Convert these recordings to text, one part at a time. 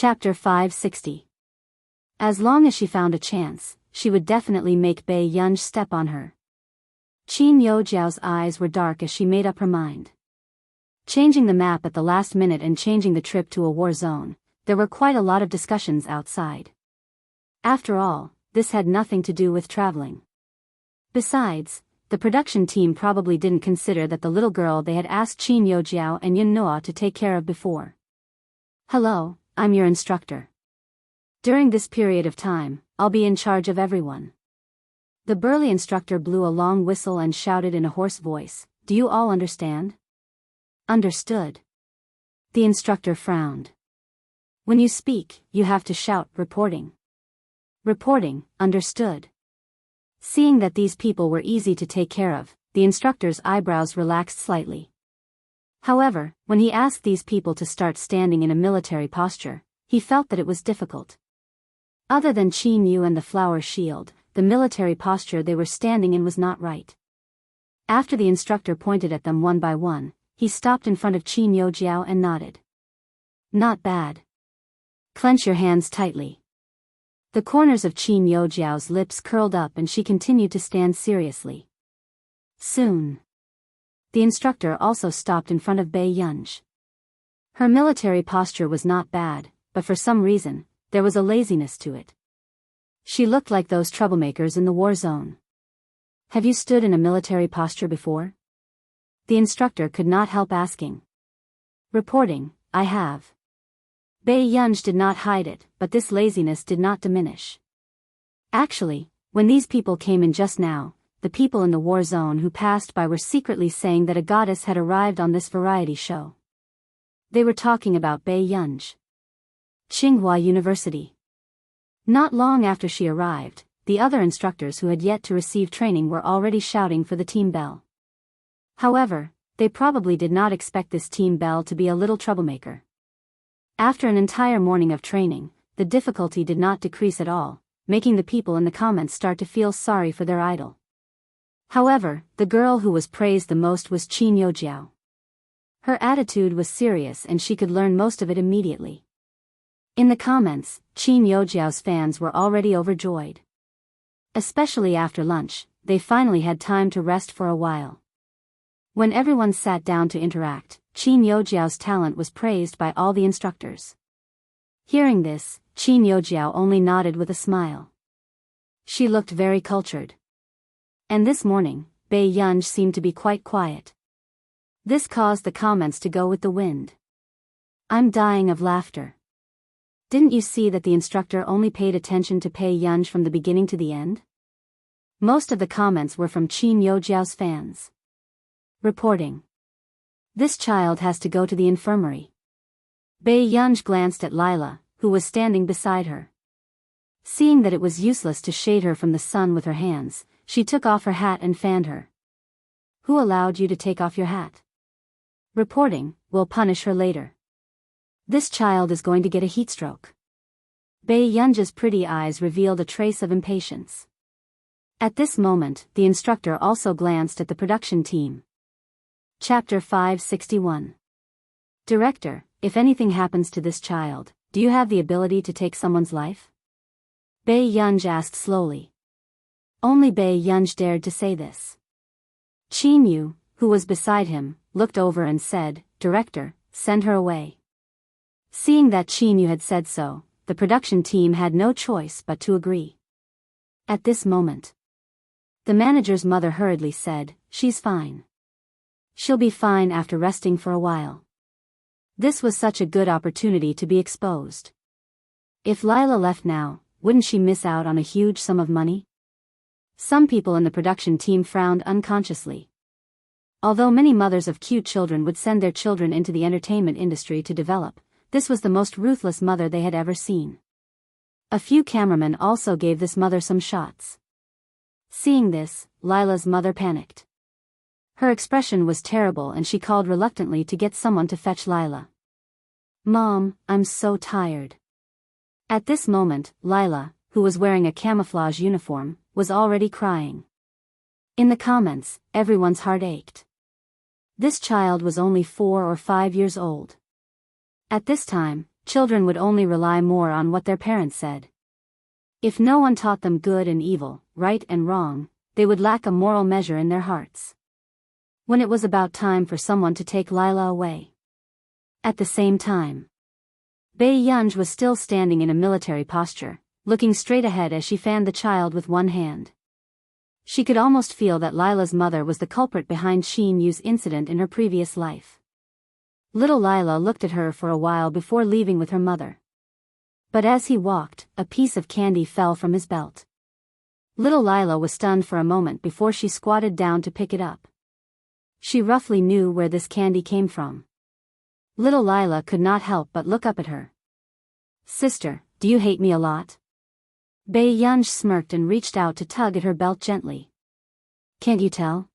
Chapter 560. As long as she found a chance, she would definitely make Bai Yunj step on her. Qin Yojiao's eyes were dark as she made up her mind. Changing the map at the last minute and changing the trip to a war zone, there were quite a lot of discussions outside. After all, this had nothing to do with traveling. Besides, the production team probably didn't consider that the little girl they had asked Qin Yojiao and Yun Noa to take care of before. Hello, I'm your instructor. During this period of time, I'll be in charge of everyone. The burly instructor blew a long whistle and shouted in a hoarse voice, "Do you all understand?" Understood. The instructor frowned. When you speak, you have to shout, "Reporting." Reporting, understood. Seeing that these people were easy to take care of, the instructor's eyebrows relaxed slightly. However, when he asked these people to start standing in a military posture, he felt that it was difficult. Other than Qin Yu and the flower shield, the military posture they were standing in was not right. After the instructor pointed at them one by one, he stopped in front of Qin Yojiao and nodded. Not bad. Clench your hands tightly. The corners of Qin Yojiao's lips curled up and she continued to stand seriously. Soon. The instructor also stopped in front of Bai Yunj. Her military posture was not bad, but for some reason, there was a laziness to it. She looked like those troublemakers in the war zone. Have you stood in a military posture before? The instructor could not help asking. Reporting, I have. Bai Yunj did not hide it, but this laziness did not diminish. Actually, when these people came in just now, the people in the war zone who passed by were secretly saying that a goddess had arrived on this variety show. They were talking about Bai Yunj. Tsinghua University. Not long after she arrived, the other instructors who had yet to receive training were already shouting for the team belle. However, they probably did not expect this team belle to be a little troublemaker. After an entire morning of training, the difficulty did not decrease at all, making the people in the comments start to feel sorry for their idol. However, the girl who was praised the most was Qin Yojiao. Her attitude was serious and she could learn most of it immediately. In the comments, Qin Yojiao's fans were already overjoyed. Especially after lunch, they finally had time to rest for a while. When everyone sat down to interact, Qin Yojiao's talent was praised by all the instructors. Hearing this, Qin Yojiao only nodded with a smile. She looked very cultured. And this morning, Bai Yunj seemed to be quite quiet. This caused the comments to go with the wind. I'm dying of laughter. Didn't you see that the instructor only paid attention to Bai Yunj from the beginning to the end? Most of the comments were from Qin Yojiao's fans. Reporting. This child has to go to the infirmary. Bai Yunj glanced at Lila, who was standing beside her. Seeing that it was useless to shade her from the sun with her hands, she took off her hat and fanned her. Who allowed you to take off your hat? Reporting, we'll punish her later. This child is going to get a heat stroke. Bai Yunj's pretty eyes revealed a trace of impatience. At this moment, the instructor also glanced at the production team. Chapter 561. Director, if anything happens to this child, do you have the ability to take someone's life? Bai Yunj asked slowly. Only Bai Yunj dared to say this. Qin Yu, who was beside him, looked over and said, Director, send her away. Seeing that Qin Yu had said so, the production team had no choice but to agree. At this moment, the manager's mother hurriedly said, She's fine. She'll be fine after resting for a while. This was such a good opportunity to be exposed. If Lila left now, wouldn't she miss out on a huge sum of money? Some people in the production team frowned unconsciously. Although many mothers of cute children would send their children into the entertainment industry to develop, this was the most ruthless mother they had ever seen. A few cameramen also gave this mother some shots. Seeing this, Lila's mother panicked. Her expression was terrible and she called reluctantly to get someone to fetch Lila. Mom, I'm so tired. At this moment, Lila, who was wearing a camouflage uniform, was already crying. In the comments, everyone's heart ached. This child was only 4 or 5 years old. At this time, children would only rely more on what their parents said. If no one taught them good and evil, right and wrong, they would lack a moral measure in their hearts. When it was about time for someone to take Lila away. At the same time, Bai Yunj was still standing in a military posture, looking straight ahead as she fanned the child with one hand. She could almost feel that Lila's mother was the culprit behind Xin Yu's incident in her previous life. Little Lila looked at her for a while before leaving with her mother. But as he walked, a piece of candy fell from his belt. Little Lila was stunned for a moment before she squatted down to pick it up. She roughly knew where this candy came from. Little Lila could not help but look up at her. "Sister, do you hate me a lot?" Bai Yunj smirked and reached out to tug at her belt gently. "Can't you tell?"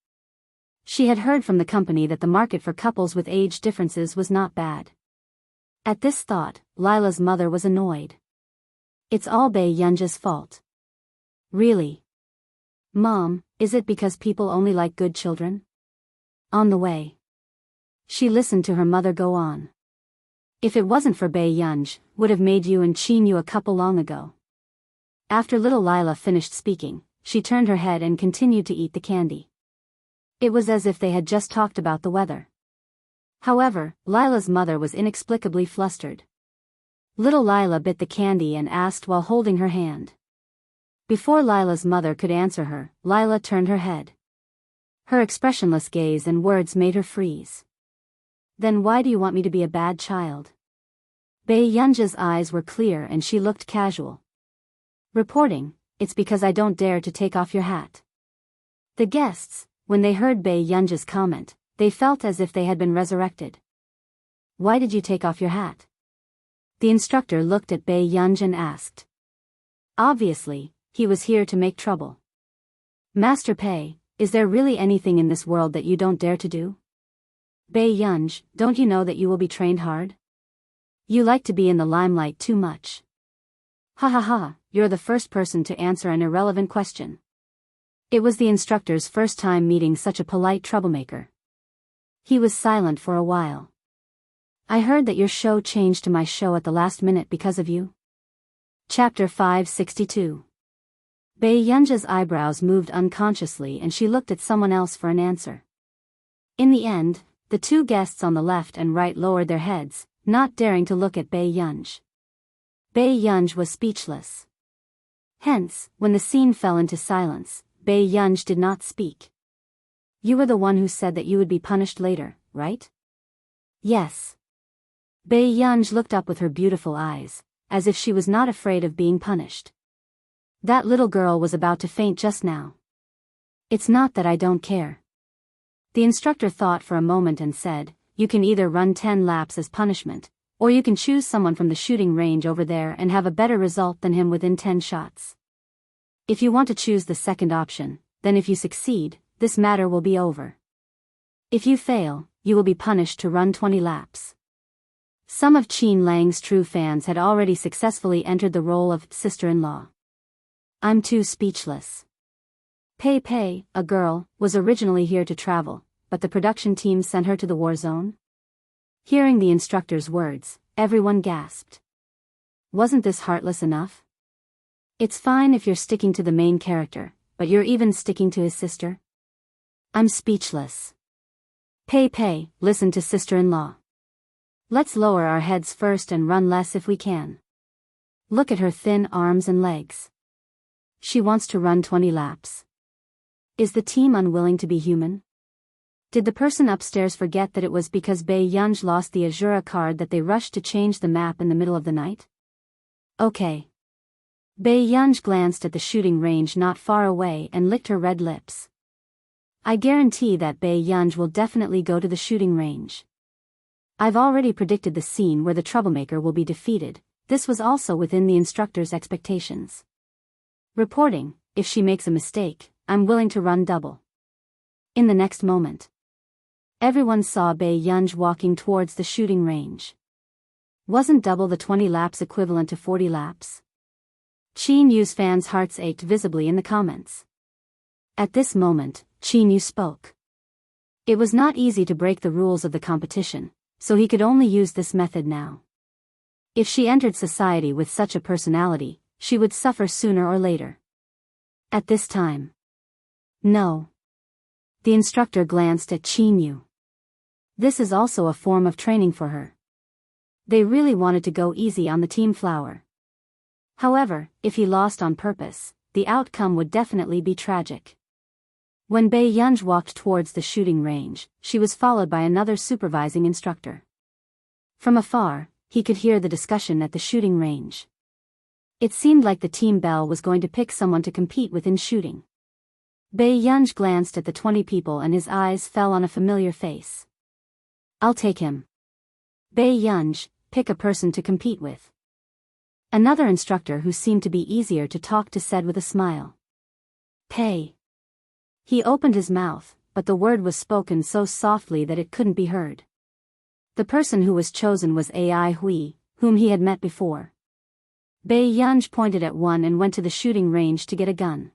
She had heard from the company that the market for couples with age differences was not bad. At this thought, Lila's mother was annoyed. "It's all Bai Yunj's fault." "Really? Mom, is it because people only like good children?" On the way, she listened to her mother go on. "If it wasn't for Bai Yunj, would have made you and Qin Yu a couple long ago." After little Lila finished speaking, she turned her head and continued to eat the candy. It was as if they had just talked about the weather. However, Lila's mother was inexplicably flustered. Little Lila bit the candy and asked while holding her hand. Before Lila's mother could answer her, Lila turned her head. Her expressionless gaze and words made her freeze. "Then why do you want me to be a bad child?" Bai Yunja's eyes were clear and she looked casual. Reporting, "It's because I don't dare to take off your hat." The guests, when they heard Bai Yunja's comment, they felt as if they had been resurrected. "Why did you take off your hat?" The instructor looked at Bai Yunj and asked. Obviously, he was here to make trouble. "Master Pei, is there really anything in this world that you don't dare to do?" "Bai Yunj, don't you know that you will be trained hard? You like to be in the limelight too much." "Ha ha ha, you're the first person to answer an irrelevant question." It was the instructor's first time meeting such a polite troublemaker. He was silent for a while. "I heard that your show changed to my show at the last minute because of you." Chapter 562. Bai Yunja's eyebrows moved unconsciously and she looked at someone else for an answer. In the end, the two guests on the left and right lowered their heads, not daring to look at Bai Yunj. Bai Yunj was speechless. Hence, when the scene fell into silence, Bai Yunj did not speak. "You were the one who said that you would be punished later, right?" "Yes." Bai Yunj looked up with her beautiful eyes, as if she was not afraid of being punished. "That little girl was about to faint just now." "It's not that I don't care." The instructor thought for a moment and said, "You can either run 10 laps as punishment, or you can choose someone from the shooting range over there and have a better result than him within 10 shots. If you want to choose the second option, then if you succeed, this matter will be over. If you fail, you will be punished to run 20 laps." Some of Qin Lang's true fans had already successfully entered the role of sister-in-law. "I'm too speechless." Pei Pei, a girl, was originally here to travel, but the production team sent her to the war zone. Hearing the instructor's words, everyone gasped. Wasn't this heartless enough? "It's fine if you're sticking to the main character, but you're even sticking to his sister?" "I'm speechless." Pei Pei, listen to sister-in-law. "Let's lower our heads first and run less if we can. Look at her thin arms and legs. She wants to run 20 laps. Is the team unwilling to be human? Did the person upstairs forget that it was because Bai Yunj lost the Azura card that they rushed to change the map in the middle of the night? Okay." Bai Yunj glanced at the shooting range not far away and licked her red lips. "I guarantee that Bai Yunj will definitely go to the shooting range. I've already predicted the scene where the troublemaker will be defeated. This was also within the instructor's expectations. Reporting, if she makes a mistake, I'm willing to run double." In the next moment, everyone saw Bai Yunj walking towards the shooting range. Wasn't double the 20 laps equivalent to 40 laps? Qin Yu's fans' hearts ached visibly in the comments. At this moment, Qin Yu spoke. It was not easy to break the rules of the competition, so he could only use this method now. If she entered society with such a personality, she would suffer sooner or later. At this time. No. The instructor glanced at Qin Yu. This is also a form of training for her. They really wanted to go easy on the team flower. However, if he lost on purpose, the outcome would definitely be tragic. When Bai Yunj walked towards the shooting range, she was followed by another supervising instructor. From afar, he could hear the discussion at the shooting range. It seemed like the team bell was going to pick someone to compete with in shooting. Bai Yunj glanced at the 20 people and his eyes fell on a familiar face. I'll take him. Bai Yunj, pick a person to compete with. Another instructor who seemed to be easier to talk to said with a smile. Pei. He opened his mouth, but the word was spoken so softly that it couldn't be heard. The person who was chosen was Ai Hui, whom he had met before. Bai Yunj pointed at one and went to the shooting range to get a gun.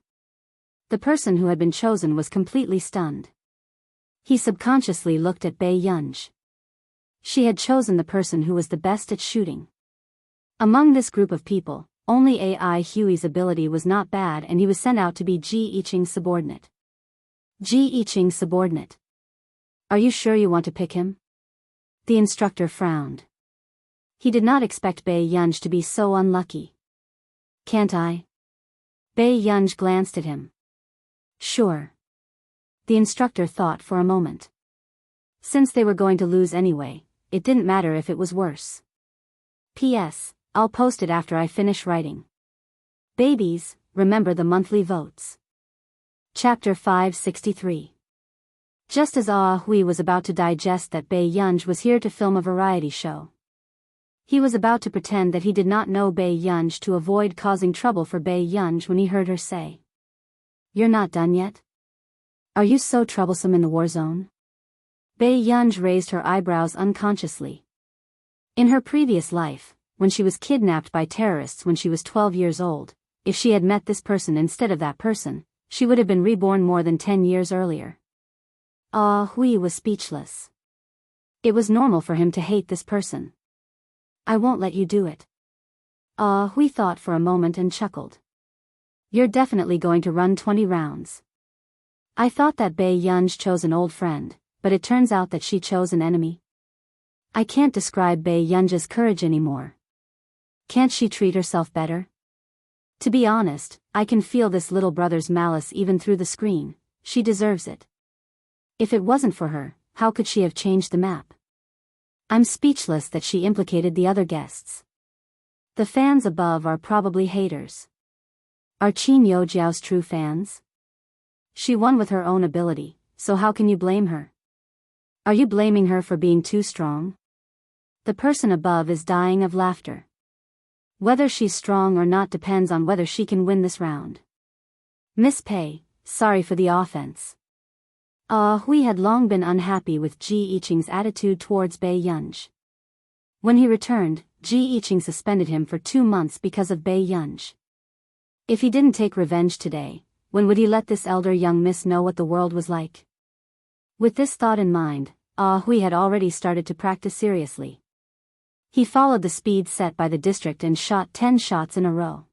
The person who had been chosen was completely stunned. He subconsciously looked at Bai Yunj. She had chosen the person who was the best at shooting. Among this group of people, only Ai Hui's ability was not bad and he was sent out to be Ji Yiqing's subordinate. Ji Yiqing's subordinate. Are you sure you want to pick him? The instructor frowned. He did not expect Bai Yunj to be so unlucky. Can't I? Bai Yunj glanced at him. Sure. The instructor thought for a moment. Since they were going to lose anyway, it didn't matter if it was worse. P.S. I'll post it after I finish writing. Babies, remember the monthly votes. Chapter 563. Just as Hui was about to digest that Bai Yunj was here to film a variety show. He was about to pretend that he did not know Bai Yunj to avoid causing trouble for Bai Yunj when he heard her say. You're not done yet? Are you so troublesome in the war zone? Bai Yunj raised her eyebrows unconsciously. In her previous life, when she was kidnapped by terrorists when she was 12 years old, if she had met this person instead of that person, she would have been reborn more than 10 years earlier. Hui was speechless. It was normal for him to hate this person. I won't let you do it. Hui thought for a moment and chuckled. You're definitely going to run 20 rounds. I thought that Bai Yunj chose an old friend, but it turns out that she chose an enemy. I can't describe Bai Yunj's courage anymore. Can't she treat herself better? To be honest, I can feel this little brother's malice even through the screen. She deserves it. If it wasn't for her, how could she have changed the map? I'm speechless that she implicated the other guests. The fans above are probably haters. Are Qin Yojiao's true fans? She won with her own ability, so how can you blame her? Are you blaming her for being too strong? The person above is dying of laughter. Whether she's strong or not depends on whether she can win this round. Miss Pei, sorry for the offense. Hui had long been unhappy with Ji Yiqing's attitude towards Bai Yunj. When he returned, Ji Yiqing suspended him for 2 months because of Bai Yunj. If he didn't take revenge today, when would he let this elder young miss know what the world was like? With this thought in mind, Hui had already started to practice seriously. He followed the speed set by the district and shot 10 shots in a row.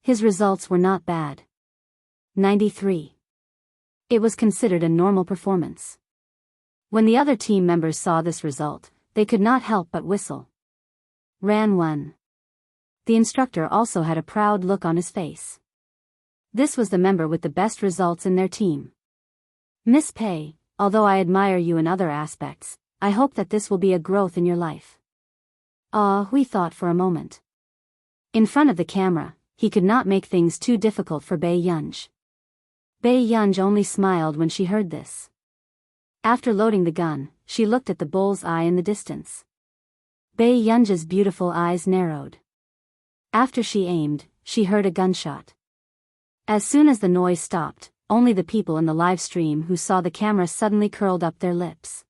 His results were not bad. 93. It was considered a normal performance. When the other team members saw this result, they could not help but whistle. Ran 1. The instructor also had a proud look on his face. This was the member with the best results in their team. Miss Pei, although I admire you in other aspects, I hope that this will be a growth in your life. Hui thought for a moment. In front of the camera, he could not make things too difficult for Bai Yunj. Bai Yunj only smiled when she heard this. After loading the gun, she looked at the bull's eye in the distance. Bai Yunj's beautiful eyes narrowed. After she aimed, she heard a gunshot. As soon as the noise stopped, only the people in the live stream who saw the camera suddenly curled up their lips.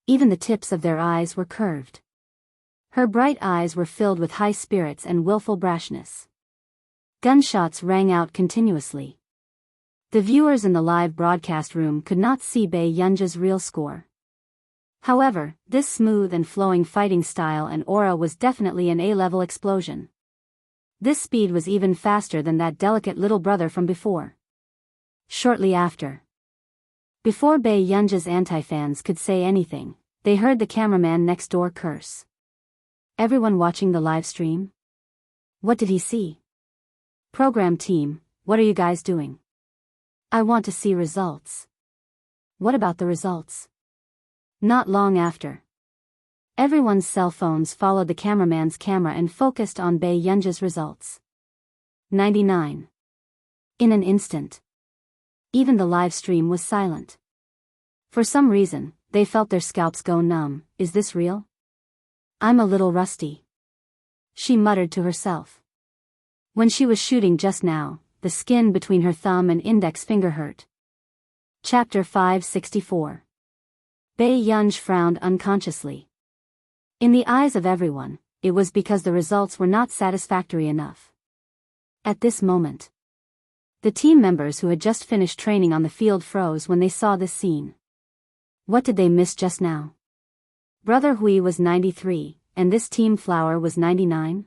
Even the tips of their eyes were curved. Her bright eyes were filled with high spirits and willful brashness. Gunshots rang out continuously. The viewers in the live broadcast room could not see Bai Yunj's real score. However, this smooth and flowing fighting style and aura was definitely an A-level explosion. This speed was even faster than that delicate little brother from before. Shortly after. Before Bei Yunja's anti-fans could say anything, they heard the cameraman next door curse. Everyone watching the live stream? What did he see? Program team, what are you guys doing? I want to see results. What about the results? Not long after. Everyone's cell phones followed the cameraman's camera and focused on Bei Yunja's results. 99. In an instant. Even the live stream was silent. For some reason, they felt their scalps go numb. Is this real? I'm a little rusty. She muttered to herself. When she was shooting just now, the skin between her thumb and index finger hurt. Chapter 564. Bei Yunj frowned unconsciously. In the eyes of everyone, it was because the results were not satisfactory enough. At this moment, the team members who had just finished training on the field froze when they saw this scene. What did they miss just now? Brother Hui was 93, and this team flower was 99?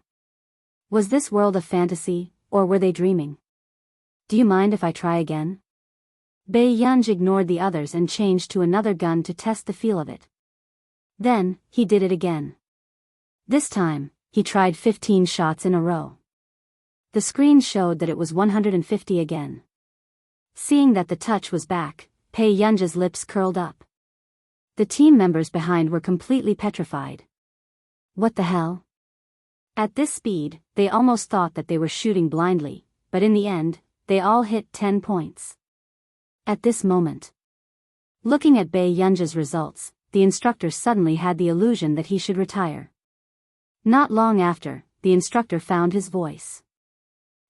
Was this world a fantasy, or were they dreaming? Do you mind if I try again? Bei Yunj ignored the others and changed to another gun to test the feel of it. Then, he did it again. This time, he tried 15 shots in a row. The screen showed that it was 150 again. Seeing that the touch was back, Bei Yunja's lips curled up. The team members behind were completely petrified. What the hell? At this speed, they almost thought that they were shooting blindly, but in the end, they all hit 10 points. At this moment, looking at Bei Yunja's results, the instructor suddenly had the illusion that he should retire. Not long after, the instructor found his voice.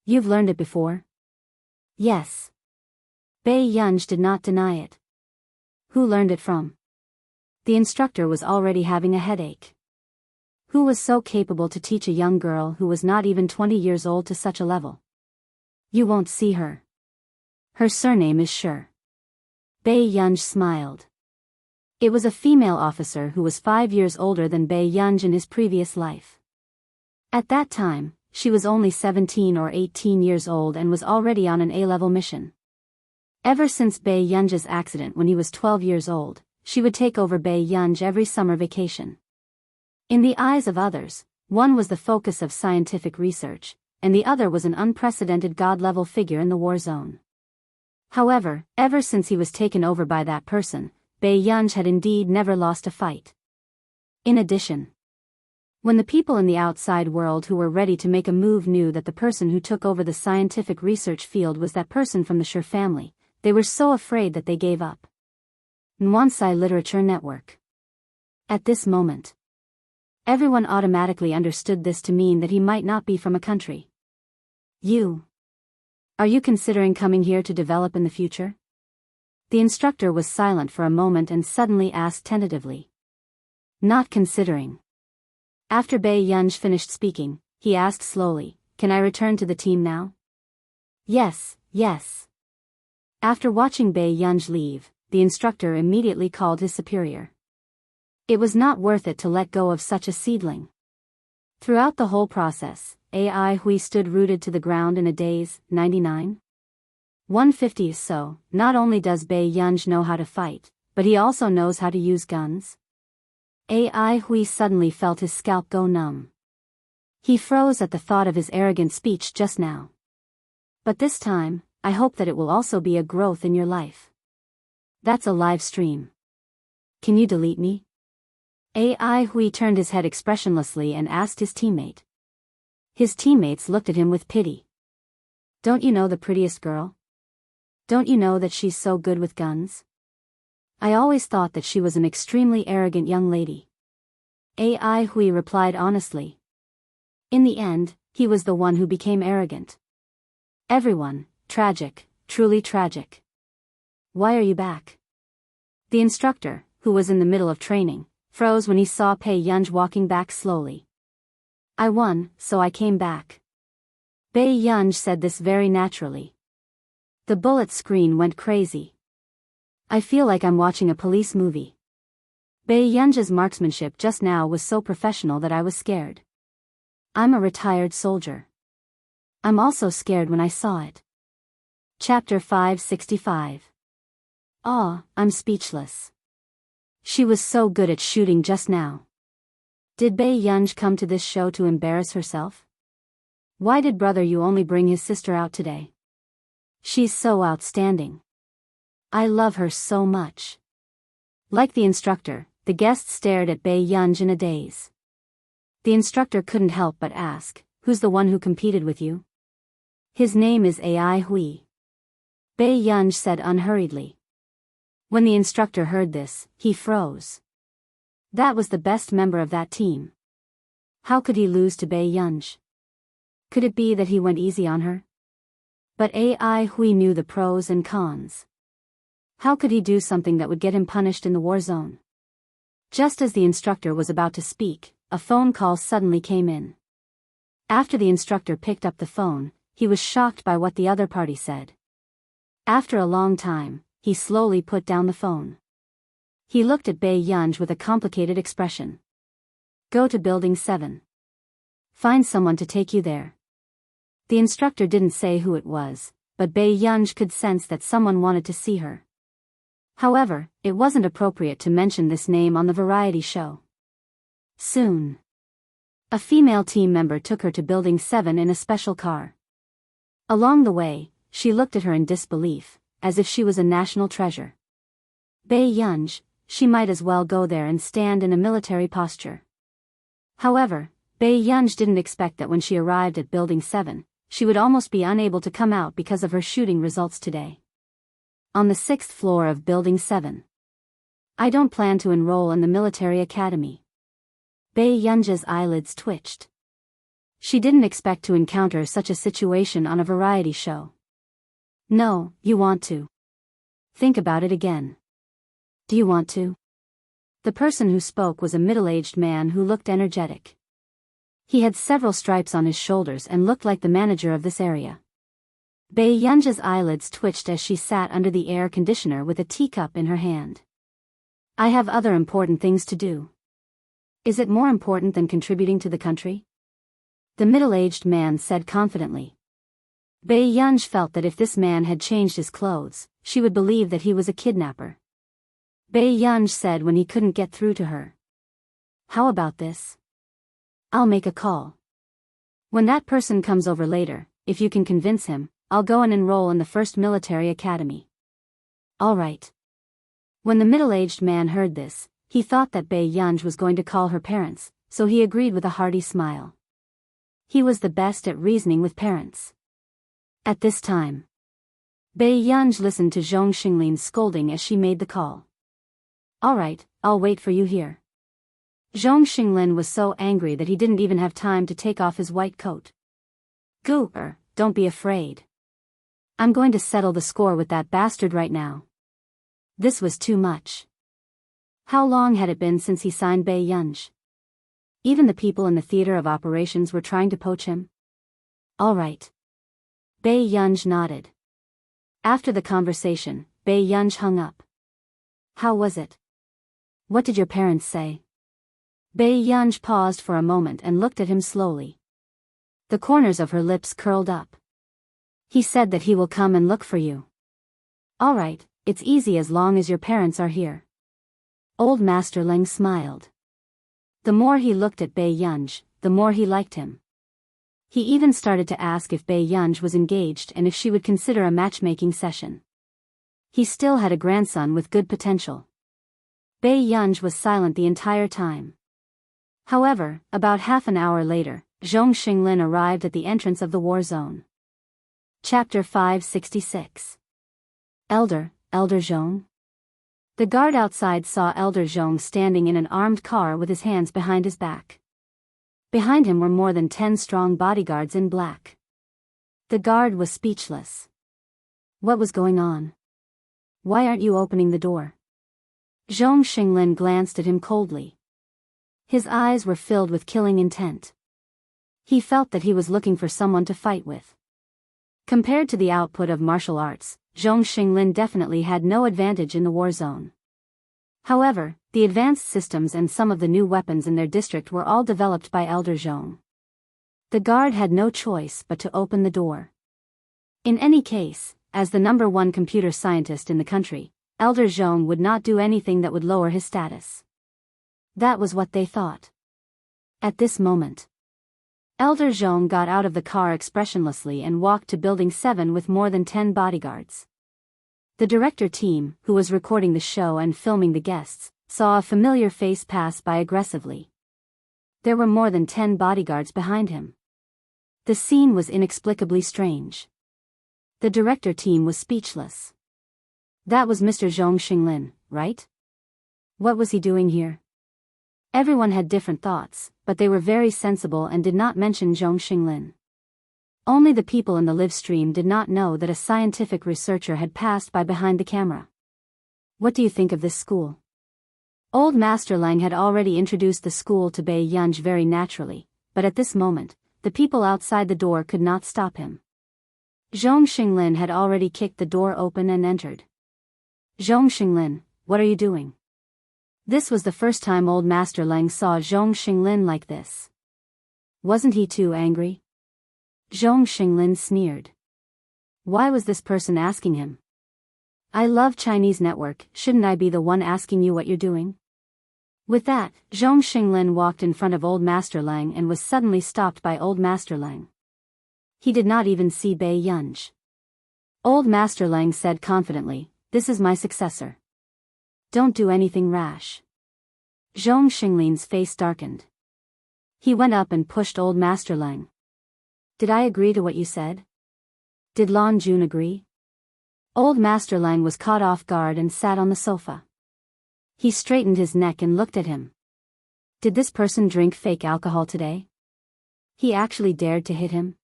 You've learned it before? Yes. Bei Yunj did not deny it. Who learned it from? The instructor was already having a headache. Who was so capable to teach a young girl who was not even 20 years old to such a level? You won't see her. Her surname is Sure. Bei Yunj smiled. It was a female officer who was 5 years older than Bei Yunj in his previous life. At that time, she was only 17 or 18 years old and was already on an A-level mission. Ever since Bei Yunja's accident when he was 12 years old, she would take over Bei Yunj every summer vacation. In the eyes of others, one was the focus of scientific research, and the other was an unprecedented god-level figure in the war zone. However, ever since he was taken over by that person, Bei Yunj had indeed never lost a fight. In addition, when the people in the outside world who were ready to make a move knew that the person who took over the scientific research field was that person from the Sure family, they were so afraid that they gave up. Nwansai Literature Network. At this moment, everyone automatically understood this to mean that he might not be from a country. Are you considering coming here to develop in the future? The instructor was silent for a moment and suddenly asked tentatively. Not considering. After Bei Yunj finished speaking, he asked slowly, can I return to the team now? Yes. After watching Bei Yunj leave, the instructor immediately called his superior. It was not worth it to let go of such a seedling. Throughout the whole process, Ai Hui stood rooted to the ground in a daze. 99? 150 is so. Not only does Bei Yunj know how to fight, but he also knows how to use guns. Ai Hui suddenly felt his scalp go numb. He froze at the thought of his arrogant speech just now. But this time, I hope that it will also be a growth in your life. That's a live stream. Can you delete me? Ai Hui turned his head expressionlessly and asked his teammate. His teammates looked at him with pity. Don't you know the prettiest girl? Don't you know that she's so good with guns? I always thought that she was an extremely arrogant young lady. Ai Hui replied honestly. In the end, he was the one who became arrogant. Everyone, tragic, truly tragic. Why are you back? The instructor, who was in the middle of training, froze when he saw Bei Yunj walking back slowly. I won, so I came back. Bei Yunj said this very naturally. The bullet screen went crazy. I feel like I'm watching a police movie. Bei Yunji's marksmanship just now was so professional that I was scared. I'm a retired soldier. I'm also scared when I saw it. Chapter 565. I'm speechless. She was so good at shooting just now. Did Bei Yunji come to this show to embarrass herself? Why did brother Yu only bring his sister out today? She's so outstanding. I love her so much. Like the instructor, the guests stared at Bei Yunji in a daze. The instructor couldn't help but ask, "Who's the one who competed with you?" "His name is Ai Hui," Bei Yunji said unhurriedly. When the instructor heard this, he froze. That was the best member of that team. How could he lose to Bei Yunji? Could it be that he went easy on her? But Ai Hui knew the pros and cons. How could he do something that would get him punished in the war zone? Just as the instructor was about to speak, a phone call suddenly came in. After the instructor picked up the phone, he was shocked by what the other party said. After a long time, he slowly put down the phone. He looked at Bei Yunji with a complicated expression. "Go to Building 7. Find someone to take you there." The instructor didn't say who it was, but Bei Yunji could sense that someone wanted to see her. However, it wasn't appropriate to mention this name on the variety show. Soon, a female team member took her to Building 7 in a special car. Along the way, she looked at her in disbelief, as if she was a national treasure. Bei Yunji, she might as well go there and stand in a military posture. However, Bei Yunji didn't expect that when she arrived at Building 7, she would almost be unable to come out because of her shooting results today. On the 6th floor of Building 7. "I don't plan to enroll in the military academy." Bei Yunji's eyelids twitched. She didn't expect to encounter such a situation on a variety show. "No, you want to. Think about it again." "Do you want to?" The person who spoke was a middle-aged man who looked energetic. He had several stripes on his shoulders and looked like the manager of this area. Bei Yunji's eyelids twitched as she sat under the air conditioner with a teacup in her hand. "I have other important things to do." "Is it more important than contributing to the country?" the middle-aged man said confidently. Bei Yunji felt that if this man had changed his clothes, she would believe that he was a kidnapper. Bei Yunji said when he couldn't get through to her. "How about this? I'll make a call. When that person comes over later, if you can convince him, I'll go and enroll in the first military academy." "All right." When the middle-aged man heard this, he thought that Bei Yunji was going to call her parents, so he agreed with a hearty smile. He was the best at reasoning with parents. At this time, Bei Yunji listened to Zhong Xinglin's scolding as she made the call. "All right, I'll wait for you here." Zhong Xinglin was so angry that he didn't even have time to take off his white coat. "Gooper, don't be afraid. I'm going to settle the score with that bastard right now." This was too much. How long had it been since he signed Bei Yunji? Even the people in the theater of operations were trying to poach him. "All right." Bei Yunji nodded. After the conversation, Bei Yunji hung up. "How was it? What did your parents say?" Bei Yunji paused for a moment and looked at him slowly. The corners of her lips curled up. "He said that he will come and look for you." "All right, it's easy as long as your parents are here." Old Master Leng smiled. The more he looked at Bei Yunji, the more he liked him. He even started to ask if Bei Yunji was engaged and if she would consider a matchmaking session. He still had a grandson with good potential. Bei Yunji was silent the entire time. However, about half an hour later, Zhong Xinglin arrived at the entrance of the war zone. Chapter 566. Elder Zhong? The guard outside saw Elder Zhong standing in an armed car with his hands behind his back. Behind him were more than 10 strong bodyguards in black. The guard was speechless. What was going on? Why aren't you opening the door? Zhong Xinglin glanced at him coldly. His eyes were filled with killing intent. He felt that he was looking for someone to fight with. Compared to the output of martial arts, Zhong Xinglin definitely had no advantage in the war zone. However, The advanced systems and some of the new weapons in their district were all developed by Elder Zhong. The guard had no choice but to open the door. In any case, as the #1 computer scientist in the country, Elder Zhong would not do anything that would lower his status. That was what they thought. At this moment, Elder Zhong got out of the car expressionlessly and walked to Building 7 with more than 10 bodyguards. The director team, who was recording the show and filming the guests, saw a familiar face pass by aggressively. There were more than 10 bodyguards behind him. The scene was inexplicably strange. The director team was speechless. That was Mr. Zhong Xinglin, right? What was he doing here? Everyone had different thoughts, but they were very sensible and did not mention Zhong Xinglin. Only the people in the live stream did not know that a scientific researcher had passed by behind the camera. What do you think of this school? Old Master Lang had already introduced the school to Bai Yunj very naturally, but at this moment, the people outside the door could not stop him. Zhong Xinglin had already kicked the door open and entered. Zhong Xinglin, what are you doing? This was the first time Old Master Lang saw Zhong Xinglin like this. Wasn't he too angry? Zhong Xinglin sneered. Why was this person asking him? I love Chinese network, shouldn't I be the one asking you what you're doing? With that, Zhong Xinglin walked in front of Old Master Lang and was suddenly stopped by Old Master Lang. He did not even see Bai Yunj. Old Master Lang said confidently, "This is my successor. Don't do anything rash." Zhong Xinglin's face darkened. He went up and pushed Old Master Lang. Did I agree to what you said? Did Lan Jun agree? Old Master Lang was caught off guard and sat on the sofa. He straightened his neck and looked at him. Did this person drink fake alcohol today? He actually dared to hit him?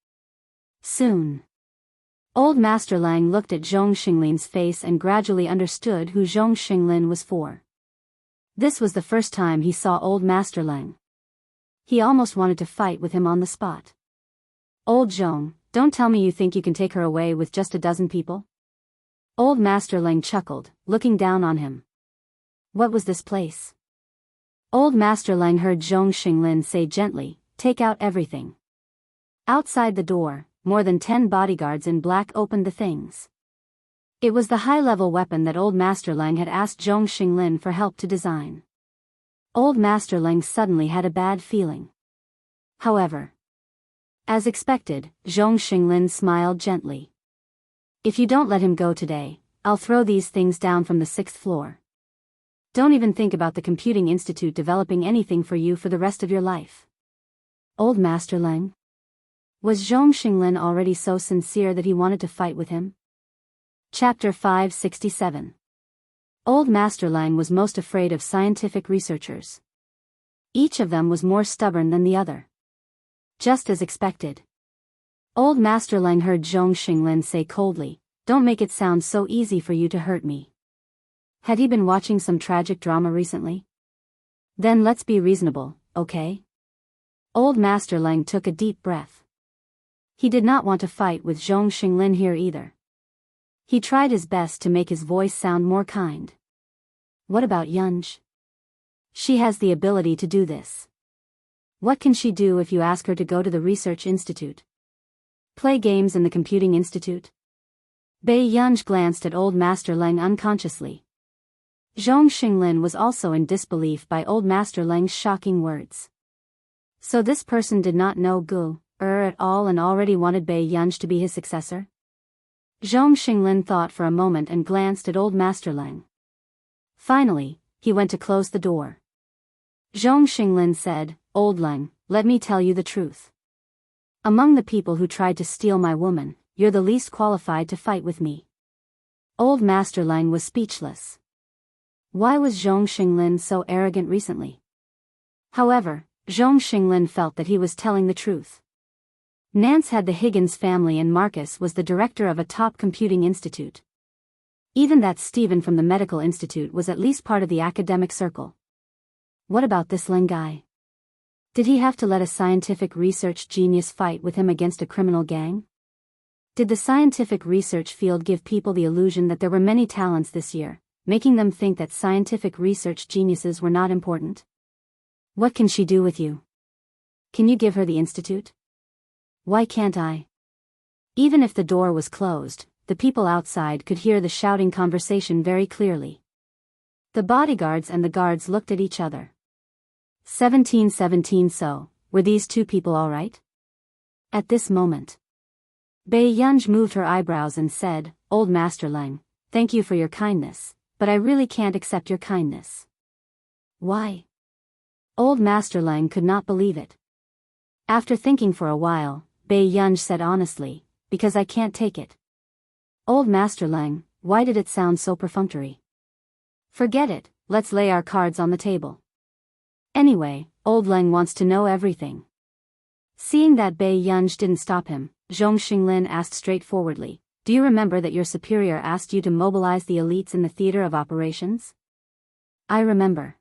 Soon. Old Master Lang looked at Zhong Xinglin's face and gradually understood who Zhong Xinglin was for. This was the first time he saw Old Master Lang. He almost wanted to fight with him on the spot. Old Zhong, don't tell me you think you can take her away with just a dozen people? Old Master Lang chuckled, looking down on him. What was this place? Old Master Lang heard Zhong Xinglin say gently, take out everything. Outside the door, more than 10 bodyguards in black opened the things. It was the high-level weapon that Old Master Lang had asked Zhong Xinglin for help to design. Old Master Lang suddenly had a bad feeling. However, as expected, Zhong Xinglin smiled gently. If you don't let him go today, I'll throw these things down from the 6th floor. Don't even think about the Computing Institute developing anything for you for the rest of your life. Old Master Lang? Was Zhong Xinglin already so sincere that he wanted to fight with him? Chapter 567. Old Master Lang was most afraid of scientific researchers. Each of them was more stubborn than the other. Just as expected. Old Master Lang heard Zhong Xinglin say coldly, don't make it sound so easy for you to hurt me. Had he been watching some tragic drama recently? Then let's be reasonable, okay? Old Master Lang took a deep breath. He did not want to fight with Zhong Xinglin here either. He tried his best to make his voice sound more kind. What about Yunj? She has the ability to do this. What can she do if you ask her to go to the Research Institute? Play games in the Computing Institute? Bai Yunj glanced at Old Master Lang unconsciously. Zhong Xinglin was also in disbelief by Old Master Lang's shocking words. So this person did not know Gu at all and already wanted Bai Yunj to be his successor? Zhong Xinglin thought for a moment and glanced at Old Master Lang. Finally, he went to close the door. Zhong Xinglin said, Old Lang, let me tell you the truth. Among the people who tried to steal my woman, you're the least qualified to fight with me. Old Master Lang was speechless. Why was Zhong Xinglin so arrogant recently? However, Zhong Xinglin felt that he was telling the truth. Nance had the Higgins family and Marcus was the director of a top computing institute. Even that Stephen from the medical institute was at least part of the academic circle. What about this Lang guy? Did he have to let a scientific research genius fight with him against a criminal gang? Did the scientific research field give people the illusion that there were many talents this year, making them think that scientific research geniuses were not important. What can she do with you? Can you give her the institute? Why can't I? Even if the door was closed, the people outside could hear the shouting conversation very clearly. The bodyguards and the guards looked at each other. 1717. So, were these two people all right? At this moment, Bai Yunj moved her eyebrows and said, Old Master Lang, thank you for your kindness, but I really can't accept your kindness. Why? Old Master Lang could not believe it. After thinking for a while, Bai Yunj said honestly, because I can't take it. Old Master Lang, why did it sound so perfunctory? Forget it, let's lay our cards on the table. Anyway, Old Lang wants to know everything. Seeing that Bai Yunj didn't stop him, Zhong Xinglin asked straightforwardly, do you remember that your superior asked you to mobilize the elites in the theater of operations? I remember.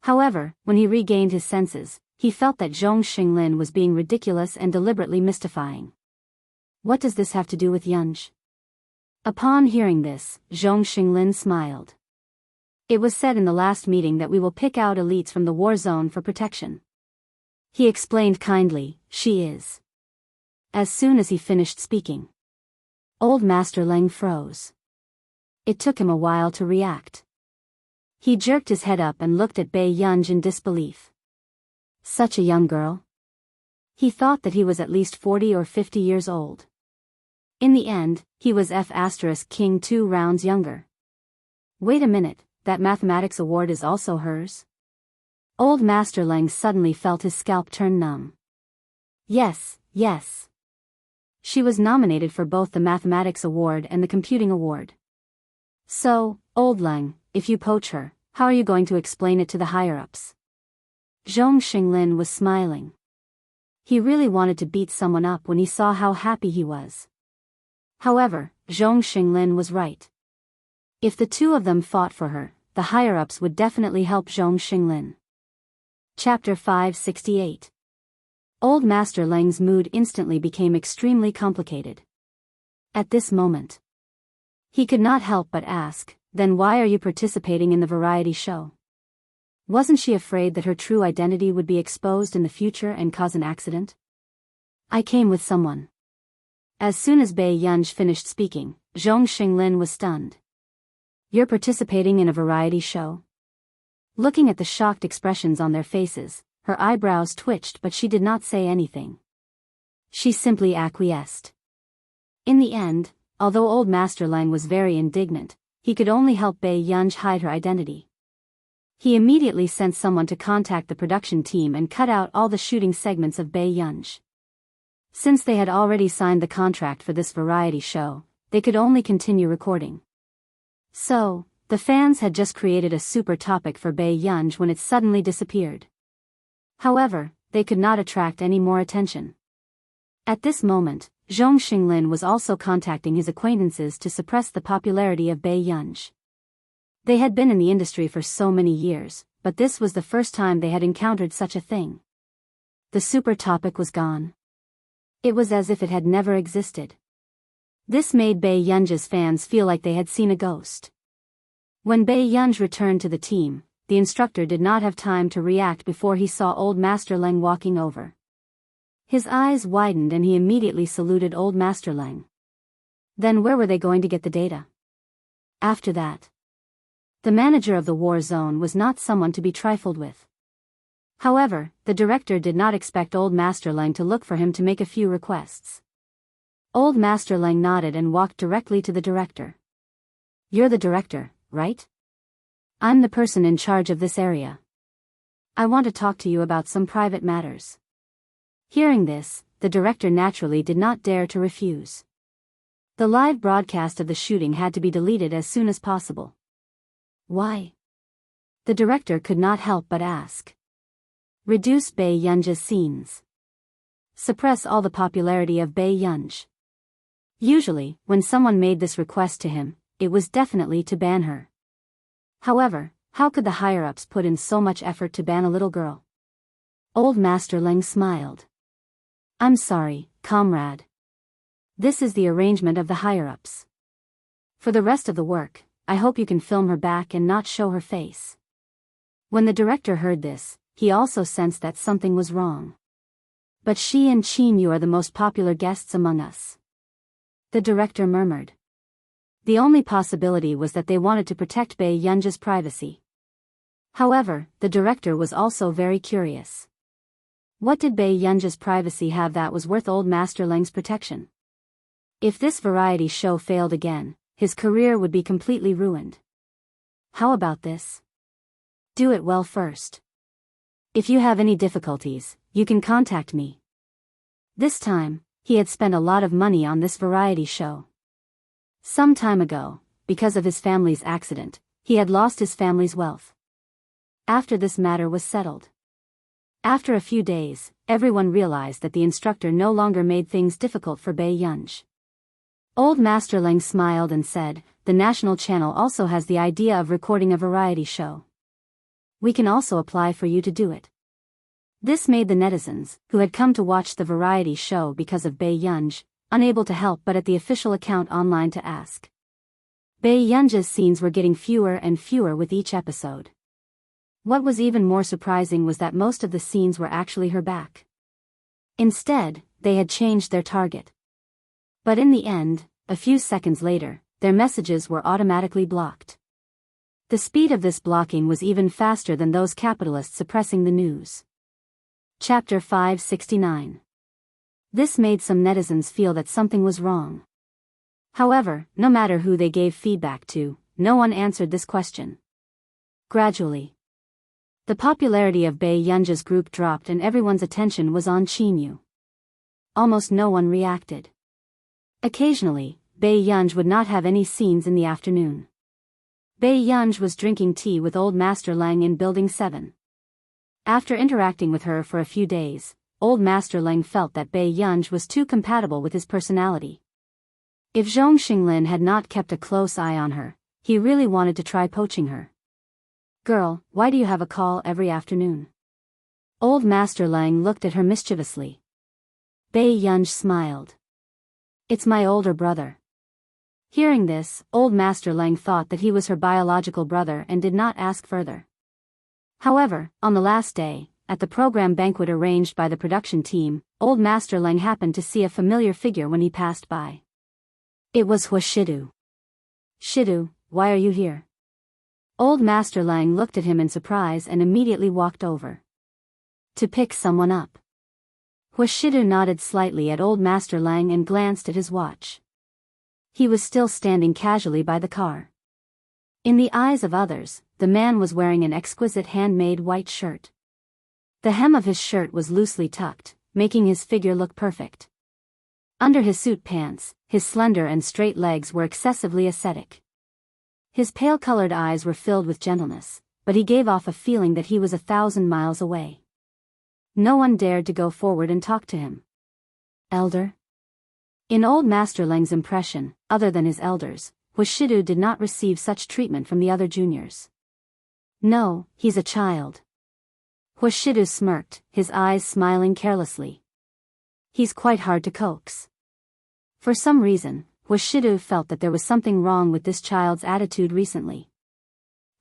However, when he regained his senses, he felt that Zhong Xinglin was being ridiculous and deliberately mystifying. What does this have to do with Yunj? Upon hearing this, Zhong Xinglin smiled. It was said in the last meeting that we will pick out elites from the war zone for protection. He explained kindly, she is. As soon as he finished speaking, Old Master Lang froze. It took him a while to react. He jerked his head up and looked at Bai Yunj in disbelief. Such a young girl. He thought that he was at least 40 or 50 years old. In the end, he was F*King 2 rounds younger. Wait a minute, that mathematics award is also hers? Old Master Lang suddenly felt his scalp turn numb. Yes. She was nominated for both the mathematics award and the computing award. So, Old Lang, if you poach her, how are you going to explain it to the higher-ups? Zhong Xinglin was smiling. He really wanted to beat someone up when he saw how happy he was. However, Zhong Xinglin was right. If the two of them fought for her, the higher-ups would definitely help Zhong Xinglin. Chapter 568. Old Master Lang's mood instantly became extremely complicated. At this moment, he could not help but ask, then why are you participating in the variety show? Wasn't she afraid that her true identity would be exposed in the future and cause an accident? I came with someone. As soon as Bai Yunj finished speaking, Zhong Xinglin was stunned. You're participating in a variety show? Looking at the shocked expressions on their faces, her eyebrows twitched but she did not say anything. She simply acquiesced. In the end, although Old Master Lang was very indignant, he could only help Bai Yunj hide her identity. He immediately sent someone to contact the production team and cut out all the shooting segments of Bai Yunj. Since they had already signed the contract for this variety show, they could only continue recording. So, the fans had just created a super topic for Bai Yunj when it suddenly disappeared. However, they could not attract any more attention. At this moment, Zhong Xinglin was also contacting his acquaintances to suppress the popularity of Bai Yunj. They had been in the industry for so many years, but this was the first time they had encountered such a thing. The super topic was gone. It was as if it had never existed. This made Bai Yunj's fans feel like they had seen a ghost. When Bai Yunj returned to the team, the instructor did not have time to react before he saw Old Master Lang walking over. His eyes widened and he immediately saluted Old Master Lang. Then where were they going to get the data? After that, the manager of the war zone was not someone to be trifled with. However, the director did not expect Old Master Lang to look for him to make a few requests. Old Master Lang nodded and walked directly to the director. You're the director, right? I'm the person in charge of this area. I want to talk to you about some private matters. Hearing this, the director naturally did not dare to refuse. The live broadcast of the shooting had to be deleted as soon as possible. Why? The director could not help but ask. Reduce Bai Yunj's scenes. Suppress all the popularity of Bai Yunj. Usually, when someone made this request to him, it was definitely to ban her. However, how could the higher-ups put in so much effort to ban a little girl? Old Master Lang smiled. I'm sorry, comrade. This is the arrangement of the higher-ups. For the rest of the work, I hope you can film her back and not show her face." When the director heard this, he also sensed that something was wrong. "But she and Qin Yu are the most popular guests among us," the director murmured. The only possibility was that they wanted to protect Bei Yunji's privacy. However, the director was also very curious. What did Bei Yunji's privacy have that was worth old Master Leng's protection? If this variety show failed again, his career would be completely ruined. How about this? Do it well first. If you have any difficulties, you can contact me. This time, he had spent a lot of money on this variety show. Some time ago, because of his family's accident, he had lost his family's wealth. After this matter was settled. After a few days, everyone realized that the instructor no longer made things difficult for Bei Yunji. Old Master Leng smiled and said, "The national channel also has the idea of recording a variety show. We can also apply for you to do it." This made the netizens, who had come to watch the variety show because of Bei Yunji, unable to help but at the official account online to ask. Bei Yunji's scenes were getting fewer and fewer with each episode. What was even more surprising was that most of the scenes were actually her back. Instead, they had changed their target. But in the end, a few seconds later, their messages were automatically blocked. The speed of this blocking was even faster than those capitalists suppressing the news. Chapter 569. This made some netizens feel that something was wrong. However, no matter who they gave feedback to, no one answered this question. Gradually, the popularity of Bei Yunji's group dropped and everyone's attention was on Qin Yu. Almost no one reacted. Occasionally, Bei Yunji would not have any scenes in the afternoon. Bei Yunji was drinking tea with old Master Leng in Building 7. After interacting with her for a few days, old Master Leng felt that Bei Yunji was too compatible with his personality. If Zhong Xinglin had not kept a close eye on her, he really wanted to try poaching her. "Girl, why do you have a call every afternoon?" Old Master Leng looked at her mischievously. Bei Yunji smiled. "It's my older brother." Hearing this, old Master Leng thought that he was her biological brother and did not ask further. However, on the last day, at the program banquet arranged by the production team, old Master Leng happened to see a familiar figure when he passed by. It was Hua Shidu. "Shidu, why are you here?" Old Master Leng looked at him in surprise and immediately walked over. "To pick someone up." Hua Shidu nodded slightly at old Master Leng and glanced at his watch. He was still standing casually by the car. In the eyes of others, the man was wearing an exquisite handmade white shirt. The hem of his shirt was loosely tucked, making his figure look perfect. Under his suit pants, his slender and straight legs were excessively ascetic. His pale-colored eyes were filled with gentleness, but he gave off a feeling that he was 1,000 miles away. No one dared to go forward and talk to him. Elder? In old Master Leng's impression, other than his elders, Hua Shidu did not receive such treatment from the other juniors. "No, he's a child." Hua Shidu smirked, his eyes smiling carelessly. "He's quite hard to coax." For some reason, Hua Shidu felt that there was something wrong with this child's attitude recently.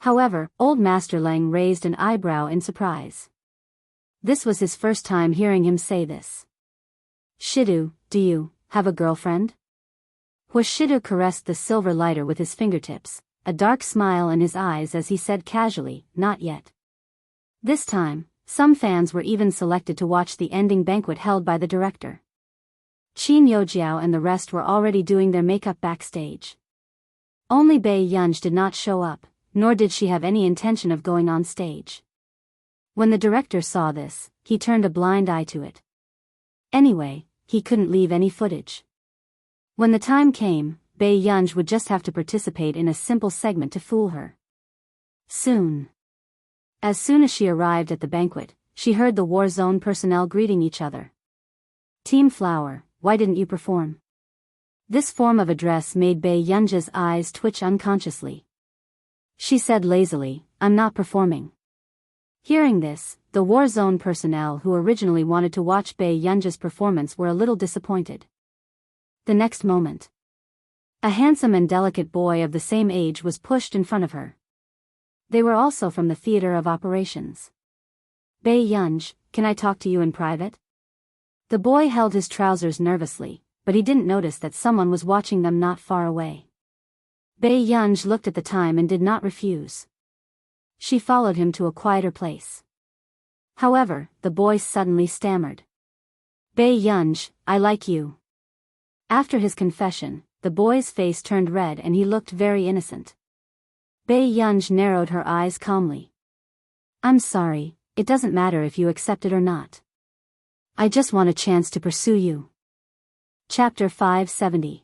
However, old Master Leng raised an eyebrow in surprise. This was his first time hearing him say this. "Shidu, do you have a girlfriend?" Hua Shidu caressed the silver lighter with his fingertips, a dark smile in his eyes as he said casually, "Not yet." This time, some fans were even selected to watch the ending banquet held by the director. Qin Yojiao and the rest were already doing their makeup backstage. Only Bei Yunji did not show up, nor did she have any intention of going on stage. When the director saw this, he turned a blind eye to it. Anyway, he couldn't leave any footage. When the time came, Bei Yunji would just have to participate in a simple segment to fool her. Soon. As soon as she arrived at the banquet, she heard the war zone personnel greeting each other. "Team Flower, why didn't you perform?" This form of address made Bei Yunji's eyes twitch unconsciously. She said lazily, "I'm not performing." Hearing this, the war zone personnel who originally wanted to watch Bei Yunji's performance were a little disappointed. The next moment, A handsome and delicate boy of the same age was pushed in front of her. They were also from the theater of operations. Bei Yunj, can I talk to you in private? The boy held his trousers nervously, but he didn't notice that someone was watching them not far away. Bei Yunj looked at the time and did not refuse. She followed him to a quieter place. However, the boy suddenly stammered. Bei Yunj, I like you. After his confession, the boy's face turned red and he looked very innocent. Bei Yunj narrowed her eyes calmly. I'm sorry, it doesn't matter if you accept it or not. I just want a chance to pursue you. Chapter 570.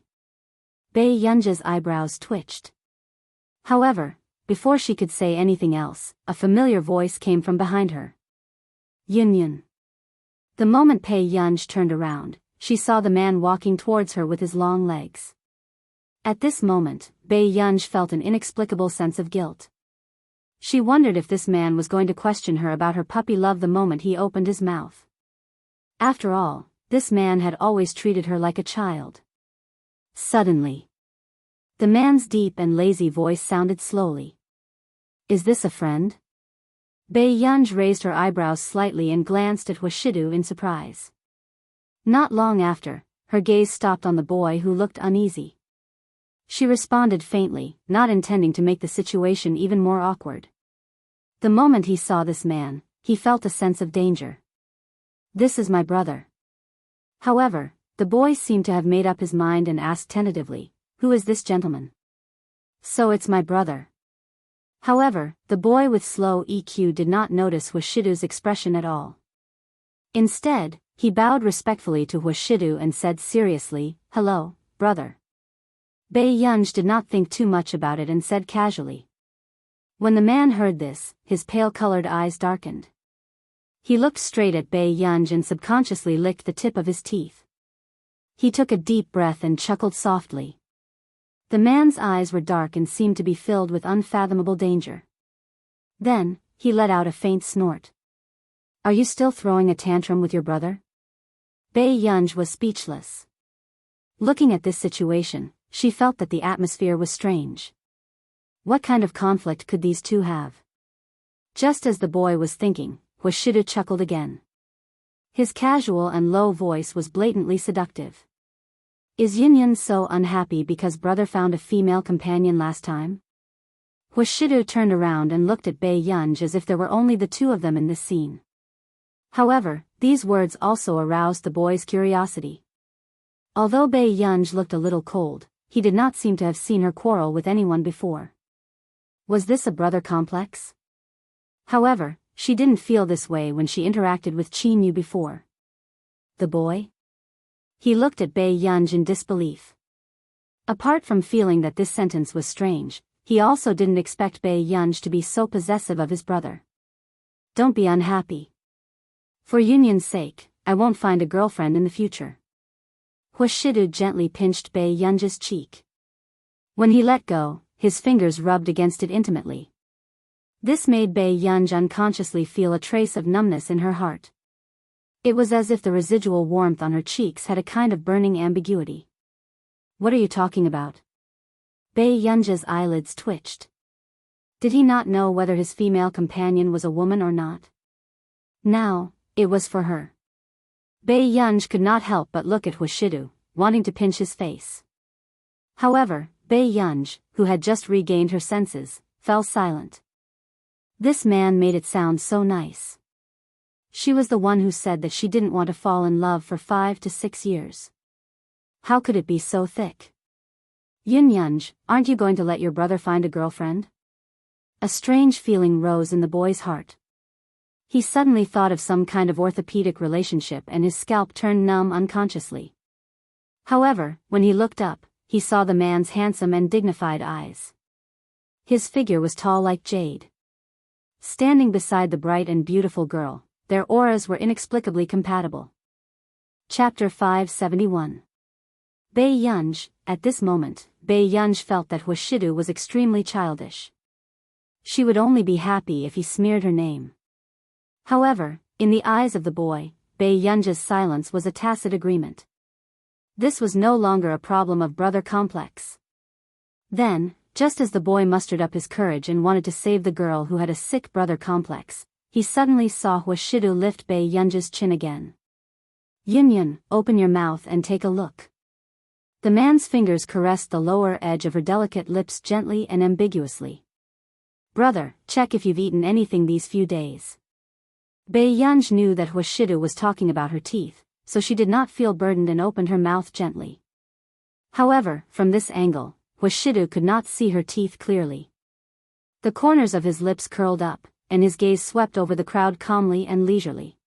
Bei Yunj's eyebrows twitched. However, before she could say anything else, a familiar voice came from behind her. Yun. The moment Bei Yunj turned around, she saw the man walking towards her with his long legs. At this moment, Bei Yunj felt an inexplicable sense of guilt. She wondered if this man was going to question her about her puppy love the moment he opened his mouth. After all, this man had always treated her like a child. Suddenly, the man's deep and lazy voice sounded slowly. Is this a friend? Bei Yunj raised her eyebrows slightly and glanced at Washidu in surprise. Not long after, her gaze stopped on the boy who looked uneasy. She responded faintly, not intending to make the situation even more awkward. The moment he saw this man, he felt a sense of danger. This is my brother. However, the boy seemed to have made up his mind and asked tentatively, who is this gentleman? So it's my brother. However, the boy with slow EQ did not notice Washidu's expression at all. Instead, he bowed respectfully to Washidu and said seriously, hello, brother. Bei Yunj did not think too much about it and said casually. When the man heard this, his pale-colored eyes darkened. He looked straight at Bei Yunj and subconsciously licked the tip of his teeth. He took a deep breath and chuckled softly. The man's eyes were dark and seemed to be filled with unfathomable danger. Then, he let out a faint snort. Are you still throwing a tantrum with your brother? Bei Yunj was speechless. Looking at this situation, she felt that the atmosphere was strange. What kind of conflict could these two have? Just as the boy was thinking, Washidu chuckled again. His casual and low voice was blatantly seductive. Is Yunyun so unhappy because brother found a female companion last time? Washidu turned around and looked at Bei Yunj as if there were only the two of them in this scene. However, these words also aroused the boy's curiosity. Although Bei Yunj looked a little cold, he did not seem to have seen her quarrel with anyone before. Was this a brother complex? However, she didn't feel this way when she interacted with Qin Yu before. The boy? He looked at Bei Yunj in disbelief. Apart from feeling that this sentence was strange, he also didn't expect Bei Yunj to be so possessive of his brother. Don't be unhappy. For Yunyun's sake, I won't find a girlfriend in the future. Washidu gently pinched Bei Yunj's cheek. When he let go, his fingers rubbed against it intimately. This made Bei Yunj unconsciously feel a trace of numbness in her heart. It was as if the residual warmth on her cheeks had a kind of burning ambiguity. What are you talking about? Bei Yunj's eyelids twitched. Did he not know whether his female companion was a woman or not? Now, it was for her. Bei Yunj could not help but look at Washidu, wanting to pinch his face. However, Bei Yunj, who had just regained her senses, fell silent. This man made it sound so nice. She was the one who said that she didn't want to fall in love for 5 to 6 years. How could it be so thick? Yunyunj, aren't you going to let your brother find a girlfriend? A strange feeling rose in the boy's heart. He suddenly thought of some kind of orthopedic relationship and his scalp turned numb unconsciously. However, when he looked up, he saw the man's handsome and dignified eyes. His figure was tall like jade. Standing beside the bright and beautiful girl, their auras were inexplicably compatible. Chapter 571. Bei Yunj. At this moment, Bei Yunj felt that Washidu was extremely childish. She would only be happy if he smeared her name. However, in the eyes of the boy, Bei Yunj's silence was a tacit agreement. This was no longer a problem of brother complex. Then, just as the boy mustered up his courage and wanted to save the girl who had a sick brother complex, he suddenly saw Huashidu lift Bei Yunji's chin again. "Yun, open your mouth and take a look." The man's fingers caressed the lower edge of her delicate lips gently and ambiguously. "Brother, check if you've eaten anything these few days." Bei Yunj knew that Huashidu was talking about her teeth, so she did not feel burdened and opened her mouth gently. However, from this angle, Huashidu could not see her teeth clearly. The corners of his lips curled up, and his gaze swept over the crowd calmly and leisurely.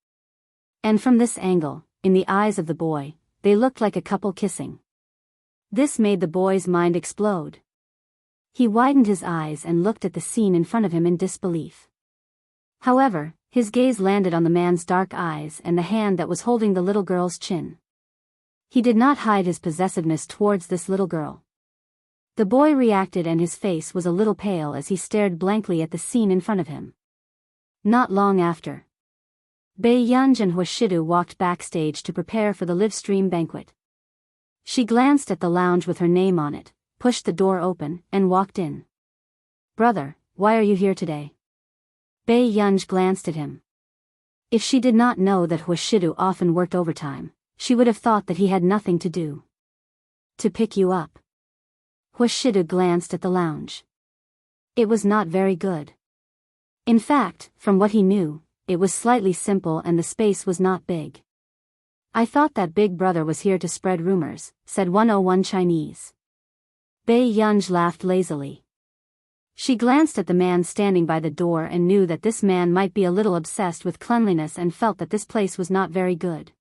And from this angle, in the eyes of the boy, they looked like a couple kissing. This made the boy's mind explode. He widened his eyes and looked at the scene in front of him in disbelief. However, his gaze landed on the man's dark eyes and the hand that was holding the little girl's chin. He did not hide his possessiveness towards this little girl. The boy reacted and his face was a little pale as he stared blankly at the scene in front of him. Not long after, Bei Yunj and Huashidu walked backstage to prepare for the live stream banquet. She glanced at the lounge with her name on it, pushed the door open, and walked in. "Brother, why are you here today?" Bei Yunj glanced at him. If she did not know that Huashidu often worked overtime, she would have thought that he had nothing to do. "To pick you up." Huashidu glanced at the lounge. It was not very good. In fact, from what he knew, it was slightly simple and the space was not big. "I thought that big brother was here to spread rumors," said 101 Chinese. Bei Yunj laughed lazily. She glanced at the man standing by the door and knew that this man might be a little obsessed with cleanliness and felt that this place was not very good.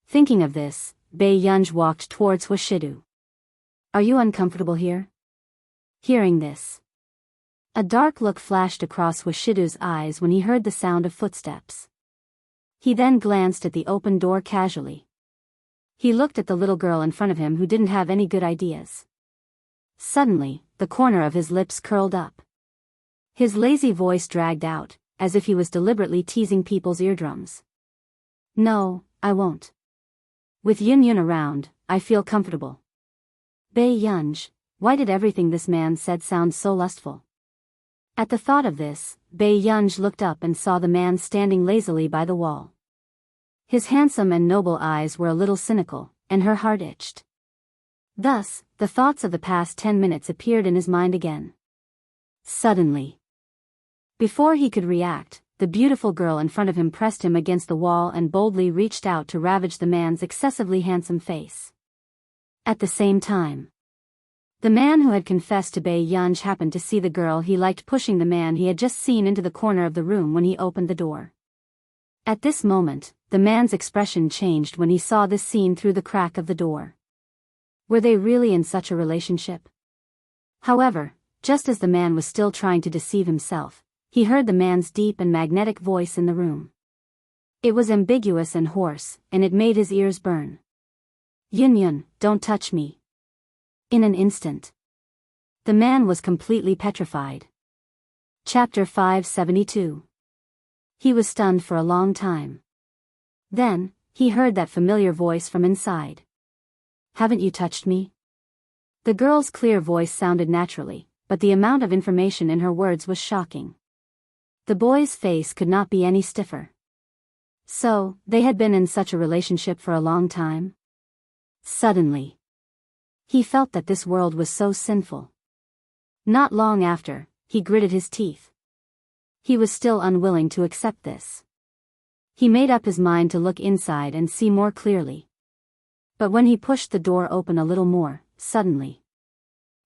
Thinking of this, Bei Yunj walked towards Huashidu. "Are you uncomfortable here?" Hearing this, a dark look flashed across Huashidu's eyes when he heard the sound of footsteps. He then glanced at the open door casually. He looked at the little girl in front of him who didn't have any good ideas. Suddenly, the corner of his lips curled up. His lazy voice dragged out, as if he was deliberately teasing people's eardrums. "No, I won't. With Yun around, I feel comfortable." Bei Yunj, why did everything this man said sound so lustful? At the thought of this, Bei Yunj looked up and saw the man standing lazily by the wall. His handsome and noble eyes were a little cynical, and her heart itched. Thus, the thoughts of the past 10 minutes appeared in his mind again. Suddenly, before he could react, the beautiful girl in front of him pressed him against the wall and boldly reached out to ravage the man's excessively handsome face. At the same time, the man who had confessed to Bei Yunj happened to see the girl he liked pushing the man he had just seen into the corner of the room when he opened the door. At this moment, the man's expression changed when he saw this scene through the crack of the door. Were they really in such a relationship? However, just as the man was still trying to deceive himself, he heard the man's deep and magnetic voice in the room. It was ambiguous and hoarse, and it made his ears burn. "Yun, don't touch me." In an instant, the man was completely petrified. Chapter 572. He was stunned for a long time. Then, he heard that familiar voice from inside. "Haven't you touched me?" The girl's clear voice sounded naturally, but the amount of information in her words was shocking. The boy's face could not be any stiffer. So, they had been in such a relationship for a long time? Suddenly, he felt that this world was so sinful. Not long after, he gritted his teeth. He was still unwilling to accept this. He made up his mind to look inside and see more clearly. But when he pushed the door open a little more, suddenly,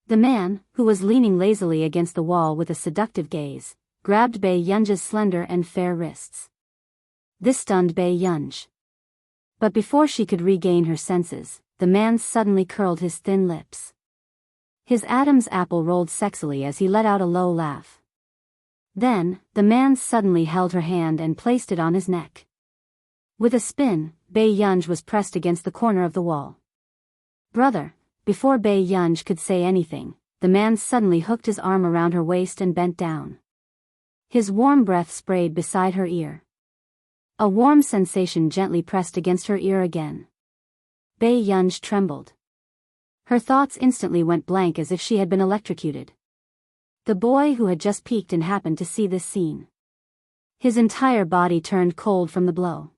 the man, who was leaning lazily against the wall with a seductive gaze, grabbed Bei Yunj's slender and fair wrists. This stunned Bei Yunj. But before she could regain her senses, the man suddenly curled his thin lips. His Adam's apple rolled sexily as he let out a low laugh. Then, the man suddenly held her hand and placed it on his neck. With a spin, Bei Yunj was pressed against the corner of the wall. "Brother," before Bei Yunj could say anything, the man suddenly hooked his arm around her waist and bent down. His warm breath sprayed beside her ear. A warm sensation gently pressed against her ear again. Bei Yunj trembled. Her thoughts instantly went blank as if she had been electrocuted. The boy who had just peeked and happened to see this scene. His entire body turned cold from the blow.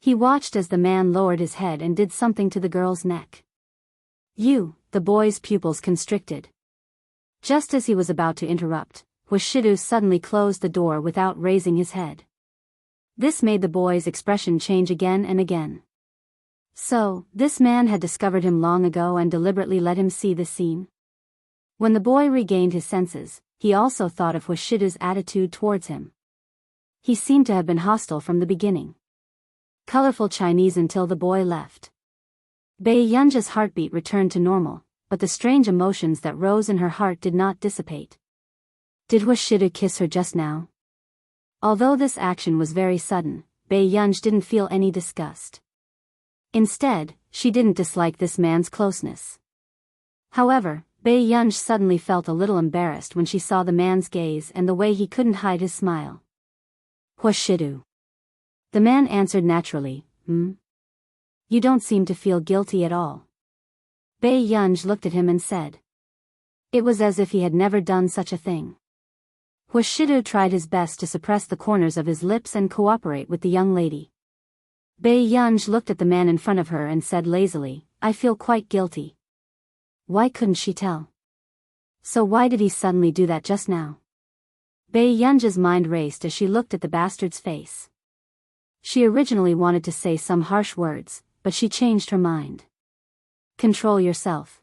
He watched as the man lowered his head and did something to the girl's neck. The boy's pupils constricted. Just as he was about to interrupt, Hwashidu suddenly closed the door without raising his head. This made the boy's expression change again and again. So, this man had discovered him long ago and deliberately let him see the scene? When the boy regained his senses, he also thought of Hwashidu's attitude towards him. He seemed to have been hostile from the beginning. Colorful Chinese until the boy left. Bei Yunja's heartbeat returned to normal, but the strange emotions that rose in her heart did not dissipate. Did Hwashidu kiss her just now? Although this action was very sudden, Bei Yunj didn't feel any disgust. Instead, she didn't dislike this man's closeness. However, Bei Yunj suddenly felt a little embarrassed when she saw the man's gaze and the way he couldn't hide his smile. Hwashidu. The man answered naturally, You don't seem to feel guilty at all. Bei Yunj looked at him and said. It was as if he had never done such a thing. Hwashidu tried his best to suppress the corners of his lips and cooperate with the young lady. Bei Yunj looked at the man in front of her and said lazily, I feel quite guilty. Why couldn't she tell? So why did he suddenly do that just now? Bei Yunja's mind raced as she looked at the bastard's face. She originally wanted to say some harsh words, but she changed her mind. Control yourself.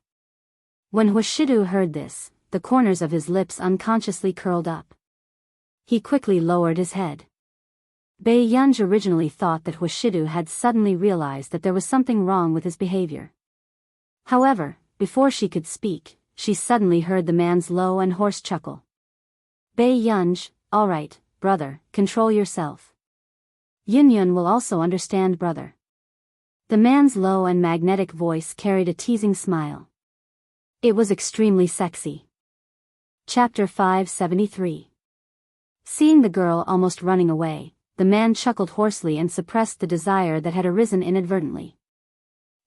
When Hwashidu heard this, the corners of his lips unconsciously curled up. He quickly lowered his head. Bei Yunj originally thought that Hwashidu had suddenly realized that there was something wrong with his behavior. However, before she could speak, she suddenly heard the man's low and hoarse chuckle. Bei Yunj, all right, brother, control yourself. Yunyun will also understand, brother. The man's low and magnetic voice carried a teasing smile. It was extremely sexy. Chapter 573. Seeing the girl almost running away, the man chuckled hoarsely and suppressed the desire that had arisen inadvertently.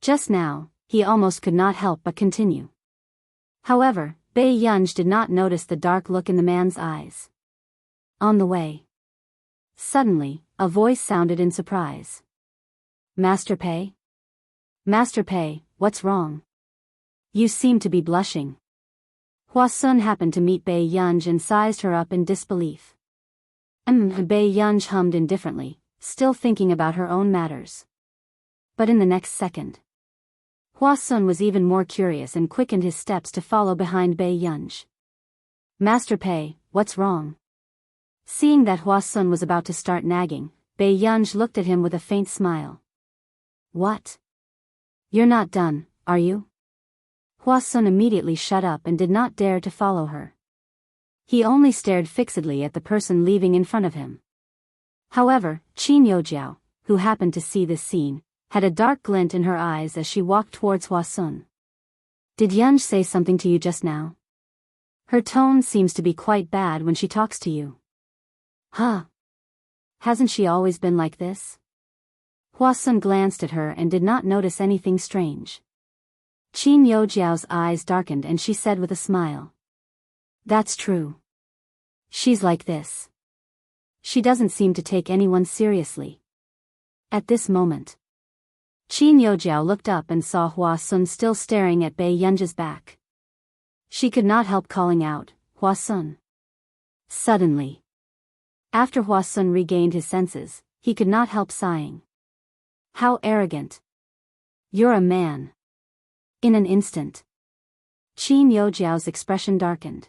Just now, he almost could not help but continue. However, Bei Yunj did not notice the dark look in the man's eyes. On the way. Suddenly, a voice sounded in surprise. Master Pei? Master Pei, what's wrong? You seem to be blushing. Hwasun happened to meet Bei Yunj and sized her up in disbelief. Bei Yunj hummed indifferently, still thinking about her own matters. But in the next second, Hwasun was even more curious and quickened his steps to follow behind Bei Yunj. Master Pei, what's wrong? Seeing that Hwasun was about to start nagging, Bei Yunj looked at him with a faint smile. What? You're not done, are you? Hwasun immediately shut up and did not dare to follow her. He only stared fixedly at the person leaving in front of him. However, Qin Yojiao, who happened to see this scene, had a dark glint in her eyes as she walked towards Hwasun. Did Yunj say something to you just now? Her tone seems to be quite bad when she talks to you. Huh? Hasn't she always been like this? Hwasun glanced at her and did not notice anything strange. Qin Yojiao's eyes darkened and she said with a smile. That's true. She's like this. She doesn't seem to take anyone seriously. At this moment, Qin Yojiao looked up and saw Hwasun still staring at Bei Yunja's back. She could not help calling out, Hwasun. Suddenly, after Hwasun regained his senses, he could not help sighing. How arrogant. You're a man. In an instant, Qin Yojiao's expression darkened.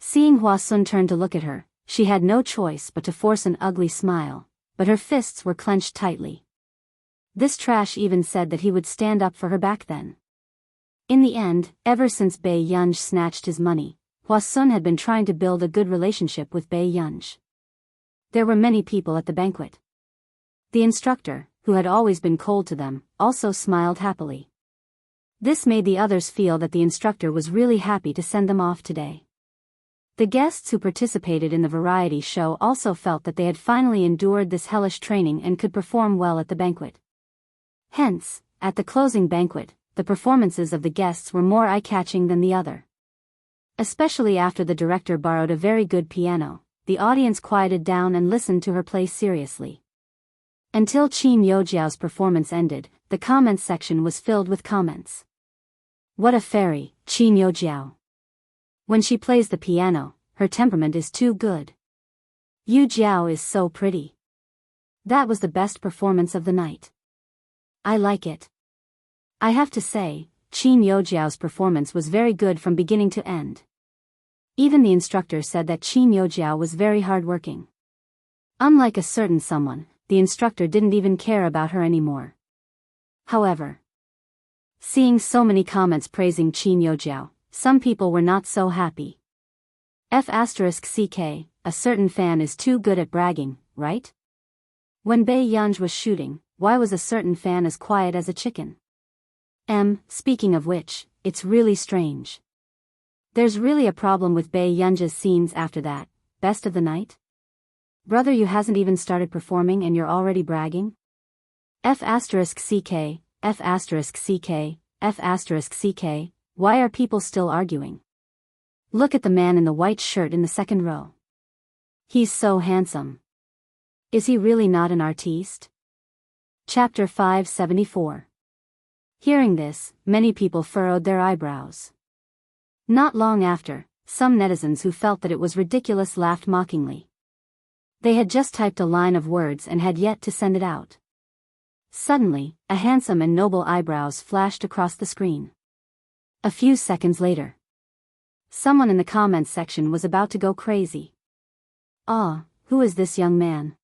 Seeing Hwasun turn to look at her, she had no choice but to force an ugly smile, but her fists were clenched tightly. This trash even said that he would stand up for her back then. In the end, ever since Bei Yunj snatched his money, Hwasun had been trying to build a good relationship with Bei Yunj. There were many people at the banquet. The instructor, who had always been cold to them, also smiled happily. This made the others feel that the instructor was really happy to send them off today. The guests who participated in the variety show also felt that they had finally endured this hellish training and could perform well at the banquet. Hence, at the closing banquet, the performances of the guests were more eye-catching than the other. Especially after the director borrowed a very good piano, the audience quieted down and listened to her play seriously. Until Qin Youjiao's performance ended, the comments section was filled with comments. What a fairy, Qin Youjiao. When she plays the piano, her temperament is too good. Yu Jiao is so pretty. That was the best performance of the night. I like it. I have to say, Qin Youjiao's performance was very good from beginning to end. Even the instructor said that Qin Youjiao was very hardworking. Unlike a certain someone, the instructor didn't even care about her anymore. However, seeing so many comments praising Qin Youjiao, some people were not so happy. F*ck, a certain fan is too good at bragging, right? When Bei Yunj was shooting, why was a certain fan as quiet as a chicken? Speaking of which, it's really strange. There's really a problem with Bei Yunj's scenes after that, best of the night? Brother, you hasn't even started performing and you're already bragging? F*ck, why are people still arguing? Look at the man in the white shirt in the second row. He's so handsome. Is he really not an artiste? Chapter 574. Hearing this, many people furrowed their eyebrows. Not long after, some netizens who felt that it was ridiculous laughed mockingly. They had just typed a line of words and had yet to send it out. Suddenly, a handsome and noble eyebrows flashed across the screen. A few seconds later, someone in the comments section was about to go crazy. Ah, who is this young man?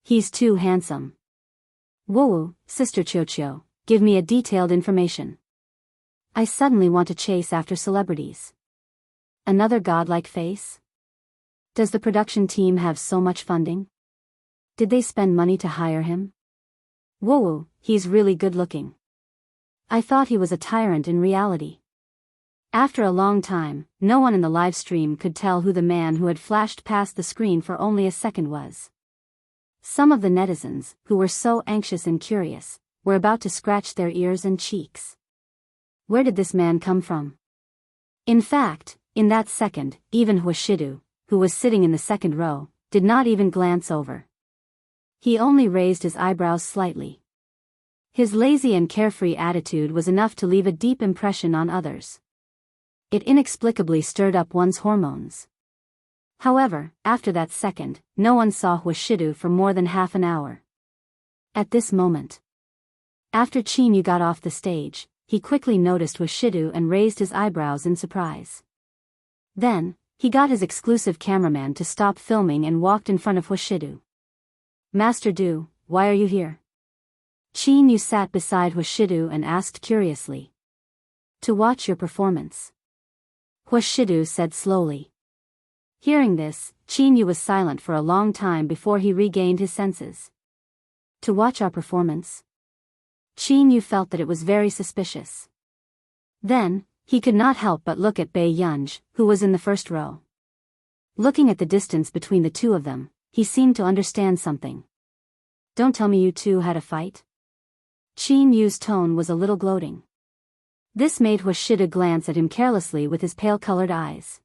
He's too handsome. Woo, Sister Chiochio, give me a detailed information. I suddenly want to chase after celebrities. Another godlike face? Does the production team have so much funding? Did they spend money to hire him? Woo, he's really good looking. I thought he was a tyrant in reality. After a long time, no one in the live stream could tell who the man who had flashed past the screen for only a second was. Some of the netizens, who were so anxious and curious, were about to scratch their ears and cheeks. Where did this man come from? In fact, in that second, even Huashidu, who was sitting in the second row, did not even glance over. He only raised his eyebrows slightly. His lazy and carefree attitude was enough to leave a deep impression on others. It inexplicably stirred up one's hormones. However, after that second, no one saw Huashidu for more than half an hour. At this moment, after Qin Yu got off the stage, he quickly noticed Huashidu and raised his eyebrows in surprise. Then, he got his exclusive cameraman to stop filming and walked in front of Huashidu. Master Du, why are you here? Qin Yu sat beside Huashidu and asked curiously. To watch your performance. Huashidu said slowly. Hearing this, Qin Yu was silent for a long time before he regained his senses. To watch our performance? Qin Yu felt that it was very suspicious. Then, he could not help but look at Bei Yunj, who was in the first row. Looking at the distance between the two of them, he seemed to understand something. Don't tell me you two had a fight? Qin Yu's tone was a little gloating. This made Huashidu glance at him carelessly with his pale-colored eyes.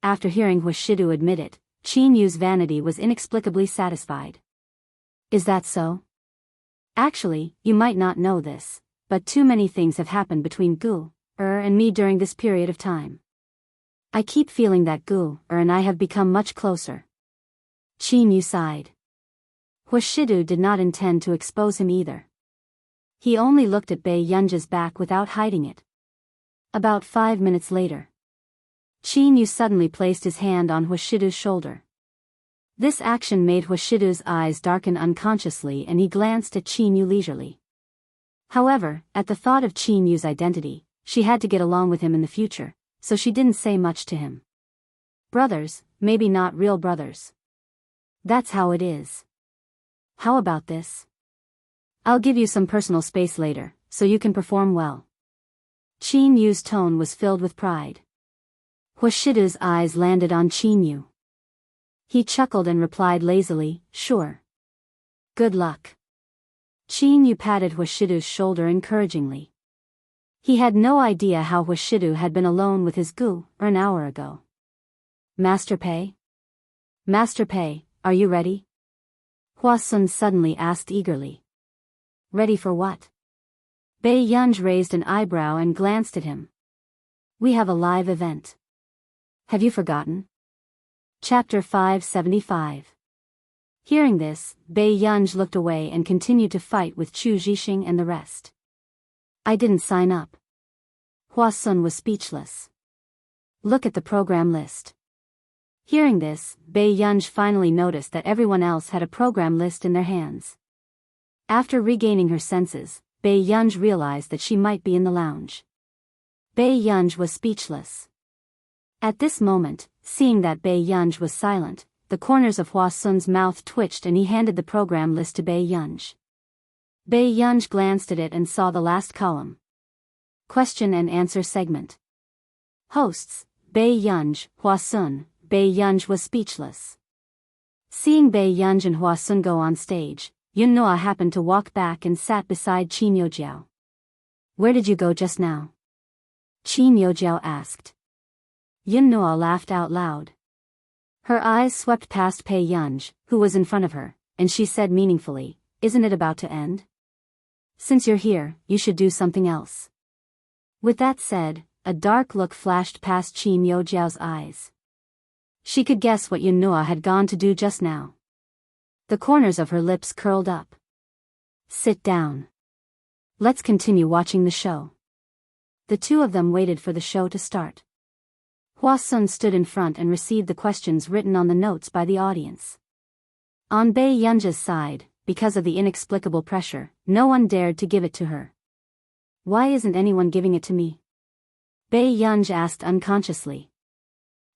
After hearing Huashidu admit it, Qin Yu's vanity was inexplicably satisfied. Is that so? Actually, you might not know this, but too many things have happened between Gu, and me during this period of time. I keep feeling that Gu, and I have become much closer. Qin Yu sighed. Huashidu did not intend to expose him either. He only looked at Bei Yunj's back without hiding it. About 5 minutes later, Qin Yu suddenly placed his hand on Huashidu's shoulder. This action made Huashidu's eyes darken unconsciously and he glanced at Qin Yu leisurely. However, at the thought of Qin Yu's identity, she had to get along with him in the future, so she didn't say much to him. Brothers, maybe not real brothers. That's how it is. How about this? I'll give you some personal space later, so you can perform well. Qin Yu's tone was filled with pride. Huashidu's eyes landed on Qin Yu. He chuckled and replied lazily, sure. Good luck. Qin Yu patted Huashidu's shoulder encouragingly. He had no idea how Huashidu had been alone with his gu an hour ago. Master Pei? Master Pei, are you ready? Hua Sun suddenly asked eagerly. Ready for what? Bei Yunj raised an eyebrow and glanced at him. We have a live event. Have you forgotten? Chapter 575. Hearing this, Bei Yunj looked away and continued to fight with Chu Zhixing and the rest. I didn't sign up. Hua Sun was speechless. Look at the program list. Hearing this, Bei Yunj finally noticed that everyone else had a program list in their hands. After regaining her senses, Bei Yunj realized that she might be in the lounge. Bei Yunj was speechless. At this moment, seeing that Bei Yunj was silent, the corners of Hua Sun's mouth twitched and he handed the program list to Bei Yunj. Bei Yunj glanced at it and saw the last column. Question and answer segment. Hosts, Bei Yunj, Hua Sun. Bei Yunj was speechless. Seeing Bei Yunj and Hua Sun go on stage, Yun Noa happened to walk back and sat beside Qin Yojiao. Where did you go just now? Qin Yojiao asked. Yun Noa laughed out loud. Her eyes swept past Bei Yunj, who was in front of her, and she said meaningfully, Isn't it about to end? Since you're here, you should do something else. With that said, a dark look flashed past Qin Yojiao's eyes. She could guess what Yun Noa had gone to do just now. The corners of her lips curled up. Sit down. Let's continue watching the show. The two of them waited for the show to start. Hua Sun stood in front and received the questions written on the notes by the audience. On Bei Yunj's side, because of the inexplicable pressure, no one dared to give it to her. Why isn't anyone giving it to me? Bei Yunj asked unconsciously.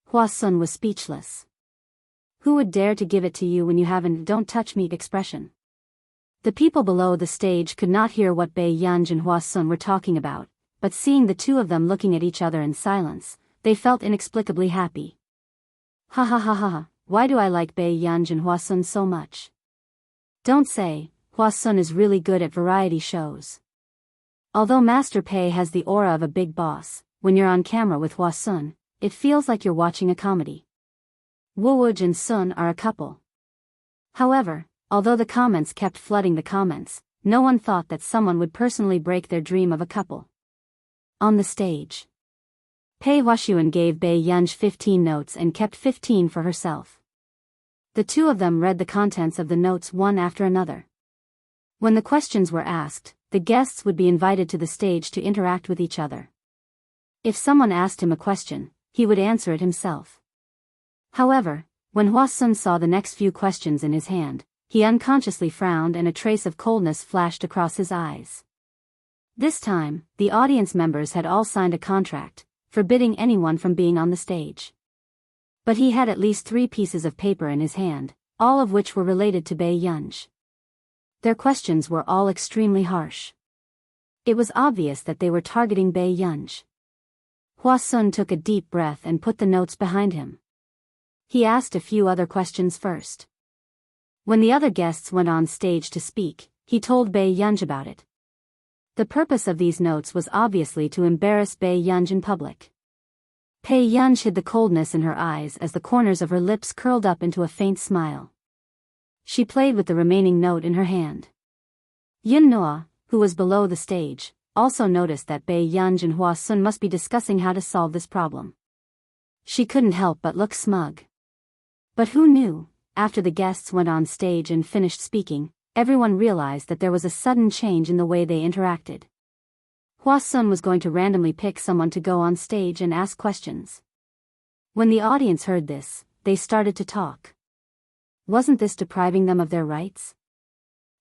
Hua Sun was speechless. Who would dare to give it to you when you have an "don't touch me" expression? The people below the stage could not hear what Bei Yunj and Hua Sun were talking about, but seeing the two of them looking at each other in silence, they felt inexplicably happy. Ha ha ha ha, why do I like Bei Yunj and Hua Sun so much? Don't say, Hua Sun is really good at variety shows. Although Master Pei has the aura of a big boss, when you're on camera with Hua Sun, it feels like you're watching a comedy. Wuwuj and Sun are a couple. However, although the comments kept flooding the comments, no one thought that someone would personally break their dream of a couple. On the stage, Pei Huashuan gave Bei Yunj 15 notes and kept 15 for herself. The two of them read the contents of the notes one after another. When the questions were asked, the guests would be invited to the stage to interact with each other. If someone asked him a question, he would answer it himself. However, when Hua Sun saw the next few questions in his hand, he unconsciously frowned and a trace of coldness flashed across his eyes. This time, the audience members had all signed a contract, forbidding anyone from being on the stage. But he had at least 3 pieces of paper in his hand, all of which were related to Bei Yunj. Their questions were all extremely harsh. It was obvious that they were targeting Bei Yunj. Hua Sun took a deep breath and put the notes behind him. He asked a few other questions first. When the other guests went on stage to speak, he told Bei Yunj about it. The purpose of these notes was obviously to embarrass Bei Yunj in public. Bei Yunj hid the coldness in her eyes as the corners of her lips curled up into a faint smile. She played with the remaining note in her hand. Yun Noa, who was below the stage, also noticed that Bei Yunj and Hua Sun must be discussing how to solve this problem. She couldn't help but look smug. But who knew, after the guests went on stage and finished speaking, everyone realized that there was a sudden change in the way they interacted. Hua Sun was going to randomly pick someone to go on stage and ask questions. When the audience heard this, they started to talk. Wasn't this depriving them of their rights?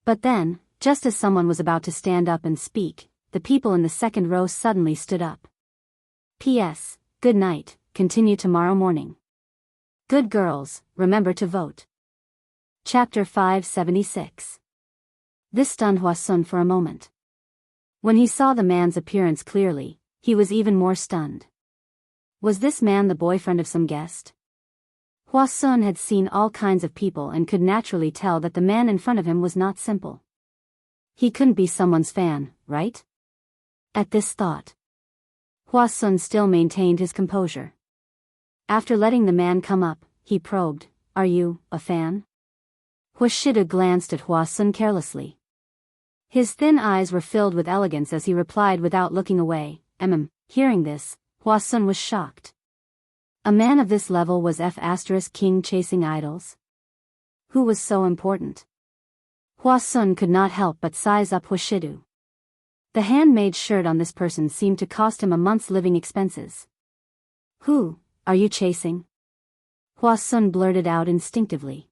But then, just as someone was about to stand up and speak, the people in the second row suddenly stood up. P.S. Good night, continue tomorrow morning. Good girls, remember to vote. Chapter 576. This stunned Hua Sun for a moment. When he saw the man's appearance clearly, he was even more stunned. Was this man the boyfriend of some guest? Hua Sun had seen all kinds of people and could naturally tell that the man in front of him was not simple. He couldn't be someone's fan, right? At this thought, Hua Sun still maintained his composure. After letting the man come up, he probed, "Are you a fan?" Huashidu glanced at Hua Sun carelessly. His thin eyes were filled with elegance as he replied without looking away, Hearing this, Hua Sun was shocked. A man of this level was King chasing idols? Who was so important? Hua Sun could not help but size up Huashidu. The handmade shirt on this person seemed to cost him a month's living expenses. "Who are you chasing?" Hua Sun blurted out instinctively.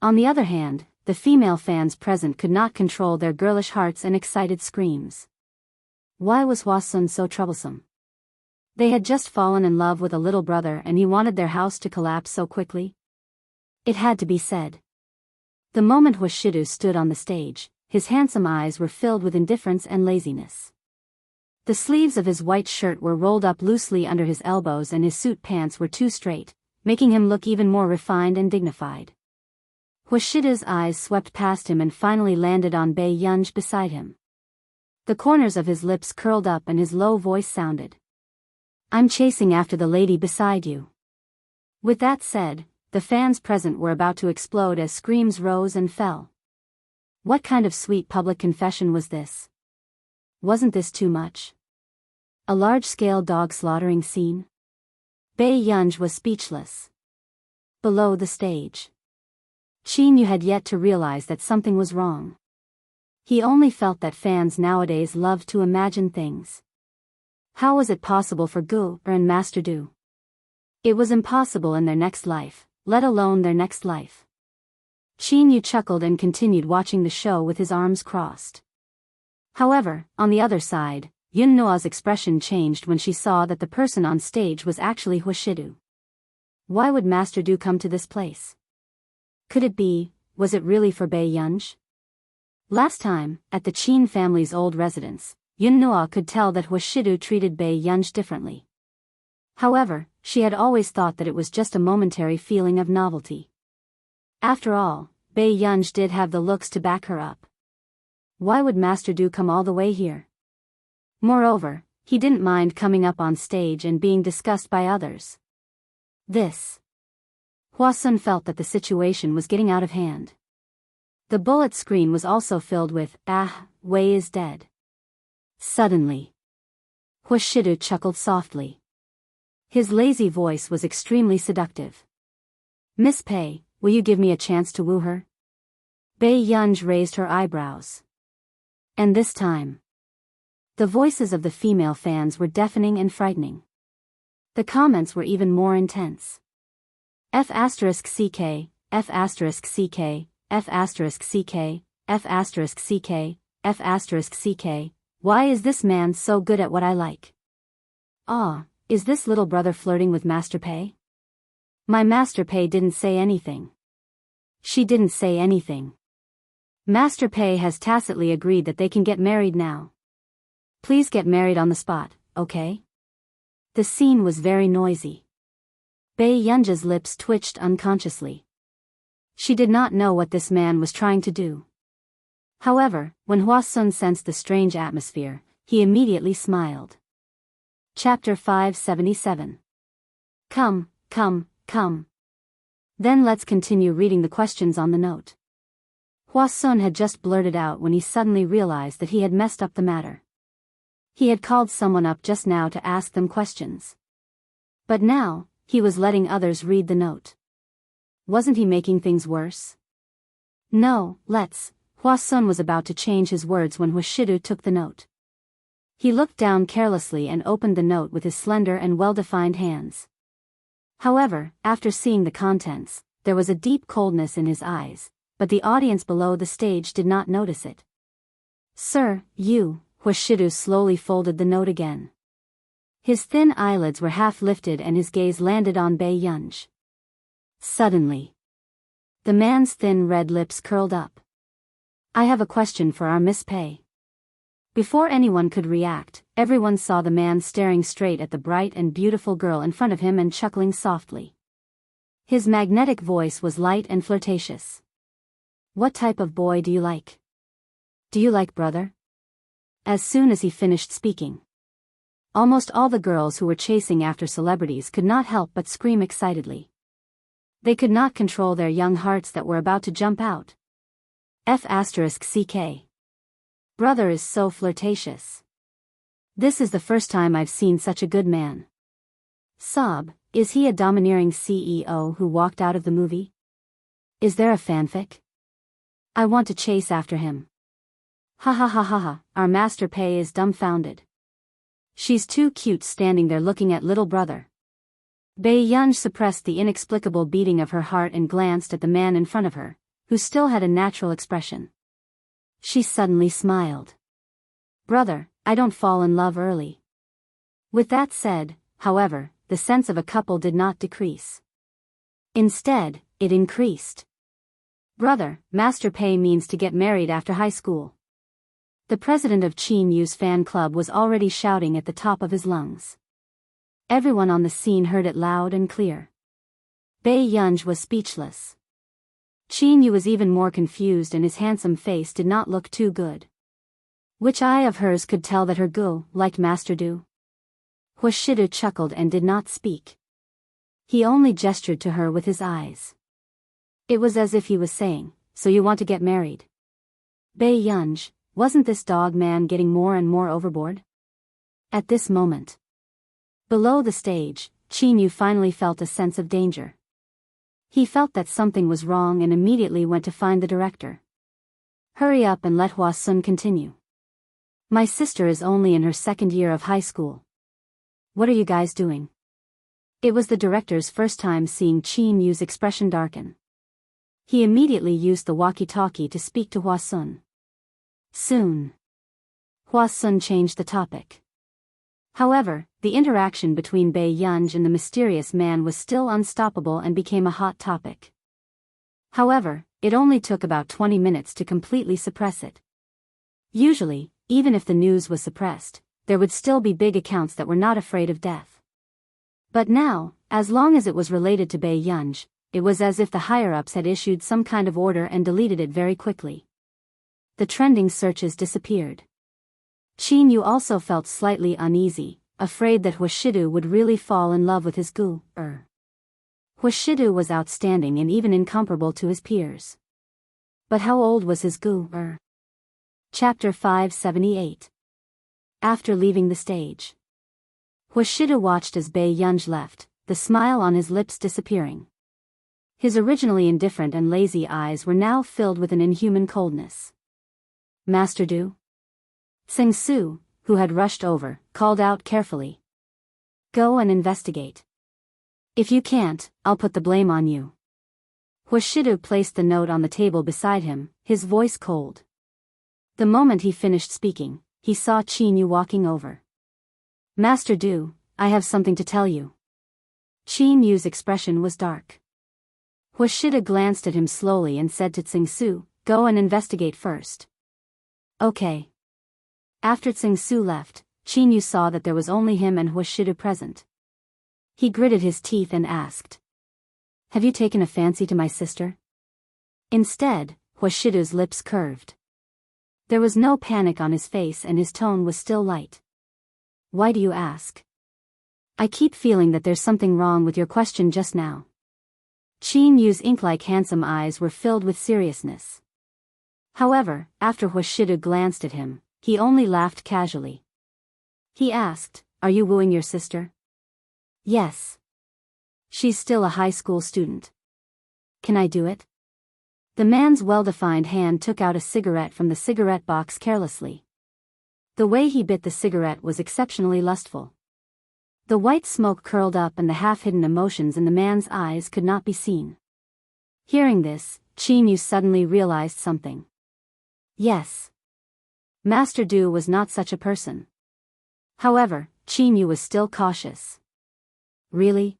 On the other hand, the female fans present could not control their girlish hearts and excited screams. Why was Hua Sun so troublesome? They had just fallen in love with a little brother and he wanted their house to collapse so quickly? It had to be said. The moment Huashidu stood on the stage, his handsome eyes were filled with indifference and laziness. The sleeves of his white shirt were rolled up loosely under his elbows and his suit pants were too straight, making him look even more refined and dignified. Huashidu's eyes swept past him and finally landed on Bei Yunj beside him. The corners of his lips curled up and his low voice sounded. "I'm chasing after the lady beside you." With that said, the fans present were about to explode as screams rose and fell. What kind of sweet public confession was this? Wasn't this too much? A large-scale dog slaughtering scene? Bei Yunj was speechless. Below the stage, Qin Yu had yet to realize that something was wrong. He only felt that fans nowadays loved to imagine things. How was it possible for Gu and Master Du? It was impossible in their next life, let alone their next life. Qin Yu chuckled and continued watching the show with his arms crossed. However, on the other side, Yun Noa's expression changed when she saw that the person on stage was actually Huashidu. Why would Master Du come to this place? Was it really for Bei Yunj? Last time, at the Qin family's old residence, Yun Noa could tell that Huashidu treated Bei Yunj differently. However, she had always thought that it was just a momentary feeling of novelty. After all, Bei Yunj did have the looks to back her up. Why would Master Du come all the way here? Moreover, he didn't mind coming up on stage and being discussed by others. Hua Sun felt that the situation was getting out of hand. The bullet screen was also filled with, Wei is dead. Suddenly, Huashidu chuckled softly. His lazy voice was extremely seductive. "Miss Pei, will you give me a chance to woo her?" Bei Yunj raised her eyebrows. And this time, the voices of the female fans were deafening and frightening. The comments were even more intense. F***CK, F***CK, F***CK, F***CK, F***CK, why is this man so good at what I like? Is this little brother flirting with Master Pei? My Master Pei didn't say anything. She didn't say anything. Master Pei has tacitly agreed that they can get married now. Please get married on the spot, okay? The scene was very noisy. Bei Yunja's lips twitched unconsciously. She did not know what this man was trying to do. However, when Hua Sun sensed the strange atmosphere, he immediately smiled. Chapter 577. Come. Then let's continue reading the questions on the note. Hua Sun had just blurted out when he suddenly realized that he had messed up the matter. He had called someone up just now to ask them questions. But now, he was letting others read the note. Wasn't he making things worse? No, Hua Sun was about to change his words when Huashidu took the note. He looked down carelessly and opened the note with his slender and well-defined hands. However, after seeing the contents, there was a deep coldness in his eyes, but the audience below the stage did not notice it. "Sir, Huashidu slowly folded the note again. His thin eyelids were half lifted and his gaze landed on Bei Yunj. Suddenly, the man's thin red lips curled up. "I have a question for our Miss Pei." Before anyone could react, everyone saw the man staring straight at the bright and beautiful girl in front of him and chuckling softly. His magnetic voice was light and flirtatious. "What type of boy do you like?" Do you like brother? As soon as he finished speaking, almost all the girls who were chasing after celebrities could not help but scream excitedly. They could not control their young hearts that were about to jump out. F***ck. Brother is so flirtatious. This is the first time I've seen such a good man. Sob, is he a domineering CEO who walked out of the movie? Is there a fanfic? I want to chase after him. Ha ha ha ha ha, our Master Pei is dumbfounded. She's too cute standing there looking at little brother. Bei Yunj suppressed the inexplicable beating of her heart and glanced at the man in front of her, who still had a natural expression. She suddenly smiled. Brother, I don't fall in love early. With that said, however, the sense of a couple did not decrease. Instead, it increased. Brother, Master Pei means to get married after high school. The president of Qin Yu's fan club was already shouting at the top of his lungs. Everyone on the scene heard it loud and clear. Bei Yunj was speechless. Qin Yu was even more confused and his handsome face did not look too good. Which eye of hers could tell that her gu liked Master Du? Huashidu chuckled and did not speak. He only gestured to her with his eyes. It was as if he was saying, so you want to get married? Bei Yunj, wasn't this dog man getting more and more overboard? At this moment, below the stage, Qin Yu finally felt a sense of danger. He felt that something was wrong and immediately went to find the director. Hurry up and let Hua Sun continue. My sister is only in her second year of high school. What are you guys doing? It was the director's first time seeing Qin Yu's expression darken. He immediately used the walkie-talkie to speak to Hua Sun. Soon, Hua Sun changed the topic. However, the interaction between Bei Yunj and the mysterious man was still unstoppable and became a hot topic. However, it only took about 20 minutes to completely suppress it. Usually, even if the news was suppressed, there would still be big accounts that were not afraid of death. But now, as long as it was related to Bei Yunj, it was as if the higher-ups had issued some kind of order and deleted it very quickly. The trending searches disappeared. Qin Yu also felt slightly uneasy, afraid that Huashidu would really fall in love with his gu. Huashidu was outstanding and even incomparable to his peers. But how old was his gu? Chapter 578. After leaving the stage, Huashidu watched as Bei Yunj left, the smile on his lips disappearing. His originally indifferent and lazy eyes were now filled with an inhuman coldness. Master Du? Sing Su, who had rushed over, called out carefully. Go and investigate. If you can't, I'll put the blame on you. Huashidu placed the note on the table beside him, his voice cold. The moment he finished speaking, he saw Qin Yu walking over. Master Du, I have something to tell you. Qin Yu's expression was dark. Huashidu glanced at him slowly and said to Tsing Su, go and investigate first. Okay. After Tsing Su left, Qin Yu saw that there was only him and Huashidu present. He gritted his teeth and asked. Have you taken a fancy to my sister? Instead, Huashidu's lips curved. There was no panic on his face and his tone was still light. Why do you ask? I keep feeling that there's something wrong with your question just now. Qin Yu's ink-like handsome eyes were filled with seriousness. However, after Huashidu glanced at him, he only laughed casually. He asked, are you wooing your sister? Yes. She's still a high school student. Can I do it? The man's well-defined hand took out a cigarette from the cigarette box carelessly. The way he bit the cigarette was exceptionally lustful. The white smoke curled up and the half-hidden emotions in the man's eyes could not be seen. Hearing this, Qin Yu suddenly realized something. Yes. Master Du was not such a person. However, Qin Yu was still cautious. Really?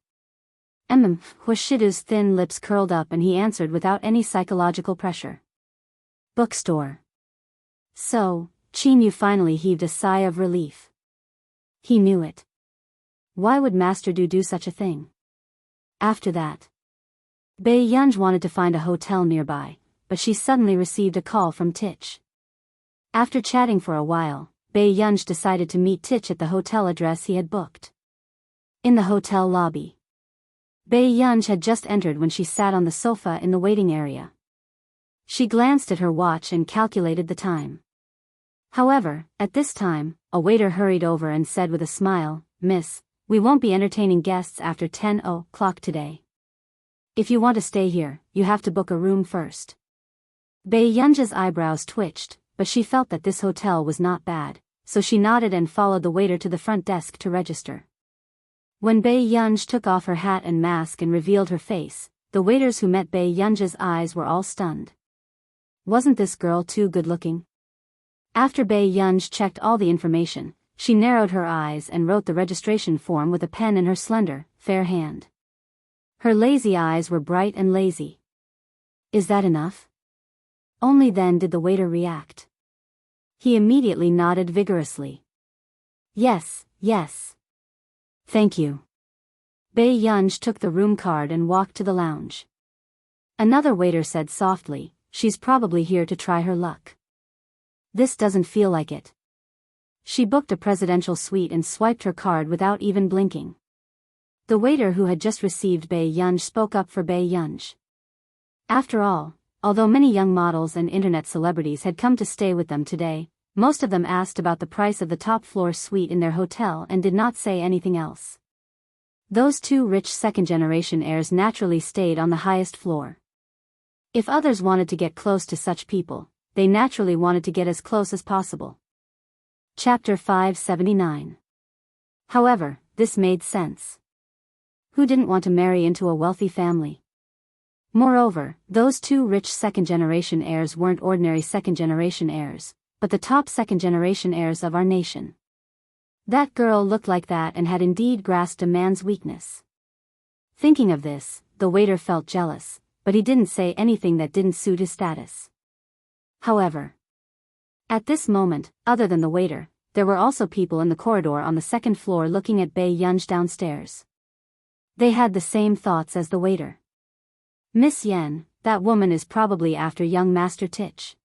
Huashidu's thin lips curled up and he answered without any psychological pressure. Bookstore. So, Qin Yu finally heaved a sigh of relief. He knew it. Why would Master Du do such a thing? After that, Bei Yunj wanted to find a hotel nearby, but she suddenly received a call from Tich. After chatting for a while, Bae Yunj decided to meet Tich at the hotel address he had booked. In the hotel lobby. Bae Yunj had just entered when she sat on the sofa in the waiting area. She glanced at her watch and calculated the time. However, at this time, a waiter hurried over and said with a smile, "Miss, we won't be entertaining guests after 10 o'clock today. If you want to stay here, you have to book a room first." Bae Yunj's eyebrows twitched, but she felt that this hotel was not bad, so she nodded and followed the waiter to the front desk to register. When Bae Yunj took off her hat and mask and revealed her face, the waiters who met Bae Yunj's eyes were all stunned. Wasn't this girl too good-looking? After Bae Yunj checked all the information, she narrowed her eyes and wrote the registration form with a pen in her slender, fair hand. Her lazy eyes were bright and lazy. "Is that enough?" Only then did the waiter react. He immediately nodded vigorously. "Yes, yes. Thank you." Bae Yunj took the room card and walked to the lounge. Another waiter said softly, "She's probably here to try her luck." "This doesn't feel like it." She booked a presidential suite and swiped her card without even blinking. The waiter who had just received Bae Yunj spoke up for Bae Yunj. After all, although many young models and internet celebrities had come to stay with them today, most of them asked about the price of the top-floor suite in their hotel and did not say anything else. Those two rich second-generation heirs naturally stayed on the highest floor. If others wanted to get close to such people, they naturally wanted to get as close as possible. Chapter 579. However, this made sense. Who didn't want to marry into a wealthy family? Moreover, those two rich second-generation heirs weren't ordinary second-generation heirs, but the top second-generation heirs of our nation. That girl looked like that and had indeed grasped a man's weakness. Thinking of this, the waiter felt jealous, but he didn't say anything that didn't suit his status. However, at this moment, other than the waiter, there were also people in the corridor on the second floor looking at Bae Yunj downstairs. They had the same thoughts as the waiter. "Miss Yen, that woman is probably after young Master Tich."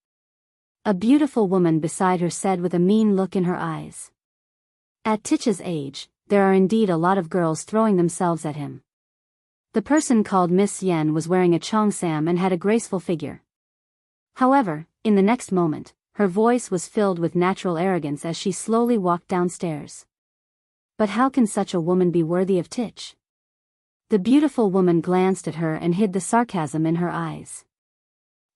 A beautiful woman beside her said with a mean look in her eyes. At Tich's age, there are indeed a lot of girls throwing themselves at him. The person called Miss Yen was wearing a cheongsam and had a graceful figure. However, in the next moment, her voice was filled with natural arrogance as she slowly walked downstairs. But how can such a woman be worthy of Tich? The beautiful woman glanced at her and hid the sarcasm in her eyes.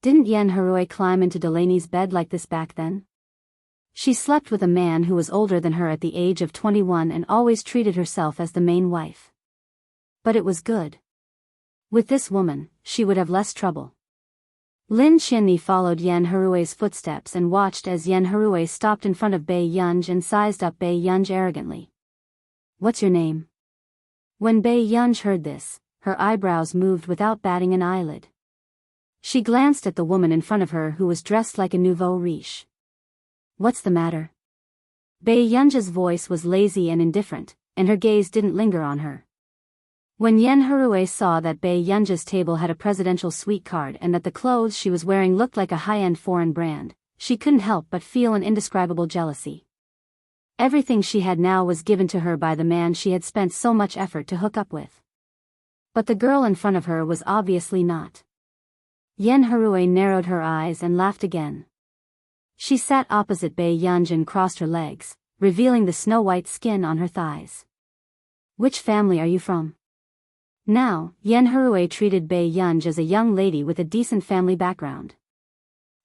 Didn't Yen Harui climb into Delaney's bed like this back then? She slept with a man who was older than her at the age of 21 and always treated herself as the main wife. But it was good. With this woman, she would have less trouble. Lin Chinni followed Yen Harui's footsteps and watched as Yen Harui stopped in front of Bae Yunj and sized up Bae Yunj arrogantly. "What's your name?" When Bae Yunj heard this, her eyebrows moved without batting an eyelid. She glanced at the woman in front of her who was dressed like a nouveau riche. "What's the matter?" Bae Yunj's voice was lazy and indifferent, and her gaze didn't linger on her. When Yen Harui saw that Bae Yunj's table had a presidential suite card and that the clothes she was wearing looked like a high-end foreign brand, she couldn't help but feel an indescribable jealousy. Everything she had now was given to her by the man she had spent so much effort to hook up with. But the girl in front of her was obviously not. Yen Harui narrowed her eyes and laughed again. She sat opposite Bae Yunj and crossed her legs, revealing the snow-white skin on her thighs. "Which family are you from?" Now, Yen Harui treated Bae Yunj as a young lady with a decent family background.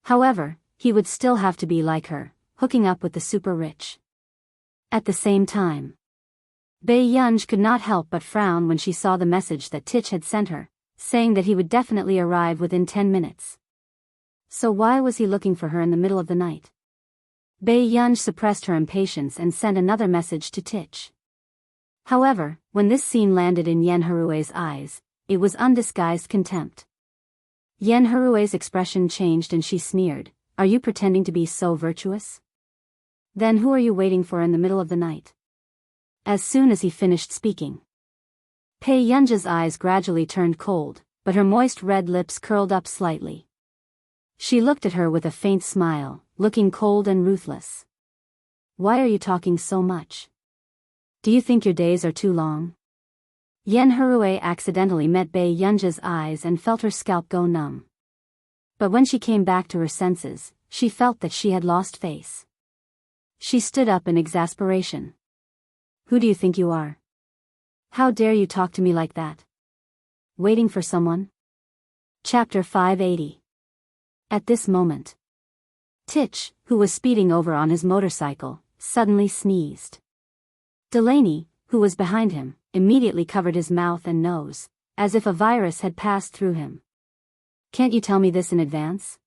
However, he would still have to be like her, hooking up with the super rich. At the same time, Bae Yunj could not help but frown when she saw the message that Tich had sent her, saying that he would definitely arrive within 10 minutes. So why was he looking for her in the middle of the night? Bae Yunj suppressed her impatience and sent another message to Tich. However, when this scene landed in Yen Harui's eyes, it was undisguised contempt. Yen Harui's expression changed and she sneered, "Are you pretending to be so virtuous? Then who are you waiting for in the middle of the night?" As soon as he finished speaking, Bae Yunj's eyes gradually turned cold, but her moist red lips curled up slightly. She looked at her with a faint smile, looking cold and ruthless. Why are you talking so much? Do you think your days are too long? Yen Harue accidentally met Bei Yunja's eyes and felt her scalp go numb. But when she came back to her senses, she felt that she had lost face. She stood up in exasperation. Who do you think you are? How dare you talk to me like that? Waiting for someone? Chapter 580. At this moment, Titch, who was speeding over on his motorcycle, suddenly sneezed. Delaney, who was behind him, immediately covered his mouth and nose, as if a virus had passed through him. Can't you tell me this in advance?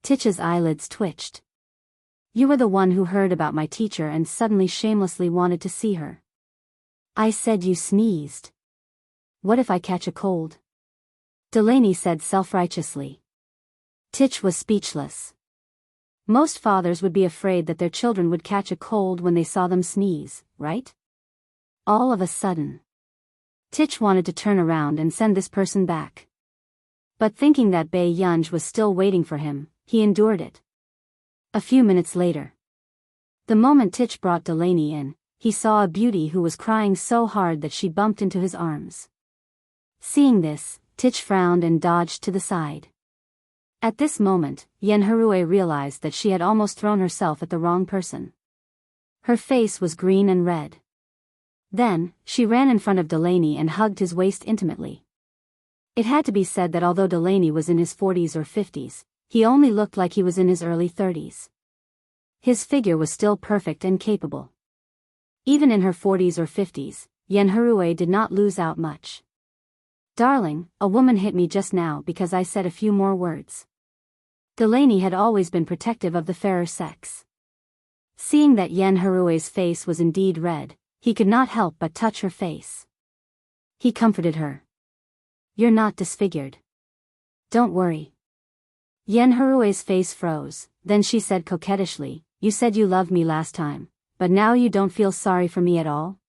Titch's eyelids twitched. You were the one who heard about my teacher and suddenly shamelessly wanted to see her. I said you sneezed. What if I catch a cold? Delaney said self-righteously. Titch was speechless. Most fathers would be afraid that their children would catch a cold when they saw them sneeze, right? All of a sudden, Titch wanted to turn around and send this person back. But thinking that Bei Yunj was still waiting for him, he endured it. A few minutes later, the moment Titch brought Delaney in, he saw a beauty who was crying so hard that she bumped into his arms. Seeing this, Titch frowned and dodged to the side. At this moment, Yen Harue realized that she had almost thrown herself at the wrong person. Her face was green and red. Then, she ran in front of Delaney and hugged his waist intimately. It had to be said that although Delaney was in his 40s or 50s, he only looked like he was in his early 30s. His figure was still perfect and capable. Even in her 40s or 50s, Yen Harue did not lose out much. Darling, a woman hit me just now because I said a few more words. Delaney had always been protective of the fairer sex. Seeing that Yen Harue's face was indeed red, he could not help but touch her face. He comforted her. You're not disfigured. Don't worry. Yen Harue's face froze, then she said coquettishly, You said you loved me last time, but now you don't feel sorry for me at all?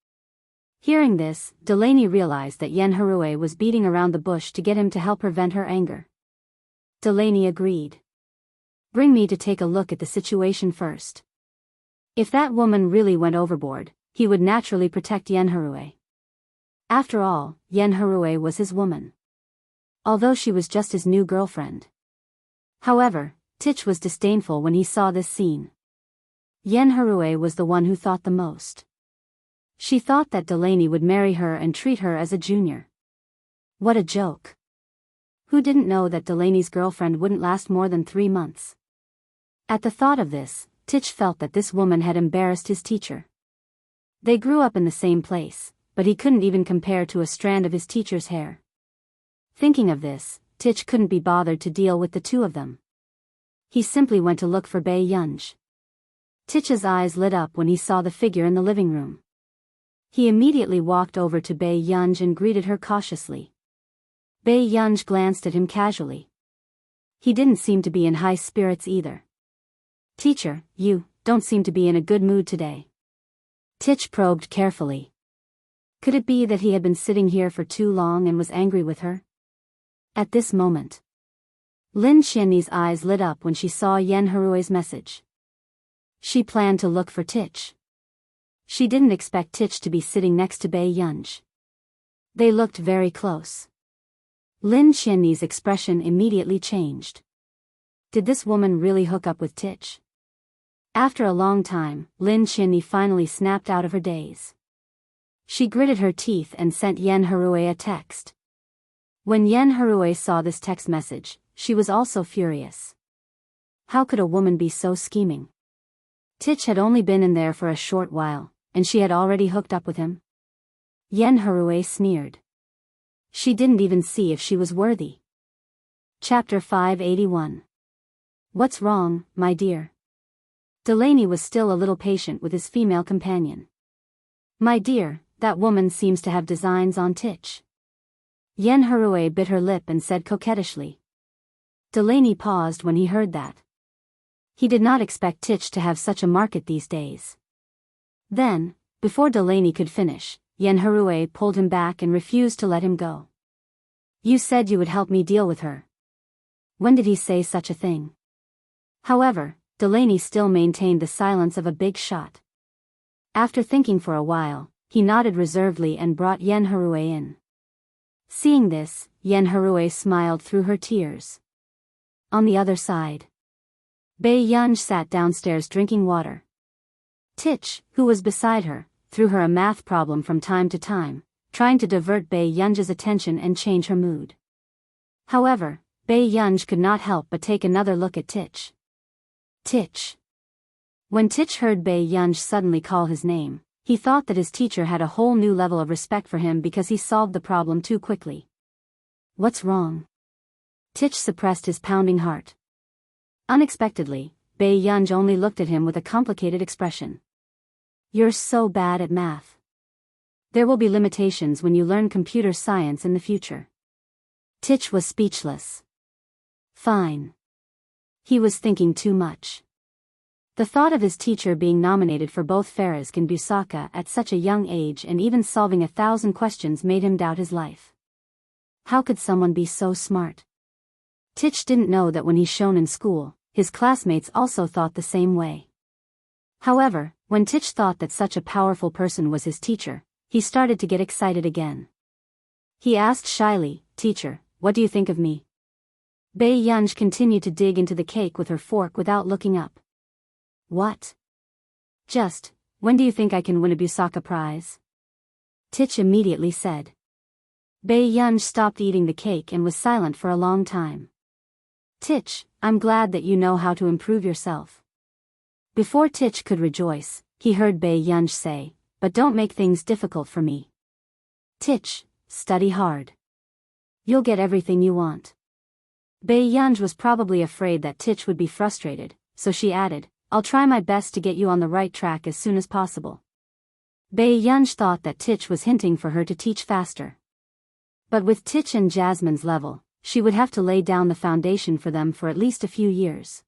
Hearing this, Delaney realized that Yen Harue was beating around the bush to get him to help her vent her anger. Delaney agreed. Bring me to take a look at the situation first. If that woman really went overboard, he would naturally protect Yen Harue. After all, Yen Harue was his woman. Although she was just his new girlfriend. However, Titch was disdainful when he saw this scene. Yen Harue was the one who thought the most. She thought that Delaney would marry her and treat her as a junior. What a joke. Who didn't know that Delaney's girlfriend wouldn't last more than 3 months? At the thought of this, Titch felt that this woman had embarrassed his teacher. They grew up in the same place, but he couldn't even compare to a strand of his teacher's hair. Thinking of this, Titch couldn't be bothered to deal with the two of them. He simply went to look for Bei Yunj. Titch's eyes lit up when he saw the figure in the living room. He immediately walked over to Bei Yunj and greeted her cautiously. Bei Yunj glanced at him casually. He didn't seem to be in high spirits either. Teacher, you don't seem to be in a good mood today. Titch probed carefully. Could it be that he had been sitting here for too long and was angry with her? At this moment, Lin Qianni's eyes lit up when she saw Yen Harue's message. She planned to look for Titch. She didn't expect Titch to be sitting next to Bei Yunj. They looked very close. Lin Qianni's expression immediately changed. Did this woman really hook up with Titch? After a long time, Lin Qianni finally snapped out of her daze. She gritted her teeth and sent Yen Harue a text. When Yen Harue saw this text message, she was also furious. How could a woman be so scheming? Titch had only been in there for a short while, and she had already hooked up with him. Yen Harue sneered. She didn't even see if she was worthy. Chapter 581. What's wrong, my dear? Delaney was still a little patient with his female companion. My dear, that woman seems to have designs on Titch. Yen Harue bit her lip and said coquettishly. Delaney paused when he heard that. He did not expect Titch to have such a market these days. Then, before Delaney could finish, Yen Harue pulled him back and refused to let him go. You said you would help me deal with her. When did he say such a thing? However, Delaney still maintained the silence of a big shot. After thinking for a while, he nodded reservedly and brought Yen Harue in. Seeing this, Yen Harue smiled through her tears. On the other side, Bei Yunj sat downstairs drinking water. Tich, who was beside her, threw her a math problem from time to time, trying to divert Bei Yunj's attention and change her mood. However, Bei Yunj could not help but take another look at Tich. Tich. When Tich heard Bei Yunj suddenly call his name, he thought that his teacher had a whole new level of respect for him because he solved the problem too quickly. What's wrong? Tich suppressed his pounding heart. Unexpectedly, Bei Yunj only looked at him with a complicated expression. You're so bad at math. There will be limitations when you learn computer science in the future. Tich was speechless. Fine. He was thinking too much. The thought of his teacher being nominated for both Farisk and Busaka at such a young age and even solving 1,000 questions made him doubt his life. How could someone be so smart? Tich didn't know that when he shone in school, his classmates also thought the same way. However, when Tich thought that such a powerful person was his teacher, he started to get excited again. He asked shyly, "Teacher, what do you think of me?" Bei Yunj continued to dig into the cake with her fork without looking up. What? Just, when do you think I can win a Busaka prize? Tich immediately said. Bei Yunj stopped eating the cake and was silent for a long time. Tich, I'm glad that you know how to improve yourself. Before Tich could rejoice, he heard Bei Yunj say, but don't make things difficult for me. Tich, study hard. You'll get everything you want. Bei Yunj was probably afraid that Tich would be frustrated, so she added, I'll try my best to get you on the right track as soon as possible. Bei Yunj thought that Tich was hinting for her to teach faster. But with Tich and Jasmine's level, she would have to lay down the foundation for them for at least a few years.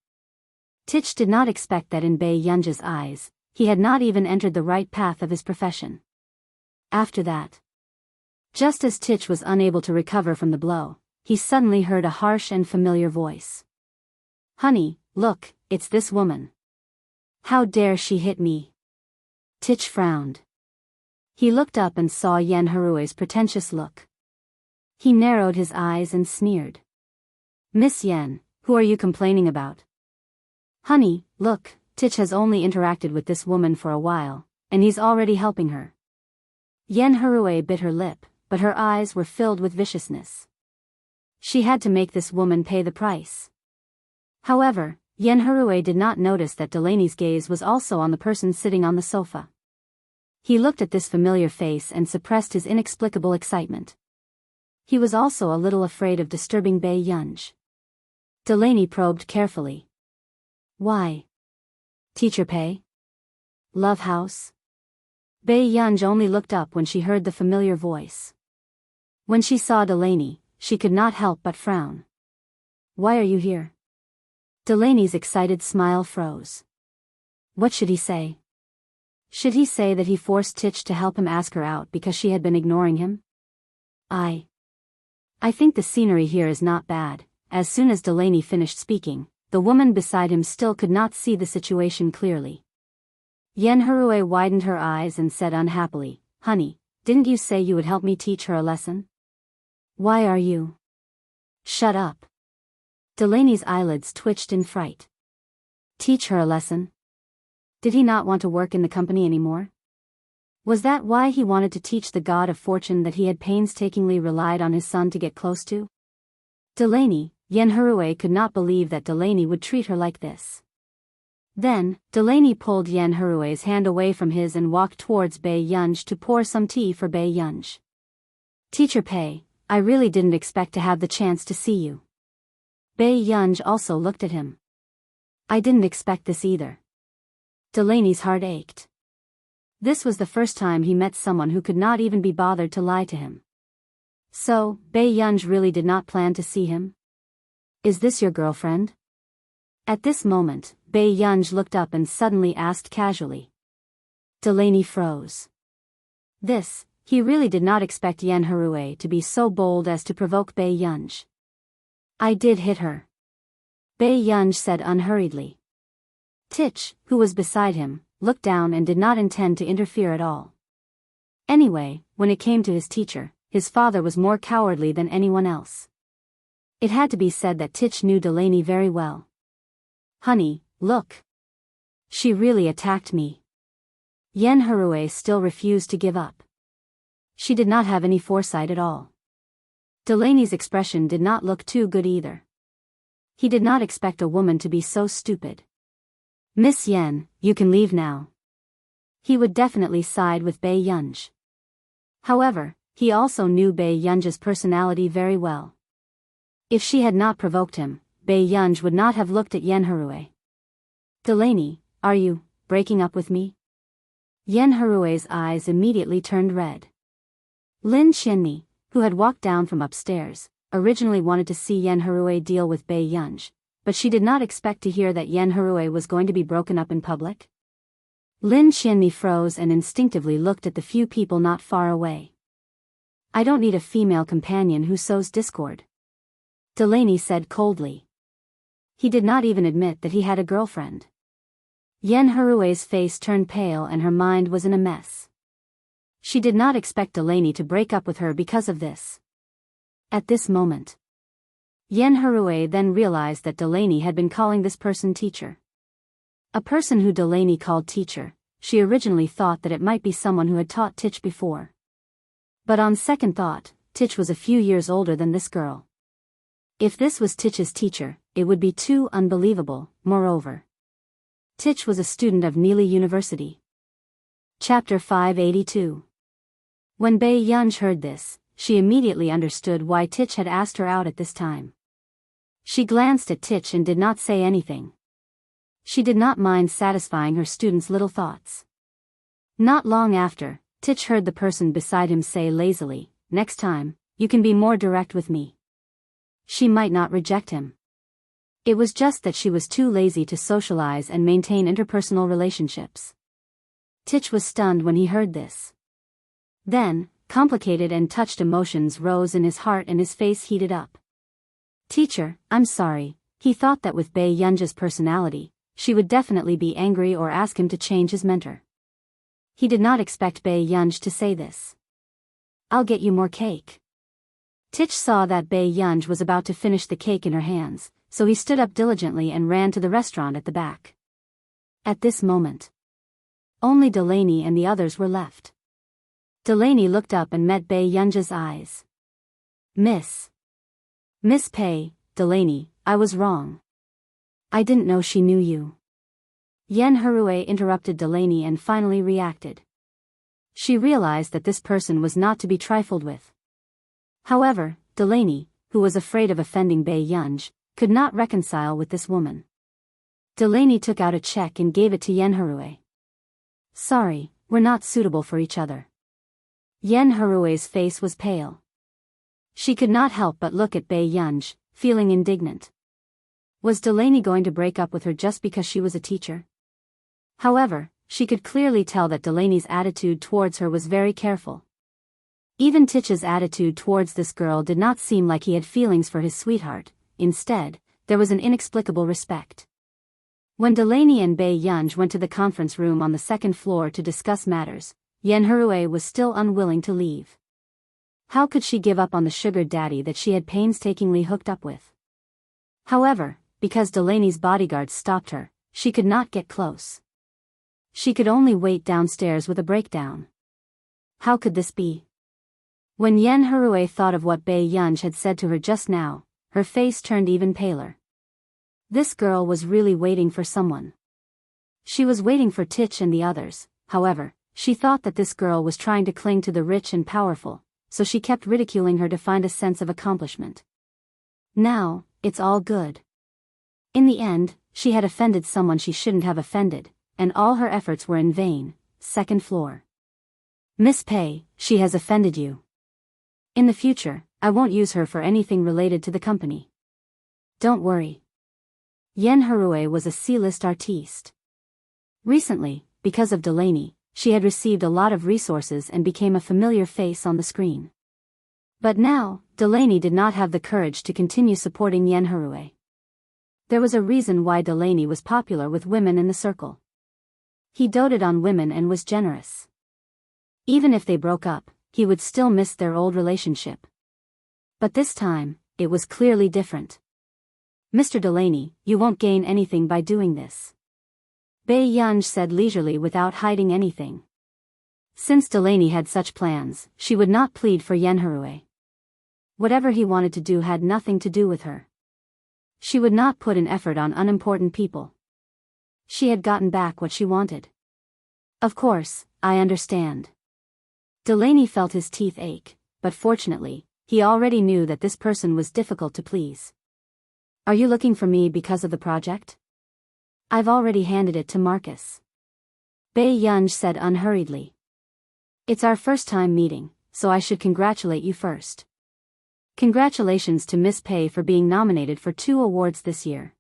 Tich did not expect that in Bei Yunj's eyes, he had not even entered the right path of his profession. After that, just as Tich was unable to recover from the blow, he suddenly heard a harsh and familiar voice. Honey, look, it's this woman. How dare she hit me? Tich frowned. He looked up and saw Yen Harue's pretentious look. He narrowed his eyes and sneered. Miss Yen, who are you complaining about? Honey, look, Tich has only interacted with this woman for a while, and he's already helping her. Yen Harue bit her lip, but her eyes were filled with viciousness. She had to make this woman pay the price. However, Yen Harue did not notice that Delaney's gaze was also on the person sitting on the sofa. He looked at this familiar face and suppressed his inexplicable excitement. He was also a little afraid of disturbing Bei Yunj. Delaney probed carefully. Why? Teacher Pei? Love house? Bei Yunj only looked up when she heard the familiar voice. When she saw Delaney, she could not help but frown. Why are you here? Delaney's excited smile froze. What should he say? Should he say that he forced Tich to help him ask her out because she had been ignoring him? I think the scenery here is not bad. As soon as Delaney finished speaking, the woman beside him still could not see the situation clearly. Yen Harue widened her eyes and said unhappily, Honey, didn't you say you would help me teach her a lesson? Why are you? Shut up. Delaney's eyelids twitched in fright. Teach her a lesson? Did he not want to work in the company anymore? Was that why he wanted to teach the god of fortune that he had painstakingly relied on his son to get close to? Delaney, Yen Harue could not believe that Delaney would treat her like this. Then, Delaney pulled Yen Harue's hand away from his and walked towards Bei Yunj to pour some tea for Bei Yunj. Teacher Pei, I really didn't expect to have the chance to see you. Bei Yunj also looked at him. I didn't expect this either. Delaney's heart ached. This was the first time he met someone who could not even be bothered to lie to him. So, Bei Yunj really did not plan to see him? Is this your girlfriend? At this moment, Bei Yunj looked up and suddenly asked casually. Delaney froze. He really did not expect Yen Harue to be so bold as to provoke Bei Yunj. I did hit her. Bei Yunj said unhurriedly. Tich, who was beside him, looked down and did not intend to interfere at all. Anyway, when it came to his teacher, his father was more cowardly than anyone else. It had to be said that Tich knew Delaney very well. "Honey, look. She really attacked me." Yen Harue still refused to give up. She did not have any foresight at all. Delaney's expression did not look too good either. He did not expect a woman to be so stupid. "Miss Yen, you can leave now." He would definitely side with Bei Yunj. However, he also knew Bei Yunj's personality very well. If she had not provoked him, Bei Yunj would not have looked at Yen Harue. "Delaney, are you breaking up with me?" Yen Harue's eyes immediately turned red. Lin Qianmi, who had walked down from upstairs, originally wanted to see Yen Harue deal with Bei Yunj, but she did not expect to hear that Yen Harue was going to be broken up in public. Lin Qianmi froze and instinctively looked at the few people not far away. "I don't need a female companion who sows discord," Delaney said coldly. He did not even admit that he had a girlfriend. Yen Harue's face turned pale and her mind was in a mess. She did not expect Delaney to break up with her because of this. At this moment, Yen Harue then realized that Delaney had been calling this person teacher. A person who Delaney called teacher, she originally thought that it might be someone who had taught Tich before. But on second thought, Tich was a few years older than this girl. If this was Tich's teacher, it would be too unbelievable. Moreover, Tich was a student of Neely University. Chapter 582. When Bei Yunj heard this, she immediately understood why Tich had asked her out at this time. She glanced at Tich and did not say anything. She did not mind satisfying her students' little thoughts. Not long after, Tich heard the person beside him say lazily, "Next time, you can be more direct with me." She might not reject him. It was just that she was too lazy to socialize and maintain interpersonal relationships. Tich was stunned when he heard this. Then, complicated and touched emotions rose in his heart and his face heated up. "Teacher, I'm sorry." He thought that with Bei Yunj's personality, she would definitely be angry or ask him to change his mentor. He did not expect Bei Yunj to say this. "I'll get you more cake." Tich saw that Bei Yunj was about to finish the cake in her hands, so he stood up diligently and ran to the restaurant at the back. At this moment, only Delaney and the others were left. Delaney looked up and met Bei Yunj's eyes. Miss Pei, Delaney, I was wrong. I didn't know she knew you." Yen Harue interrupted Delaney and finally reacted. She realized that this person was not to be trifled with. However, Delaney, who was afraid of offending Bei Yunj, could not reconcile with this woman. Delaney took out a check and gave it to Yen Harue. "Sorry, we're not suitable for each other." Yen Harue's face was pale. She could not help but look at Bei Yunj, feeling indignant. Was Delaney going to break up with her just because she was a teacher? However, she could clearly tell that Delaney's attitude towards her was very careful. Even Tich's attitude towards this girl did not seem like he had feelings for his sweetheart. Instead, there was an inexplicable respect. When Delaney and Bei Yunj went to the conference room on the second floor to discuss matters, Yen Harue was still unwilling to leave. How could she give up on the sugar daddy that she had painstakingly hooked up with? However, because Delaney's bodyguards stopped her, she could not get close. She could only wait downstairs with a breakdown. How could this be? When Yen Harue thought of what Bei Yunj had said to her just now, her face turned even paler. This girl was really waiting for someone. She was waiting for Tich and the others. However, she thought that this girl was trying to cling to the rich and powerful, so she kept ridiculing her to find a sense of accomplishment. Now, it's all good. In the end, she had offended someone she shouldn't have offended, and all her efforts were in vain. Second floor. Miss Pei, she has offended you. In the future, I won't use her for anything related to the company. Don't worry. Yen Harue was a C-list artiste. Recently, because of Delaney, she had received a lot of resources and became a familiar face on the screen. But now, Delaney did not have the courage to continue supporting Yen Harue. There was a reason why Delaney was popular with women in the circle. He doted on women and was generous. Even if they broke up, he would still miss their old relationship. But this time, it was clearly different. "Mr. Delaney, you won't gain anything by doing this," Bai Yunj said leisurely without hiding anything. Since Delaney had such plans, she would not plead for Yenharue. Whatever he wanted to do had nothing to do with her. She would not put an effort on unimportant people. She had gotten back what she wanted. "Of course, I understand." Delaney felt his teeth ache, but fortunately, he already knew that this person was difficult to please. "Are you looking for me because of the project?" "I've already handed it to Marcus," Bai Yunj said unhurriedly. "It's our first time meeting, so I should congratulate you first." "Congratulations to Miss Pei for being nominated for 2 awards this year."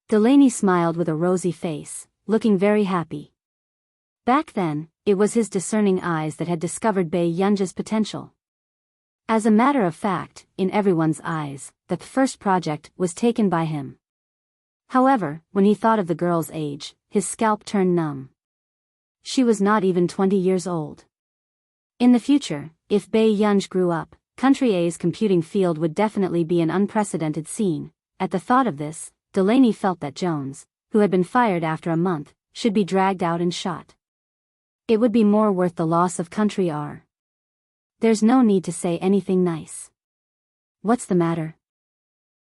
Delaney smiled with a rosy face, looking very happy. Back then, it was his discerning eyes that had discovered Bai Yunj's potential. As a matter of fact, in everyone's eyes, the first project was taken by him. However, when he thought of the girl's age, his scalp turned numb. She was not even 20 years old. In the future, if Bai Yunj grew up, Country A's computing field would definitely be an unprecedented scene. At the thought of this, Delaney felt that Jones, who had been fired after a month, should be dragged out and shot. It would be more worth the loss of Country R. There's no need to say anything nice. "What's the matter?"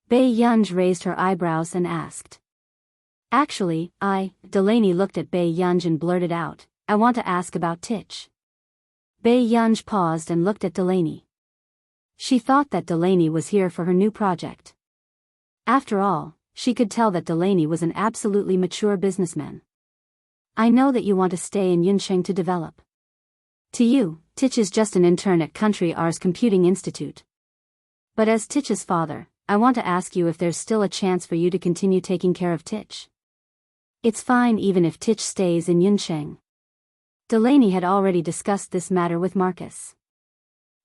Bai Yunj raised her eyebrows and asked. "Actually, Delaney looked at Bai Yunj and blurted out, "I want to ask about Titch." Bai Yunj paused and looked at Delaney. She thought that Delaney was here for her new project. After all, she could tell that Delaney was an absolutely mature businessman. "I know that you want to stay in Yuncheng to develop. To you, Titch is just an intern at Country R's Computing Institute. But as Titch's father, I want to ask you if there's still a chance for you to continue taking care of Titch. It's fine even if Titch stays in Yuncheng." Delaney had already discussed this matter with Marcus.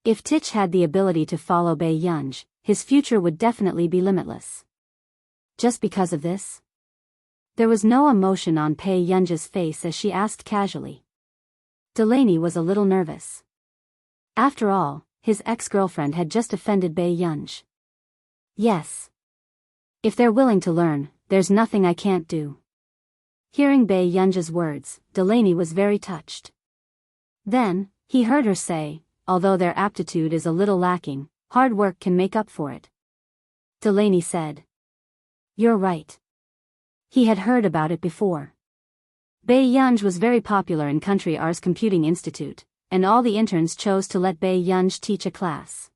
If Titch had the ability to follow Bai Yunj, his future would definitely be limitless. Just because of this? There was no emotion on Bai Yunj's face as she asked casually. Delaney was a little nervous. After all, his ex-girlfriend had just offended Bai Yunj. "Yes. If they're willing to learn, there's nothing I can't do." Hearing Bai Yunj's words, Delaney was very touched. Then, he heard her say, "Although their aptitude is a little lacking, hard work can make up for it." Delaney said, "You're right." He had heard about it before. Bai Yunj was very popular in Country R's Computing Institute, and all the interns chose to let Bai Yunj teach a class.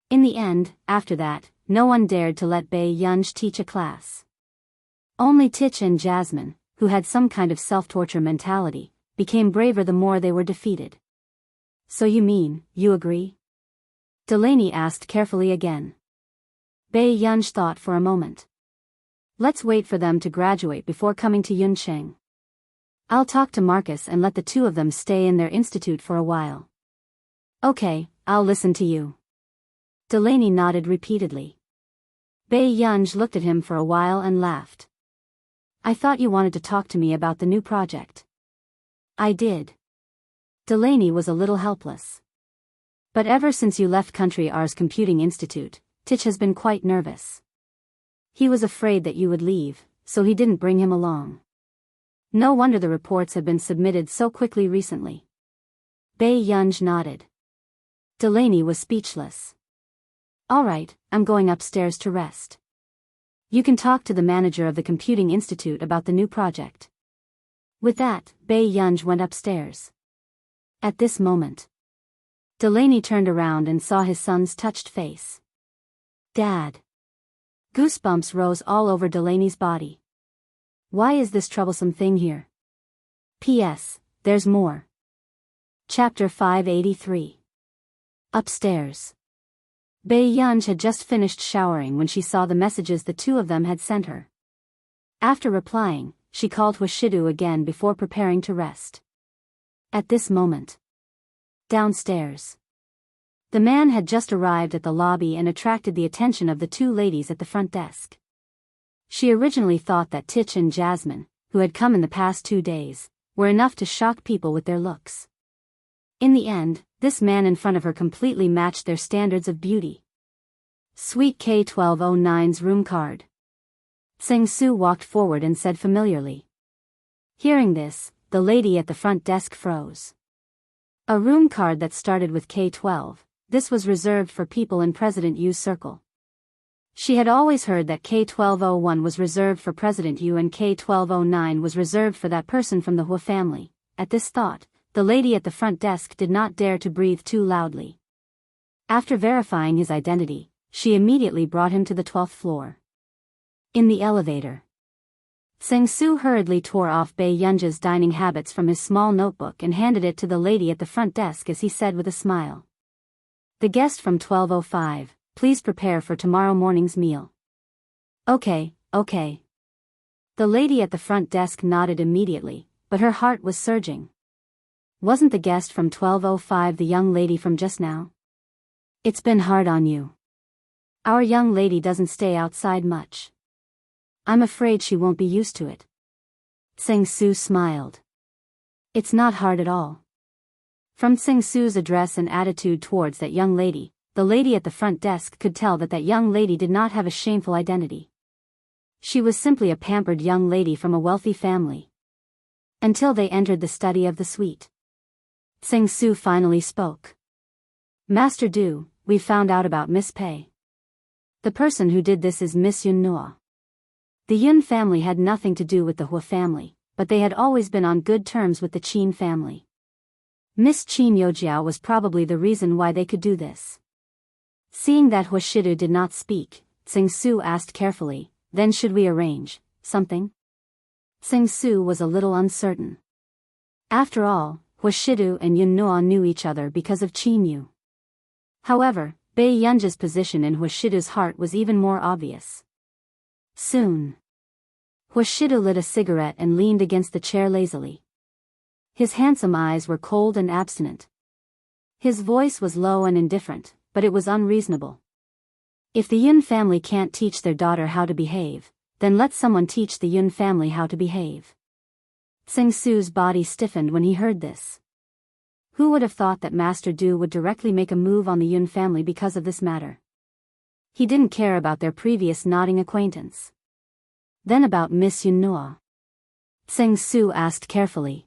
In the end, after that, no one dared to let Bai Yunj teach a class. Only Titch and Jasmine, who had some kind of self-torture mentality, became braver the more they were defeated. "So you mean, you agree?" Delaney asked carefully again. Bai Yunj thought for a moment. "Let's wait for them to graduate before coming to Yuncheng. I'll talk to Marcus and let the 2 of them stay in their institute for a while." "Okay, I'll listen to you." Delaney nodded repeatedly. Bai Yunj looked at him for a while and laughed. "I thought you wanted to talk to me about the new project." "I did." Delaney was a little helpless. "But ever since you left Country R's Computing Institute, Titch has been quite nervous. He was afraid that you would leave, so he didn't bring him along. No wonder the reports have been submitted so quickly recently." Bai Yunj nodded. Delaney was speechless. "All right, I'm going upstairs to rest. You can talk to the manager of the Computing Institute about the new project." With that, Bai Yunj went upstairs. At this moment, Delaney turned around and saw his son's touched face. "Dad." Goosebumps rose all over Delaney's body. Why is this troublesome thing here? P.S. There's more. Chapter 583. Upstairs. Bai Yunj had just finished showering when she saw the messages the 2 of them had sent her. After replying, she called Hwashidu again before preparing to rest. At this moment, downstairs, the man had just arrived at the lobby and attracted the attention of the 2 ladies at the front desk. She originally thought that Titch and Jasmine, who had come in the past 2 days, were enough to shock people with their looks. In the end, this man in front of her completely matched their standards of beauty. Suite K1209's room card. Tsing-Su walked forward and said familiarly. Hearing this, the lady at the front desk froze. A room card that started with K12, this was reserved for people in President Yu's circle. She had always heard that K1201 was reserved for President Yu and K1209 was reserved for that person from the Hua family. At this thought, the lady at the front desk did not dare to breathe too loudly. After verifying his identity, she immediately brought him to the 12th floor. In the elevator, Tsing-Su hurriedly tore off Bei Yunja's dining habits from his small notebook and handed it to the lady at the front desk as he said with a smile. The guest from 1205, please prepare for tomorrow morning's meal. Okay. The lady at the front desk nodded immediately, but her heart was surging. Wasn't the guest from 1205 the young lady from just now? It's been hard on you. Our young lady doesn't stay outside much. I'm afraid she won't be used to it. Tsing-Su smiled. It's not hard at all. From Tsing-Su's address and attitude towards that young lady, the lady at the front desk could tell that that young lady did not have a shameful identity. She was simply a pampered young lady from a wealthy family. Until they entered the study of the suite. Tsing-Su finally spoke. Master Du, we found out about Miss Pei. The person who did this is Miss Yun Noa. The Yun family had nothing to do with the Hua family, but they had always been on good terms with the Qin family. Miss Qin Yojiao was probably the reason why they could do this. Seeing that Hua Shidu did not speak, Tsing-Su asked carefully, then should we arrange something? Tsing-Su was a little uncertain. After all, Hua Shidu and Yun Noa knew each other because of Qin Yu. However, Bei Yunja's position in Hua Shidu's heart was even more obvious. Soon, Hua Shidu lit a cigarette and leaned against the chair lazily. His handsome eyes were cold and abstinent. His voice was low and indifferent, but it was unreasonable. If the Yun family can't teach their daughter how to behave, then let someone teach the Yun family how to behave. Tsing-Su's body stiffened when he heard this. Who would have thought that Master Du would directly make a move on the Yun family because of this matter? He didn't care about their previous nodding acquaintance. Then about Miss Yun Noa. Tsing-Su asked carefully.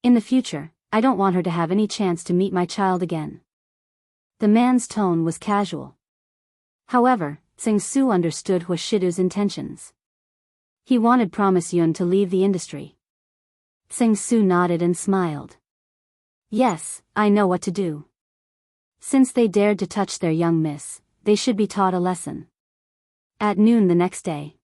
In the future, I don't want her to have any chance to meet my child again. The man's tone was casual. However, Tsing-Su understood Hua Shidu's intentions. He wanted Promise Yun to leave the industry. Tsing-Su nodded and smiled. Yes, I know what to do. Since they dared to touch their young miss, they should be taught a lesson. At noon the next day,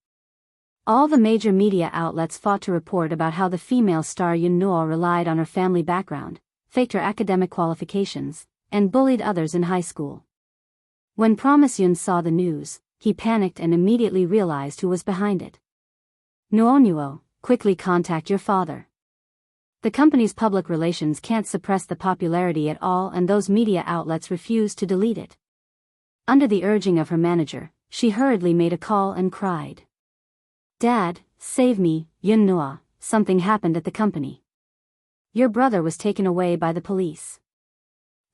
all the major media outlets fought to report about how the female star Yun Noa relied on her family background, faked her academic qualifications, and bullied others in high school. When Promise Yun saw the news, he panicked and immediately realized who was behind it. Nuonuo, quickly contact your father. The company's public relations can't suppress the popularity at all, and those media outlets refused to delete it. Under the urging of her manager, she hurriedly made a call and cried. Dad, save me, Yun Noa, something happened at the company. Your brother was taken away by the police.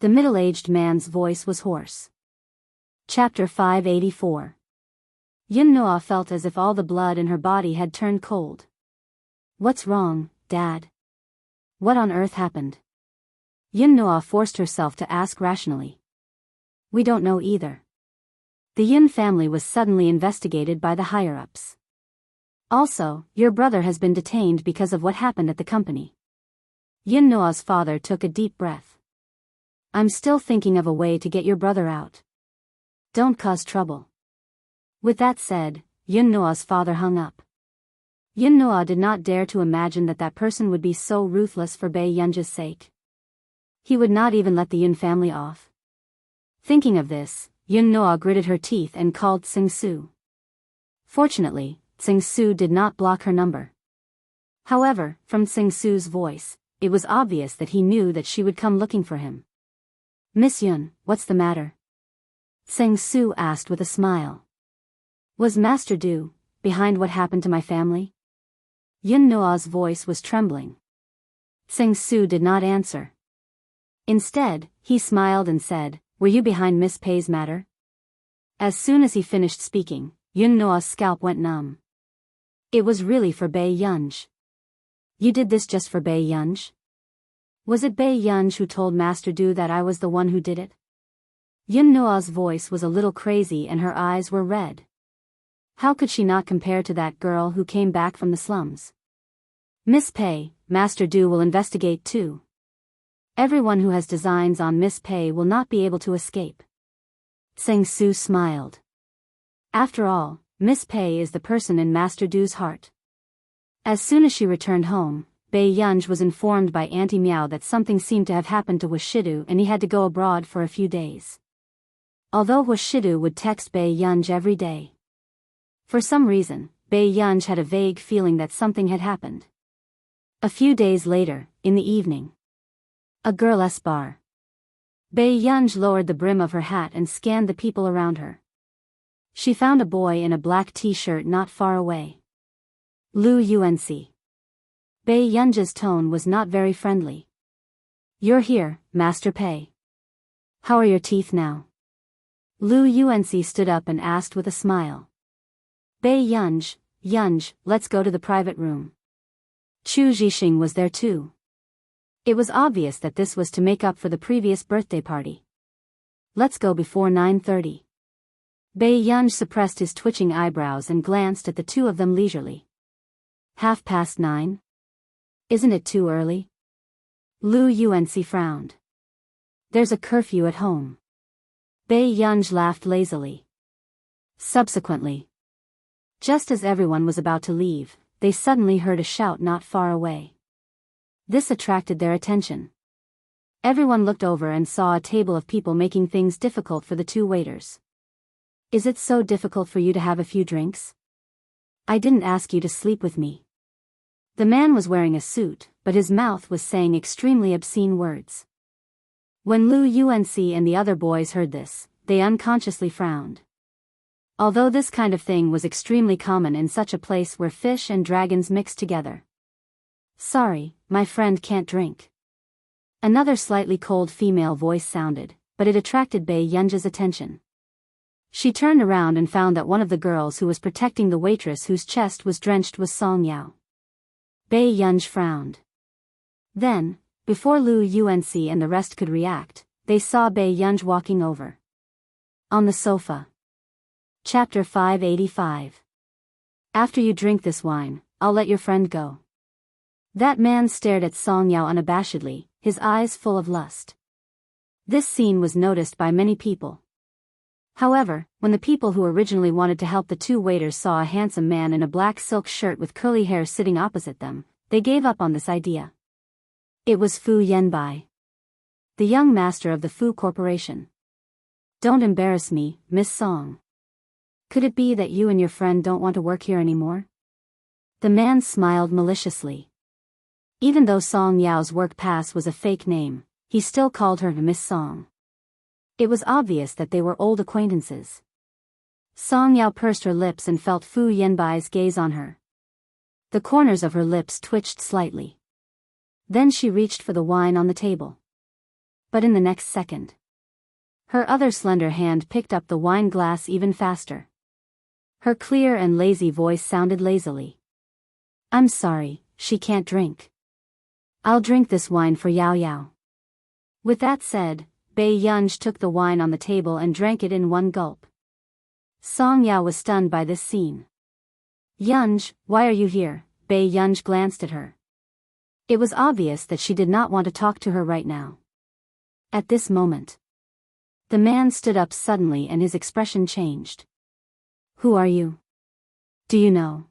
The middle-aged man's voice was hoarse. Chapter 584. Yun Noa felt as if all the blood in her body had turned cold. What's wrong, Dad? What on earth happened? Yun Noa forced herself to ask rationally. We don't know either. The Yun family was suddenly investigated by the higher-ups. Also, your brother has been detained because of what happened at the company. Yun Noa's father took a deep breath. I'm still thinking of a way to get your brother out. Don't cause trouble. With that said, Yun Noa's father hung up. Yun Noa did not dare to imagine that that person would be so ruthless for Bei Yunja's sake. He would not even let the Yun family off. Thinking of this, Yun Noa gritted her teeth and called Tsing-Su. Fortunately, Tsing-Su did not block her number. However, from Tsing-Su's voice, it was obvious that he knew that she would come looking for him. Miss Yun, what's the matter? Tsing-Su asked with a smile. Was Master Du, behind what happened to my family? Yun Noa's voice was trembling. Sang Soo did not answer. Instead, he smiled and said, "Were you behind Miss Pei's matter?" As soon as he finished speaking, Yun Noa's scalp went numb. It was really for Bei Yunj. You did this just for Bei Yunj? Was it Bei Yunj who told Master Du that I was the one who did it? Yun Noa's voice was a little crazy and her eyes were red. How could she not compare to that girl who came back from the slums? Miss Pei, Master Du will investigate too. Everyone who has designs on Miss Pei will not be able to escape. Sang Soo smiled. After all, Miss Pei is the person in Master Du's heart. As soon as she returned home, Bei Yunj was informed by Auntie Miao that something seemed to have happened to Washidu and he had to go abroad for a few days. Although Washidu would text Bei Yunj every day. For some reason, Bei Yunj had a vague feeling that something had happened. A few days later, in the evening. A girl's bar. Bei Yunj lowered the brim of her hat and scanned the people around her. She found a boy in a black t-shirt not far away. Lu Unc. Bei Yunj's tone was not very friendly. "You're here, Master Pei. How are your teeth now?" Lu Unc stood up and asked with a smile. "Bei Yunj, let's go to the private room." Chu Zhixing was there too. It was obvious that this was to make up for the previous birthday party. "Let's go before 9:30. Bei Yunj suppressed his twitching eyebrows and glanced at the two of them leisurely. 9:30? Isn't it too early?" Lu Unc frowned. "There's a curfew at home." Bei Yunj laughed lazily. Subsequently, just as everyone was about to leave, they suddenly heard a shout not far away. This attracted their attention. Everyone looked over and saw a table of people making things difficult for the two waiters. "Is it so difficult for you to have a few drinks? I didn't ask you to sleep with me." The man was wearing a suit, but his mouth was saying extremely obscene words. When Lu Unc and the other boys heard this, they unconsciously frowned. Although this kind of thing was extremely common in such a place where fish and dragons mixed together. "Sorry, my friend can't drink." Another slightly cold female voice sounded, but it attracted Bei Yunj's attention. She turned around and found that one of the girls who was protecting the waitress whose chest was drenched was Song Yao. Bei Yunj frowned. Then, before Lu Unc and the rest could react, they saw Bei Yunj walking over. On the sofa. Chapter 585. "After you drink this wine, I'll let your friend go." That man stared at Song Yao unabashedly, his eyes full of lust. This scene was noticed by many people. However, when the people who originally wanted to help the two waiters saw a handsome man in a black silk shirt with curly hair sitting opposite them, they gave up on this idea. It was Fu Yanbai, the young master of the Fu Corporation. "Don't embarrass me, Miss Song. Could it be that you and your friend don't want to work here anymore?" The man smiled maliciously. Even though Song Yao's work pass was a fake name, he still called her Miss Song. It was obvious that they were old acquaintances. Song Yao pursed her lips and felt Fu Yanbai's gaze on her. The corners of her lips twitched slightly. Then she reached for the wine on the table. But in the next second, her other slender hand picked up the wine glass even faster. Her clear and lazy voice sounded lazily. "I'm sorry, she can't drink. I'll drink this wine for Yao Yao." With that said, Bei Yunj took the wine on the table and drank it in one gulp. Song Yao was stunned by this scene. "Yunj, why are you here?" Bei Yunj glanced at her. It was obvious that she did not want to talk to her right now. At this moment, the man stood up suddenly and his expression changed. "Who are you? Do you know?"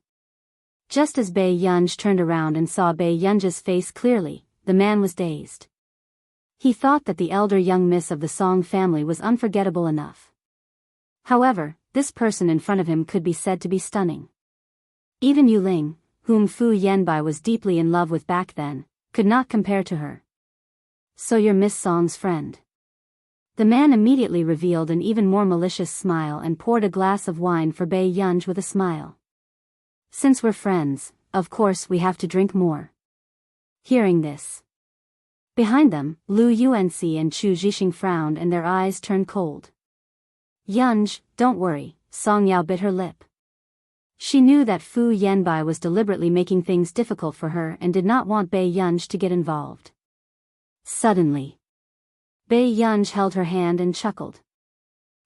Just as Bei Yunj turned around and saw Bei Yunj's face clearly, the man was dazed. He thought that the elder young miss of the Song family was unforgettable enough. However, this person in front of him could be said to be stunning. Even Yu Ling, whom Fu Yanbai was deeply in love with back then, could not compare to her. "So you're Miss Song's friend." The man immediately revealed an even more malicious smile and poured a glass of wine for Bei Yunj with a smile. Since we're friends, of course we have to drink more. Hearing this. Behind them, Lu Yuanxi and Chu Zhixing frowned and their eyes turned cold. Yunj, don't worry, Song Yao bit her lip. She knew that Fu Yanbai was deliberately making things difficult for her and did not want Bei Yunj to get involved. Suddenly, Bei Yunj held her hand and chuckled.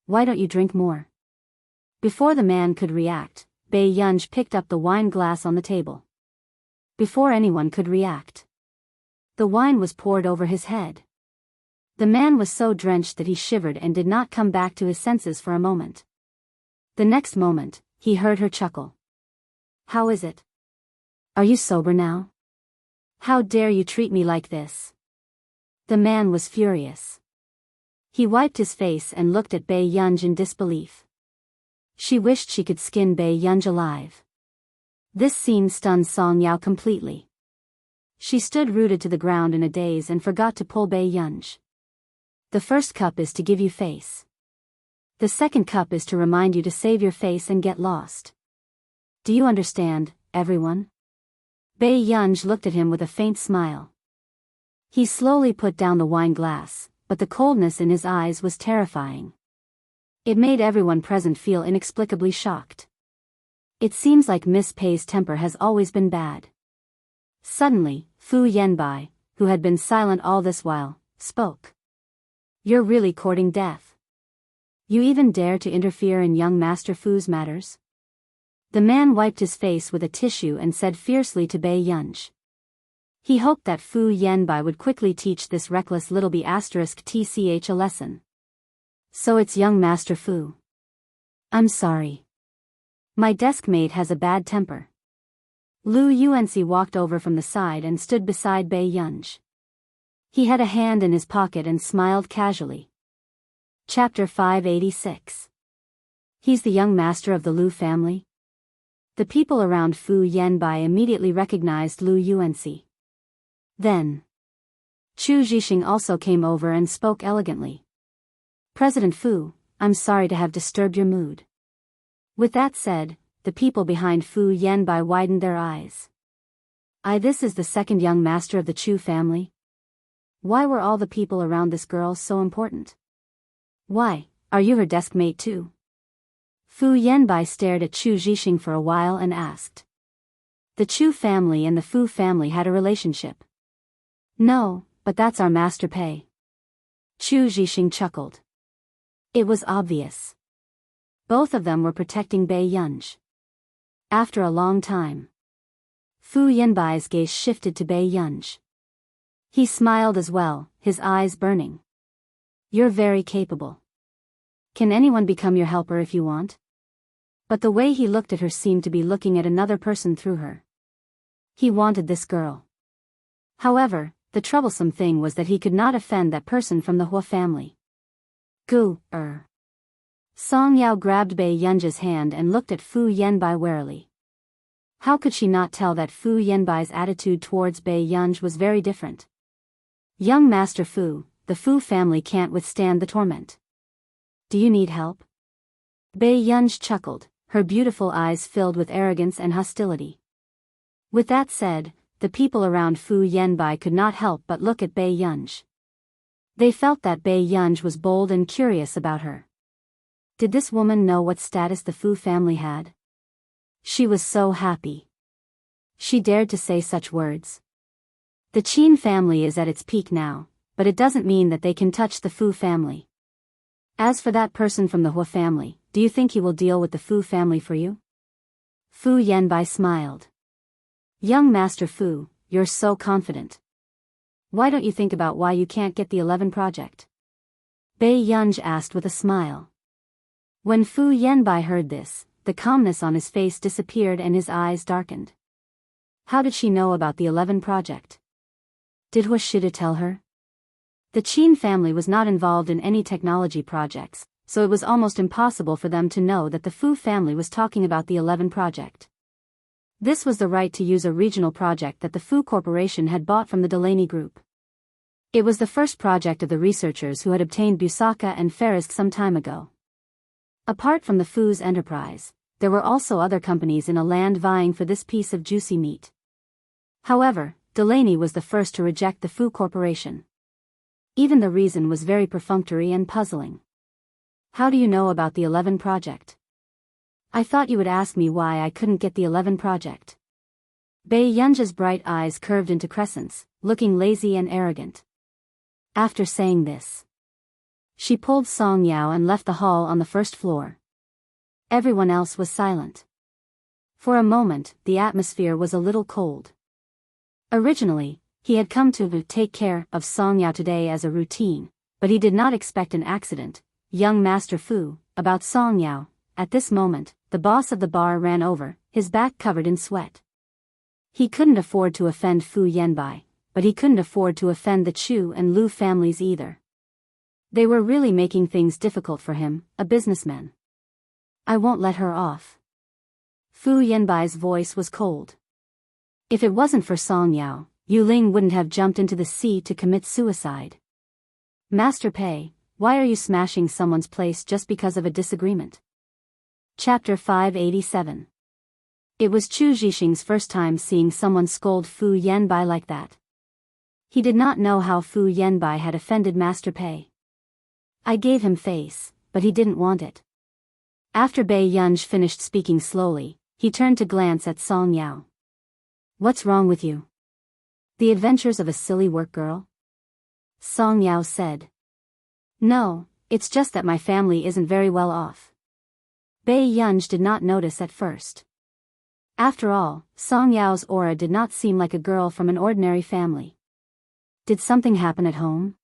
Why don't you drink more? Before the man could react, Bei Yunj picked up the wine glass on the table. Before anyone could react, the wine was poured over his head. The man was so drenched that he shivered and did not come back to his senses for a moment. The next moment, he heard her chuckle. How is it? Are you sober now? How dare you treat me like this? The man was furious. He wiped his face and looked at Bei Yunj in disbelief. She wished she could skin Bei Yunj alive. This scene stunned Song Yao completely. She stood rooted to the ground in a daze and forgot to pull Bei Yunj. The first cup is to give you face. The second cup is to remind you to save your face and get lost. Do you understand, everyone? Bei Yunj looked at him with a faint smile. He slowly put down the wine glass, but the coldness in his eyes was terrifying. It made everyone present feel inexplicably shocked. It seems like Miss Pei's temper has always been bad. Suddenly, Fu Yanbai, who had been silent all this while, spoke. You're really courting death. You even dare to interfere in young Master Fu's matters? The man wiped his face with a tissue and said fiercely to Bei Yunj. He hoped that Fu Yanbai would quickly teach this reckless little tch a lesson. So it's young Master Fu. I'm sorry. My desk mate has a bad temper. Lu Yuanxi walked over from the side and stood beside Bei Yunj. He had a hand in his pocket and smiled casually. Chapter 586. He's the young master of the Lu family? The people around Fu Yanbai immediately recognized Lu Yuanxi. Then, Chu Zhixing also came over and spoke elegantly. President Fu, I'm sorry to have disturbed your mood. With that said, the people behind Fu Yanbai widened their eyes. This is the second young master of the Chu family? Why were all the people around this girl so important? Why, are you her desk mate too? Fu Yanbai stared at Chu Zhixing for a while and asked. The Chu family and the Fu family had a relationship. No, but that's our Master Pei. Chu Zhixing chuckled. It was obvious. Both of them were protecting Bei Yunj. After a long time, Fu Yanbai's gaze shifted to Bei Yunj. He smiled as well, his eyes burning. You're very capable. Can anyone become your helper if you want? But the way he looked at her seemed to be looking at another person through her. He wanted this girl. However, the troublesome thing was that he could not offend that person from the Hua family. Song Yao grabbed Bei Yunj's hand and looked at Fu Yanbai warily. How could she not tell that Fu Yanbai's attitude towards Bei Yunj was very different? Young Master Fu, the Fu family can't withstand the torment. Do you need help? Bei Yunj chuckled, her beautiful eyes filled with arrogance and hostility. With that said, the people around Fu Yanbai could not help but look at Bei Yunj. They felt that Bei Yunj was bold and curious about her. Did this woman know what status the Fu family had? She was so happy. She dared to say such words. The Qin family is at its peak now, but it doesn't mean that they can touch the Fu family. As for that person from the Hua family, do you think he will deal with the Fu family for you? Fu Yanbai smiled. Young Master Fu, you're so confident. Why don't you think about why you can't get the 11 project? Bei Yunj asked with a smile. When Fu Yanbai heard this, the calmness on his face disappeared and his eyes darkened. How did she know about the 11 project? Did Hua Shida tell her? The Qin family was not involved in any technology projects, so it was almost impossible for them to know that the Fu family was talking about the 11 project. This was the right to use a regional project that the Fu Corporation had bought from the Delaney Group. It was the first project of the researchers who had obtained Busaka and Ferisk some time ago. Apart from the Fu's enterprise, there were also other companies in a land vying for this piece of juicy meat. However, Delaney was the first to reject the Fu Corporation. Even the reason was very perfunctory and puzzling. How do you know about the 11 project? I thought you would ask me why I couldn't get the 11 project. Bei Yunja's bright eyes curved into crescents, looking lazy and arrogant. After saying this, she pulled Song Yao and left the hall on the first floor. Everyone else was silent. For a moment, the atmosphere was a little cold. Originally, he had come to take care of Song Yao today as a routine, but he did not expect an accident. Young Master Fu, about Song Yao. At this moment, the boss of the bar ran over, his back covered in sweat. He couldn't afford to offend Fu Yanbai, but he couldn't afford to offend the Chu and Lu families either. They were really making things difficult for him, a businessman. I won't let her off. Fu Yanbai's voice was cold. If it wasn't for Song Yao, Yu Ling wouldn't have jumped into the sea to commit suicide. Master Pei, why are you smashing someone's place just because of a disagreement? Chapter 587. It was Chu Zhixing's first time seeing someone scold Fu Yanbai like that. He did not know how Fu Yanbai had offended Master Pei. I gave him face, but he didn't want it. After Bei Yunj finished speaking slowly, he turned to glance at Song Yao. What's wrong with you? The adventures of a silly work girl? Song Yao said. No, it's just that my family isn't very well off. Bei Yunj did not notice at first. After all, Song Yao's aura did not seem like a girl from an ordinary family. Did something happen at home?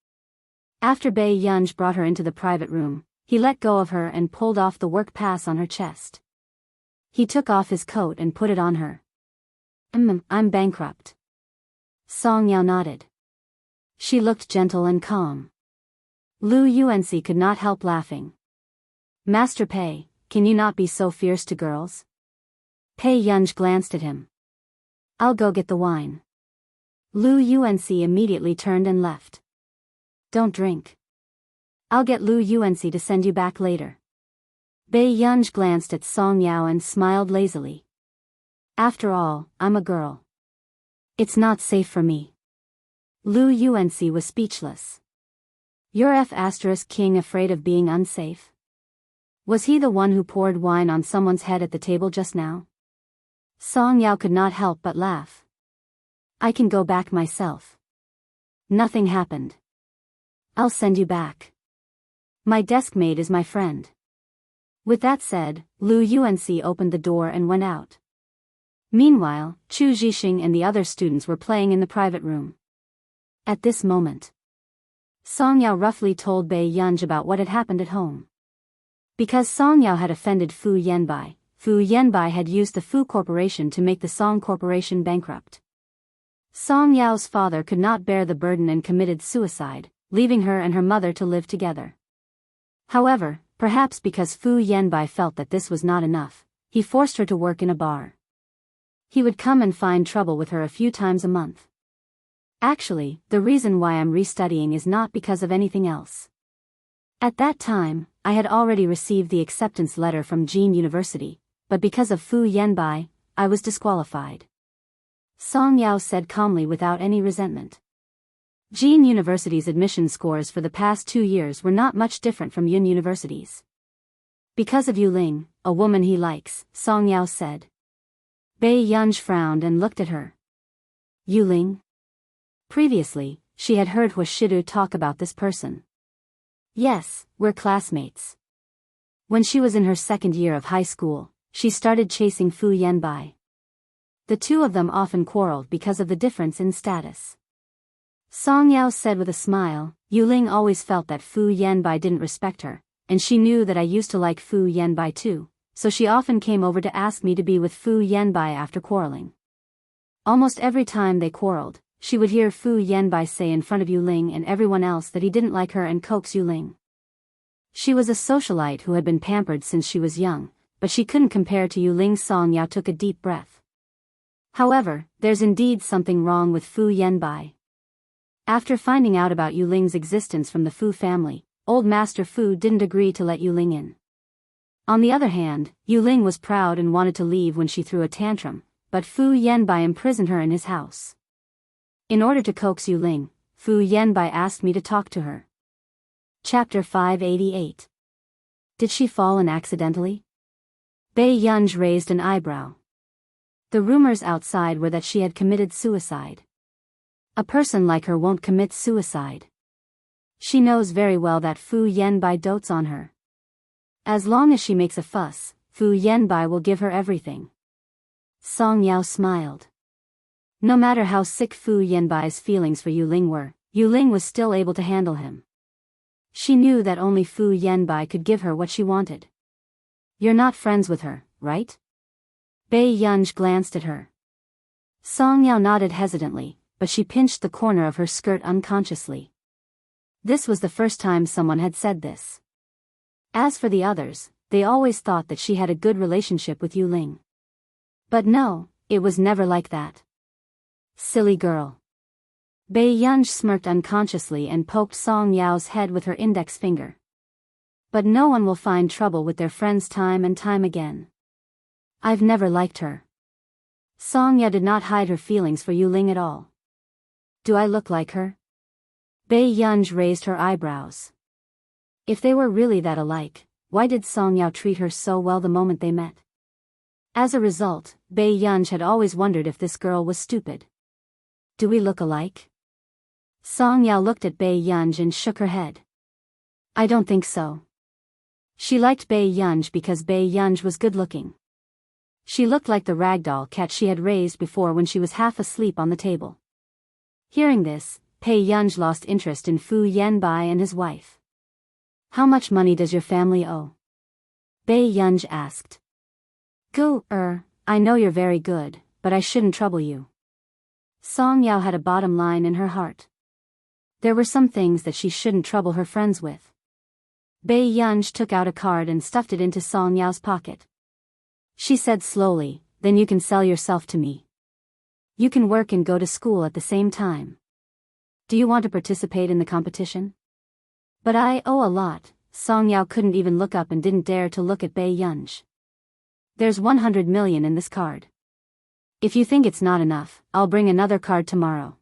After Bei Yunj brought her into the private room, he let go of her and pulled off the work pass on her chest. He took off his coat and put it on her. I'm bankrupt. Song Yao nodded. She looked gentle and calm. Lu Yuanxi could not help laughing. Master Pei, can you not be so fierce to girls? Pei Yunj glanced at him. I'll go get the wine. Lu Yuanxi immediately turned and left. Don't drink. I'll get Lu Yuanxi to send you back later. Bei Yunj glanced at Song Yao and smiled lazily. After all, I'm a girl. It's not safe for me. Lu Yuanxi was speechless. You're F***king afraid of being unsafe? Was he the one who poured wine on someone's head at the table just now? Song Yao could not help but laugh. I can go back myself. Nothing happened. I'll send you back. My desk mate is my friend. With that said, Lu Yuanxi opened the door and went out. Meanwhile, Chu Zhixing and the other students were playing in the private room. At this moment, Song Yao roughly told Bei Yunj about what had happened at home. Because Song Yao had offended Fu Yanbai had used the Fu Corporation to make the Song Corporation bankrupt. Song Yao's father could not bear the burden and committed suicide, leaving her and her mother to live together. However, perhaps because Fu Yanbai felt that this was not enough, he forced her to work in a bar. He would come and find trouble with her a few times a month. Actually, the reason why I'm restudying is not because of anything else. At that time, I had already received the acceptance letter from Jin University, but because of Fu Yanbai, I was disqualified. Song Yao said calmly without any resentment. Jin University's admission scores for the past 2 years were not much different from Yun University's. Because of Yu Ling, a woman he likes, Song Yao said. Bei Yunj frowned and looked at her. Yu Ling? Previously, she had heard Hua Shidu talk about this person. Yes, we're classmates. When she was in her second year of high school, she started chasing Fu Yanbai. The two of them often quarreled because of the difference in status. Song Yao said with a smile, Yu Ling always felt that Fu Yanbai didn't respect her, and she knew that I used to like Fu Yanbai too, so she often came over to ask me to be with Fu Yanbai after quarreling. Almost every time they quarreled, she would hear Fu Yanbai say in front of Yu Ling and everyone else that he didn't like her and coax Yu Ling. She was a socialite who had been pampered since she was young, but she couldn't compare to Yu Ling. Song Yao took a deep breath. However, there's indeed something wrong with Fu Yanbai. After finding out about Yu Ling's existence from the Fu family, old Master Fu didn't agree to let Yu Ling in. On the other hand, Yu Ling was proud and wanted to leave when she threw a tantrum, but Fu Yanbai imprisoned her in his house. In order to coax Yu Ling, Fu Yanbai asked me to talk to her. Chapter 588. Did she fall in accidentally? Bei Yunj raised an eyebrow. The rumors outside were that she had committed suicide. A person like her won't commit suicide. She knows very well that Fu Yanbai dotes on her. As long as she makes a fuss, Fu Yanbai will give her everything. Song Yao smiled. No matter how sick Fu Yanbai's feelings for Yu Ling were, Yu Ling was still able to handle him. She knew that only Fu Yanbai could give her what she wanted. You're not friends with her, right? Bei Yunj glanced at her. Song Yao nodded hesitantly, but she pinched the corner of her skirt unconsciously. This was the first time someone had said this. As for the others, they always thought that she had a good relationship with Yu Ling. But no, it was never like that. Silly girl. Bei Yunj smirked unconsciously and poked Song Yao's head with her index finger. But no one will find trouble with their friends time and time again. I've never liked her. Song Yao did not hide her feelings for Yu Ling at all. Do I look like her? Bei Yunj raised her eyebrows. If they were really that alike, why did Song Yao treat her so well the moment they met? As a result, Bei Yunj had always wondered if this girl was stupid. Do we look alike? Song Yao looked at Bei Yunj and shook her head. I don't think so. She liked Bei Yunj because Bei Yunj was good-looking. She looked like the ragdoll cat she had raised before when she was half asleep on the table. Hearing this, Bei Yunj lost interest in Fu Yanbai and his wife. How much money does your family owe? Bei Yunj asked. I know you're very good, but I shouldn't trouble you. Song Yao had a bottom line in her heart. There were some things that she shouldn't trouble her friends with. Bei Yunj took out a card and stuffed it into Song Yao's pocket. She said slowly, then you can sell yourself to me. You can work and go to school at the same time. Do you want to participate in the competition? But I owe a lot. Song Yao couldn't even look up and didn't dare to look at Bei Yunj. There's 100 million in this card. If you think it's not enough, I'll bring another card tomorrow.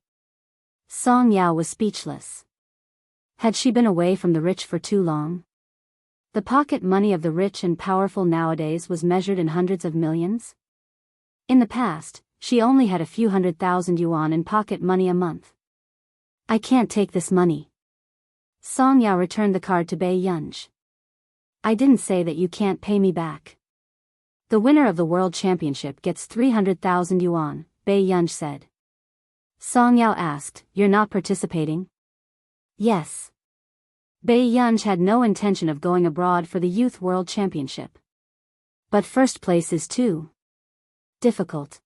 Song Yao was speechless. Had she been away from the rich for too long? The pocket money of the rich and powerful nowadays was measured in hundreds of millions. In the past, she only had a few 100,000 yuan in pocket money a month. I can't take this money. Song Yao returned the card to Bei Yunj. I didn't say that you can't pay me back. The winner of the World Championship gets 300,000 yuan, Bei Yunj said. Song Yao asked, You're not participating? Yes. Bei Yunj had no intention of going abroad for the Youth World Championship. But first place is too difficult.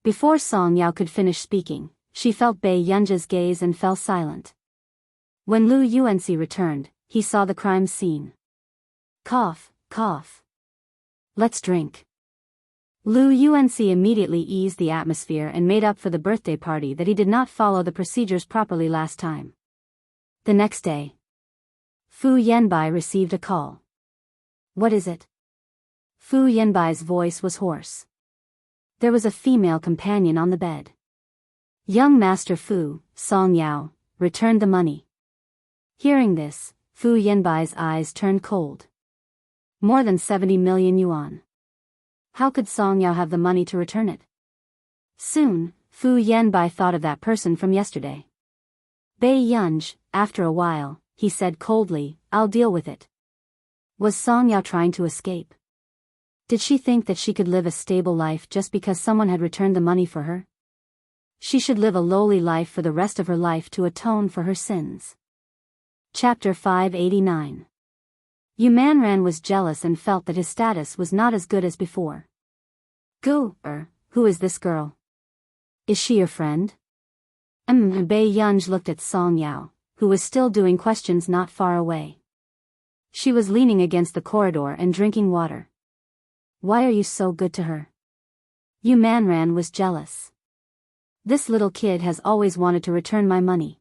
Before Song Yao could finish speaking, she felt Bei Yunj's gaze and fell silent. When Lu Yuanxi returned, he saw the crime scene. Cough, cough. Let's drink. Lu Yuanxi immediately eased the atmosphere and made up for the birthday party that he did not follow the procedures properly last time. The next day, Fu Yanbai received a call. What is it? Fu Yanbai's voice was hoarse. There was a female companion on the bed. Young Master Fu, Song Yao, returned the money. Hearing this, Fu Yanbai's eyes turned cold. More than 70 million yuan. How could Song Yao have the money to return it? Soon, Fu Yanbai thought of that person from yesterday. Bei Yunj, after a while, he said coldly, I'll deal with it. Was Song Yao trying to escape? Did she think that she could live a stable life just because someone had returned the money for her? She should live a lowly life for the rest of her life to atone for her sins. Chapter 589. Yu Manran was jealous and felt that his status was not as good as before. Who is this girl? Is she your friend? Bei Yunj looked at Song Yao, who was still doing questions not far away. She was leaning against the corridor and drinking water. Why are you so good to her? Yu Manran was jealous. This little kid has always wanted to return my money.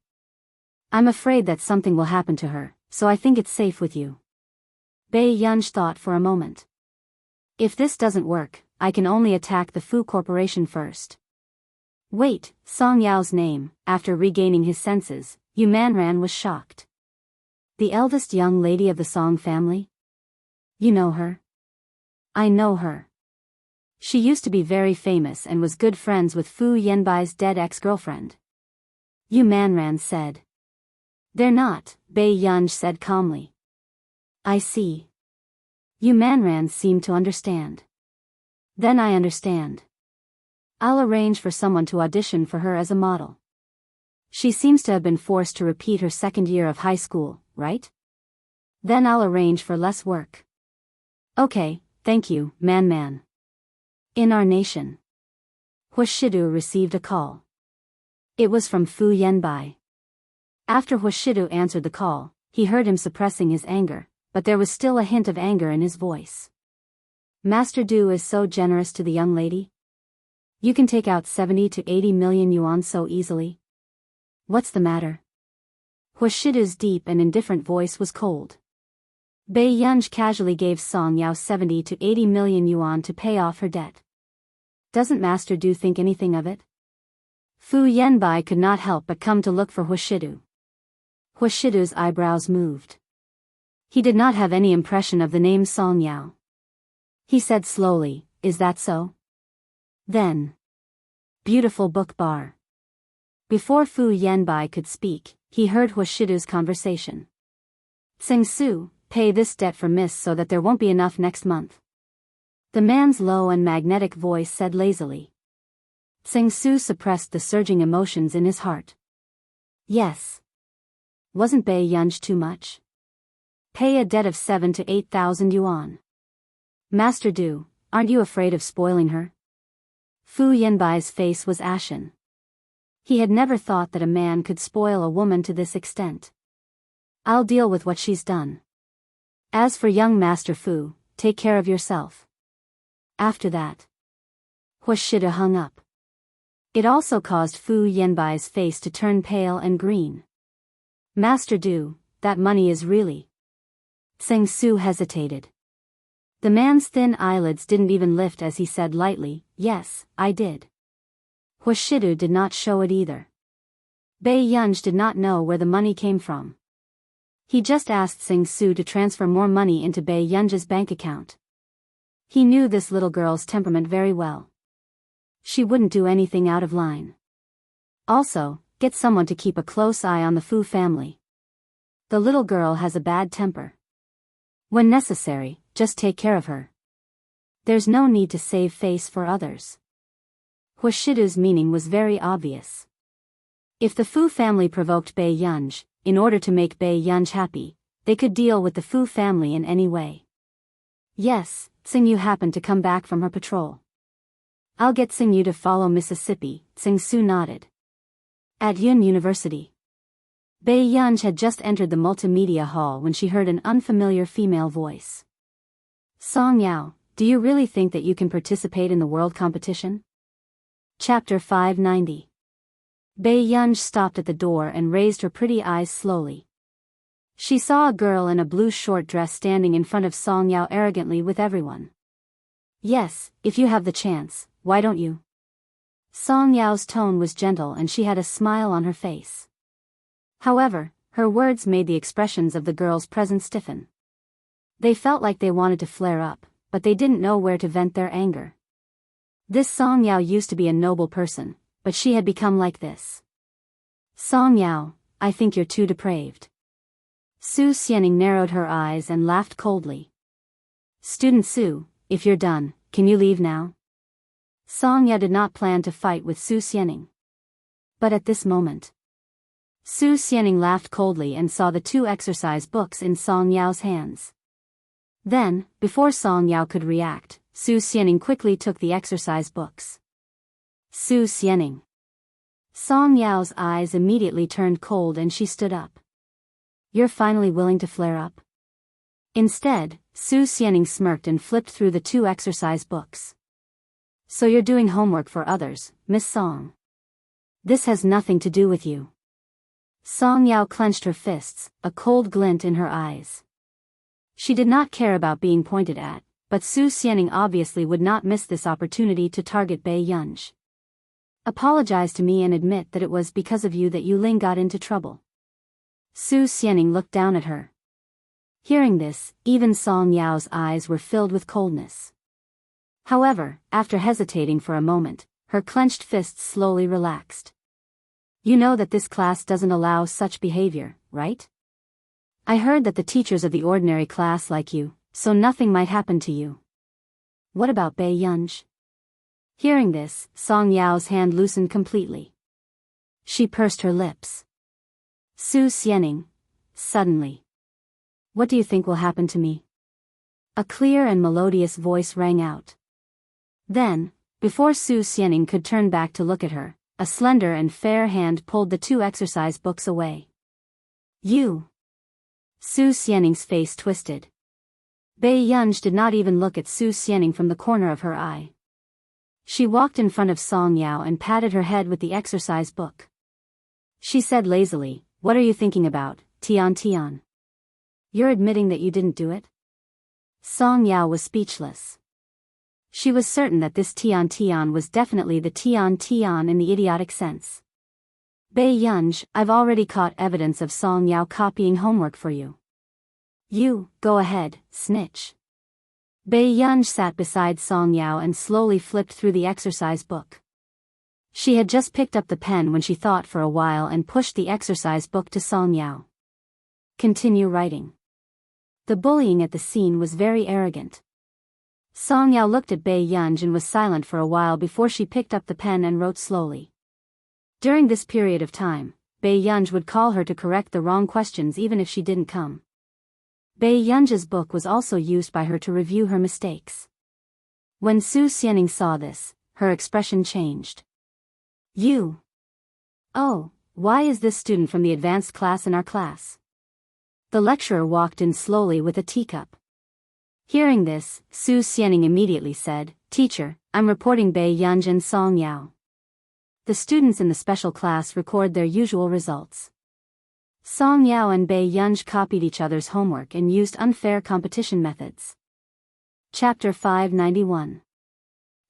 I'm afraid that something will happen to her, so I think it's safe with you. Bai Yunj thought for a moment. If this doesn't work, I can only attack the Fu Corporation first. Wait, Song Yao's name. After regaining his senses, Yu Manran was shocked. The eldest young lady of the Song family? You know her? I know her. She used to be very famous and was good friends with Fu Yanbai's dead ex-girlfriend. Yu Manran said. They're not, Bai Yunj said calmly. I see. Yu Manran seemed to understand. Then I understand. I'll arrange for someone to audition for her as a model. She seems to have been forced to repeat her second year of high school, right? Then I'll arrange for less work. Okay, thank you, Man. In our nation. Huashidu received a call. It was from Fu Yanbai. After Huashidu answered the call, he heard him suppressing his anger, but there was still a hint of anger in his voice. Master Du is so generous to the young lady? You can take out 70 to 80 million yuan so easily? What's the matter? Huashidu's deep and indifferent voice was cold. Bai Yunj casually gave Song Yao 70 to 80 million yuan to pay off her debt. Doesn't Master Du think anything of it? Fu Yanbai could not help but come to look for Huashidu. Huashidu's eyebrows moved. He did not have any impression of the name Song Yao. He said slowly, is that so? Then. Beautiful book bar. Before Fu Yanbai could speak, he heard Huashidu's conversation. Tsing Su, pay this debt for Miss so that there won't be enough next month. The man's low and magnetic voice said lazily. Tsing Su suppressed the surging emotions in his heart. Yes. Wasn't Bai Yunj too much? Pay a debt of 7 to 8,000 yuan. Master Du, aren't you afraid of spoiling her? Fu Yanbai's face was ashen. He had never thought that a man could spoil a woman to this extent. I'll deal with what she's done. As for young Master Fu, take care of yourself. After that, Huashidu hung up. It also caused Fu Yanbai's face to turn pale and green. Master Du, that money is really... Tsing Su hesitated. The man's thin eyelids didn't even lift as he said lightly, yes, I did. Huashidu did not show it either. Bai Yunj did not know where the money came from. He just asked Tsing Su to transfer more money into Bai Yunj's bank account. He knew this little girl's temperament very well. She wouldn't do anything out of line. Also, get someone to keep a close eye on the Fu family. The little girl has a bad temper. When necessary, just take care of her. There's no need to save face for others. Huashidu's meaning was very obvious. If the Fu family provoked Bai Yunj, in order to make Bai Yunj happy, they could deal with the Fu family in any way. Yes, Tsing Yu happened to come back from her patrol. I'll get Tsing Yu to follow Mississippi, Tsing Su nodded. At Yun University. Bai Yunj had just entered the multimedia hall when she heard an unfamiliar female voice. Song Yao, do you really think that you can participate in the world competition? Chapter 590. Bai Yunj stopped at the door and raised her pretty eyes slowly. She saw a girl in a blue short dress standing in front of Song Yao arrogantly with everyone. Yes, if you have the chance, why don't you? Song Yao's tone was gentle and she had a smile on her face. However, her words made the expressions of the girls present stiffen. They felt like they wanted to flare up, but they didn't know where to vent their anger. This Song Yao used to be a noble person, but she had become like this. Song Yao, I think you're too depraved. Su Xianing narrowed her eyes and laughed coldly. Student Su, if you're done, can you leave now? Song Yao did not plan to fight with Su Xianing. But at this moment, Su Xianing laughed coldly and saw the 2 exercise books in Song Yao's hands. Then, before Song Yao could react, Su Xianing quickly took the exercise books. Su Xianing. Song Yao's eyes immediately turned cold and she stood up. You're finally willing to flare up? Instead, Su Xianing smirked and flipped through the 2 exercise books. So you're doing homework for others, Miss Song. This has nothing to do with you. Song Yao clenched her fists, a cold glint in her eyes. She did not care about being pointed at, but Su Xianing obviously would not miss this opportunity to target Bai Yunj. Apologize to me and admit that it was because of you that Yu Ling got into trouble. Su Xianing looked down at her. Hearing this, even Song Yao's eyes were filled with coldness. However, after hesitating for a moment, her clenched fists slowly relaxed. You know that this class doesn't allow such behavior, right? I heard that the teachers of the ordinary class like you, so nothing might happen to you. What about Bai Yunj? Hearing this, Song Yao's hand loosened completely. She pursed her lips. Su Xianing, suddenly. What do you think will happen to me? A clear and melodious voice rang out. Then, before Su Xianing could turn back to look at her, a slender and fair hand pulled the 2 exercise books away. You! Su Xianing's face twisted. Bai Yunj did not even look at Su Xianing from the corner of her eye. She walked in front of Song Yao and patted her head with the exercise book. She said lazily, "What are you thinking about, Tian Tian? You're admitting that you didn't do it?" Song Yao was speechless. She was certain that this Tian Tian was definitely the Tian Tian in the idiotic sense. Bai Yunj, I've already caught evidence of Song Yao copying homework for you. You, go ahead, snitch. Bai Yunj sat beside Song Yao and slowly flipped through the exercise book. She had just picked up the pen when she thought for a while and pushed the exercise book to Song Yao. Continue writing. The bullying at the scene was very arrogant. Song Yao looked at Bai Yunj and was silent for a while before she picked up the pen and wrote slowly. During this period of time, Bai Yunj would call her to correct the wrong questions even if she didn't come. Bai Yunj's book was also used by her to review her mistakes. When Su Xianing saw this, her expression changed. You! Oh, why is this student from the advanced class in our class? The lecturer walked in slowly with a teacup. Hearing this, Su Xianing immediately said, "Teacher, I'm reporting Bai Yunj and Song Yao." The students in the special class record their usual results. Song Yao and Bai Yunj copied each other's homework and used unfair competition methods. Chapter 591.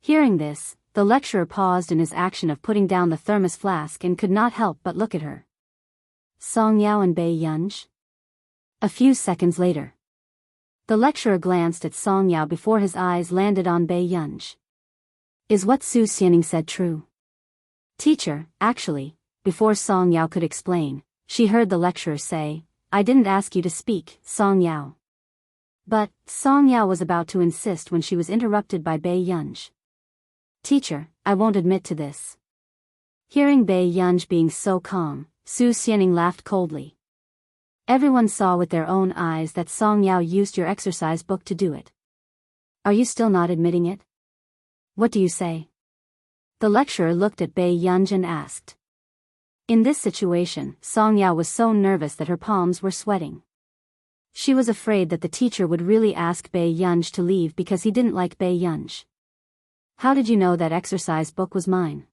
Hearing this, the lecturer paused in his action of putting down the thermos flask and could not help but look at her. Song Yao and Bai Yunj? A few seconds later. The lecturer glanced at Song Yao before his eyes landed on Bai Yunj. Is what Su Xianing said true? Teacher, actually, before Song Yao could explain, she heard the lecturer say, "I didn't ask you to speak, Song Yao." But, Song Yao was about to insist when she was interrupted by Bai Yunj. "Teacher, I won't admit to this." Hearing Bai Yunj being so calm, Su Xianing laughed coldly. Everyone saw with their own eyes that Song Yao used your exercise book to do it. Are you still not admitting it? What do you say? The lecturer looked at Bai Yunj and asked. In this situation, Song Yao was so nervous that her palms were sweating. She was afraid that the teacher would really ask Bai Yunj to leave because he didn't like Bai Yunj. How did you know that exercise book was mine?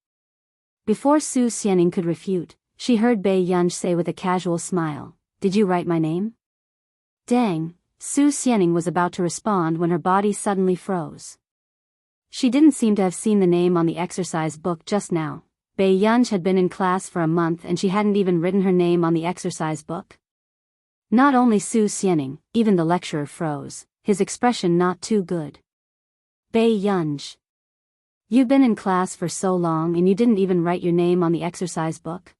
Before Su Xianing could refute, she heard Bai Yunj say with a casual smile, "Did you write my name?" Dang, Su Xianing was about to respond when her body suddenly froze. She didn't seem to have seen the name on the exercise book just now. Bai Yunj had been in class for a month and she hadn't even written her name on the exercise book. Not only Su Xianing, even the lecturer froze, his expression not too good. Bai Yunj. You've been in class for so long and you didn't even write your name on the exercise book?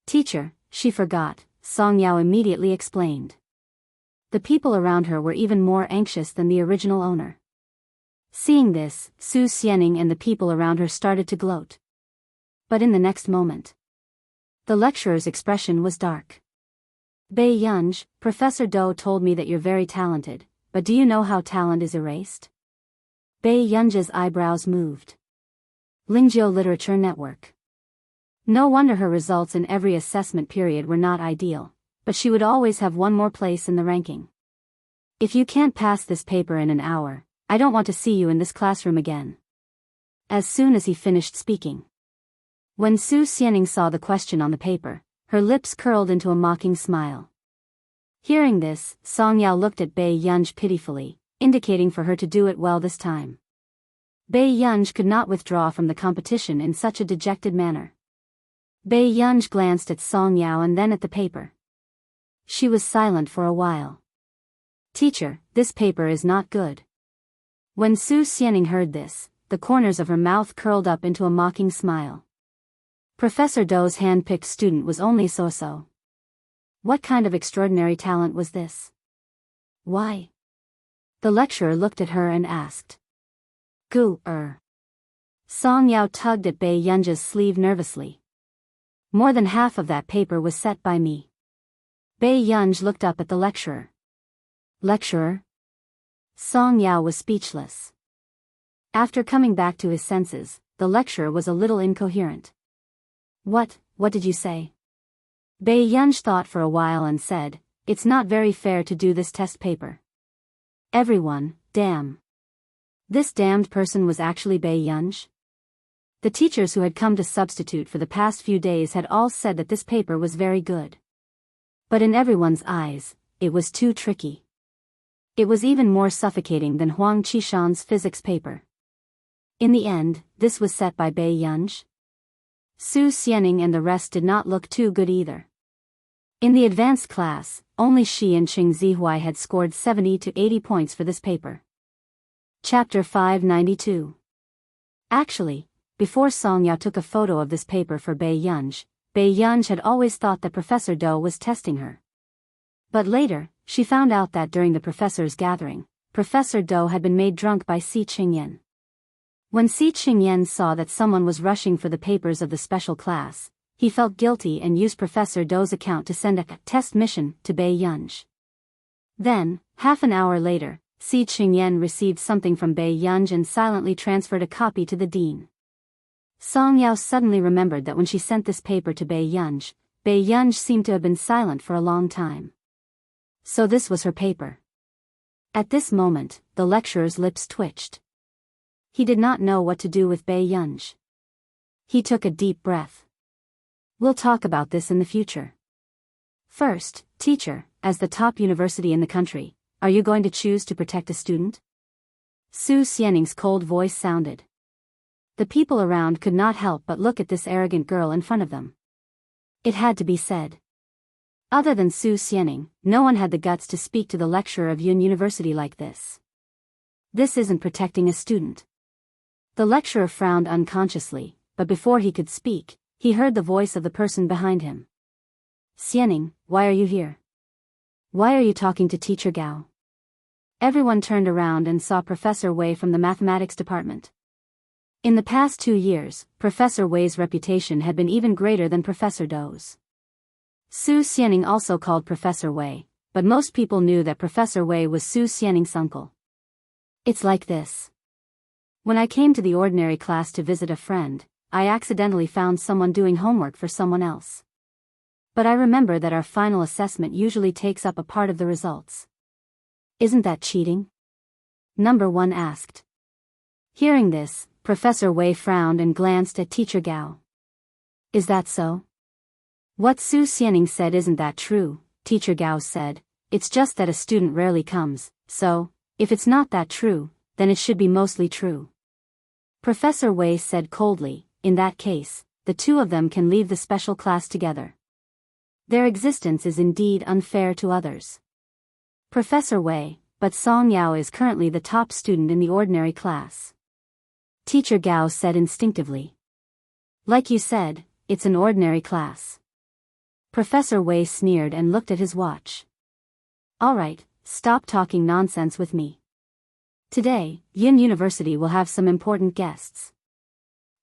Teacher, she forgot, Song Yao immediately explained. The people around her were even more anxious than the original owner. Seeing this, Su Xianing and the people around her started to gloat. But in the next moment, the lecturer's expression was dark. Bai Yunj, Professor Do told me that you're very talented, but do you know how talent is erased? Bai Yunj's eyebrows moved. Lingjiu Literature Network. No wonder her results in every assessment period were not ideal, but she would always have one more place in the ranking. If you can't pass this paper in an hour, I don't want to see you in this classroom again. As soon as he finished speaking. When Su Xianing saw the question on the paper, her lips curled into a mocking smile. Hearing this, Song Yao looked at Bai Yunj pitifully, indicating for her to do it well this time. Bai Yunj could not withdraw from the competition in such a dejected manner. Bai Yunj glanced at Song Yao and then at the paper. She was silent for a while. "Teacher, this paper is not good." When Su Xianing heard this, the corners of her mouth curled up into a mocking smile. Professor Dou's hand-picked student was only so-so. What kind of extraordinary talent was this? Why? The lecturer looked at her and asked. Song Yao tugged at Bai Yunj's sleeve nervously. "More than half of that paper was set by me." Bai Yunj looked up at the lecturer. "Lecturer?" Song Yao was speechless. After coming back to his senses, the lecturer was a little incoherent. What did you say?" Bai Yunj thought for a while and said, "It's not very fair to do this test paper." Everyone, damn. This damned person was actually Bai Yunj? The teachers who had come to substitute for the past few days had all said that this paper was very good. But in everyone's eyes, it was too tricky. It was even more suffocating than Huang Qishan's physics paper. In the end, this was set by Bai Yunj. Su Xianing and the rest did not look too good either. In the advanced class, only Shi and Qing Zihuai had scored 70 to 80 points for this paper. Chapter 592. Actually, before Song Yao took a photo of this paper for Bai Yunj had always thought that Professor Dou was testing her. But later, she found out that during the professors' gathering, Professor Dou had been made drunk by Si Qingyan. When Si Qingyan saw that someone was rushing for the papers of the special class, he felt guilty and used Professor Dou's account to send a test mission to Bai Yunj. Then, half an hour later, Si Qingyan received something from Bai Yunj and silently transferred a copy to the dean. Song Yao suddenly remembered that when she sent this paper to Bai Yunj seemed to have been silent for a long time. So this was her paper. At this moment, the lecturer's lips twitched. He did not know what to do with Bai Yunj. He took a deep breath. "We'll talk about this in the future. First, teacher, as the top university in the country, are you going to choose to protect a student?" Su Xianing's cold voice sounded. The people around could not help but look at this arrogant girl in front of them. It had to be said. Other than Su Xianing, no one had the guts to speak to the lecturer of Yun University like this. This isn't protecting a student. The lecturer frowned unconsciously, but before he could speak, he heard the voice of the person behind him. "Xianing, why are you here? Why are you talking to Teacher Gao?" Everyone turned around and saw Professor Wei from the mathematics department. In the past 2 years, Professor Wei's reputation had been even greater than Professor Dou's. Su Xianing also called Professor Wei, but most people knew that Professor Wei was Su Xianing's uncle. It's like this. When I came to the ordinary class to visit a friend, I accidentally found someone doing homework for someone else. But I remember that our final assessment usually takes up a part of the results. Isn't that cheating? Number 1 asked. Hearing this, Professor Wei frowned and glanced at Teacher Gao. Is that so? What Su Xianing said isn't that true, Teacher Gao said, it's just that a student rarely comes, so, if it's not that true, then it should be mostly true. Professor Wei said coldly, in that case, the two of them can leave the special class together. Their existence is indeed unfair to others. Professor Wei, but Song Yao is currently the top student in the ordinary class. Teacher Gao said instinctively. Like you said, it's an ordinary class. Professor Wei sneered and looked at his watch. Alright, stop talking nonsense with me. Today, Yin University will have some important guests.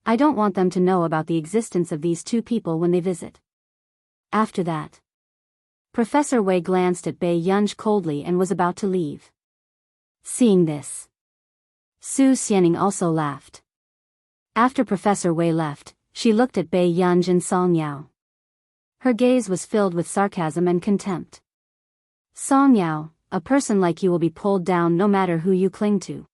I don't want them to know about the existence of these two people when they visit. After that, Professor Wei glanced at Bai Yunj coldly and was about to leave. Seeing this, Su Xianing also laughed. After Professor Wei left, she looked at Bai Yunj and Song Yao. Her gaze was filled with sarcasm and contempt. Song Yao, a person like you will be pulled down no matter who you cling to.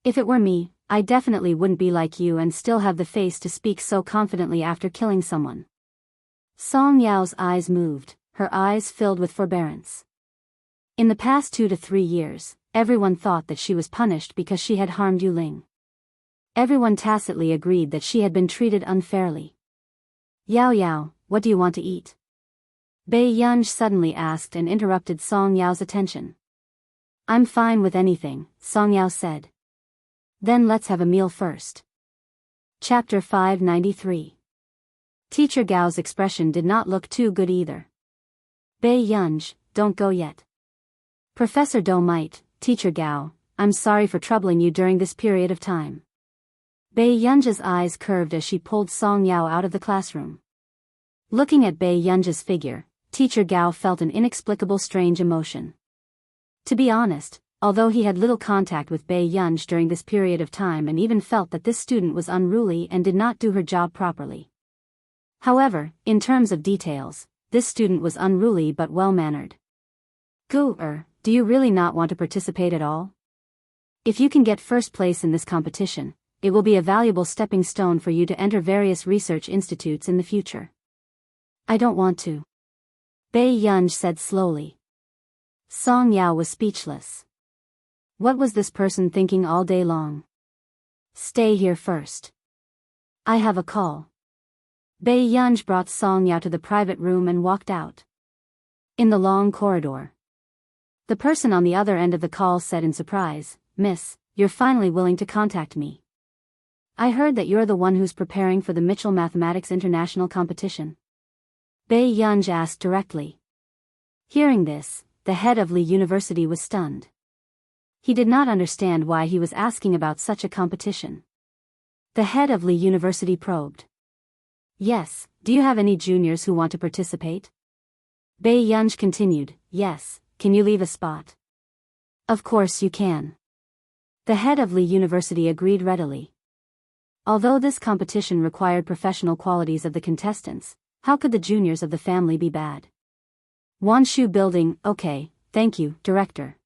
If it were me, I definitely wouldn't be like you and still have the face to speak so confidently after killing someone. Song Yao's eyes moved, her eyes filled with forbearance. In the past 2 to 3 years, everyone thought that she was punished because she had harmed Yuling. Everyone tacitly agreed that she had been treated unfairly. Yao Yao, what do you want to eat? Bei Yunj suddenly asked and interrupted Song Yao's attention. I'm fine with anything, Song Yao said. Then let's have a meal first. Chapter 593. Teacher Gao's expression did not look too good either. Bei Yunj, don't go yet. Professor Do might, Teacher Gao, I'm sorry for troubling you during this period of time. Bei Yunj's eyes curved as she pulled Song Yao out of the classroom. Looking at Bei Yunj's figure, Teacher Gao felt an inexplicable strange emotion. To be honest, although he had little contact with Bei Yunj during this period of time and even felt that this student was unruly and did not do her job properly. However, in terms of details, this student was unruly but well-mannered. Do you really not want to participate at all? If you can get first place in this competition, it will be a valuable stepping stone for you to enter various research institutes in the future. I don't want to. Bei Yunj said slowly. Song Yao was speechless. What was this person thinking all day long? Stay here first. I have a call. Bei Yunj brought Song Yao to the private room and walked out. In the long corridor, the person on the other end of the call said in surprise, Miss, you're finally willing to contact me. I heard that you're the one who's preparing for the Mitchell Mathematics International Competition. Bei Yunj asked directly. Hearing this, the head of Lee University was stunned. He did not understand why he was asking about such a competition. The head of Lee University probed. Yes, do you have any juniors who want to participate? Bei Yunj continued, yes, can you leave a spot? Of course you can. The head of Lee University agreed readily. Although this competition required professional qualities of the contestants, how could the juniors of the family be bad? Wanshu Building, okay, thank you, Director.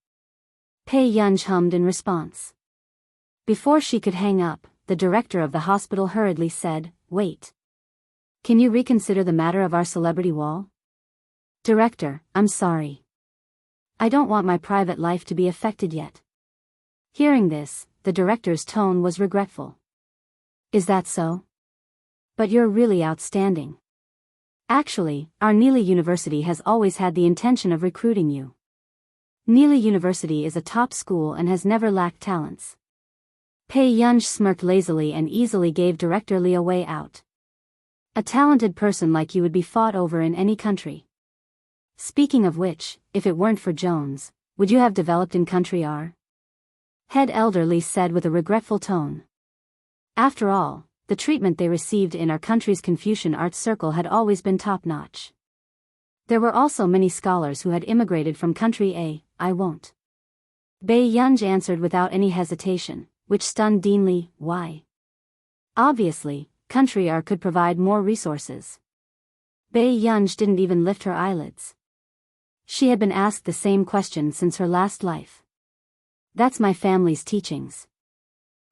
Bei Yunj hummed in response. Before she could hang up, the director of the hospital hurriedly said, wait. Can you reconsider the matter of our celebrity wall? Director, I'm sorry. I don't want my private life to be affected yet. Hearing this, the director's tone was regretful. Is that so? But you're really outstanding. Actually, our Neely University has always had the intention of recruiting you. Neely University is a top school and has never lacked talents. Bei Yunj smirked lazily and easily gave Director Lee a way out. A talented person like you would be fought over in any country. Speaking of which, if it weren't for Jones, would you have developed in Country R? Head Elder Lee said with a regretful tone. After all, the treatment they received in our country's Confucian Arts Circle had always been top-notch. There were also many scholars who had immigrated from Country A. I won't. Bei Yunj answered without any hesitation, which stunned Dean Lee. Why? Obviously, Country R could provide more resources. Bei Yunj didn't even lift her eyelids. She had been asked the same question since her last life. That's my family's teachings.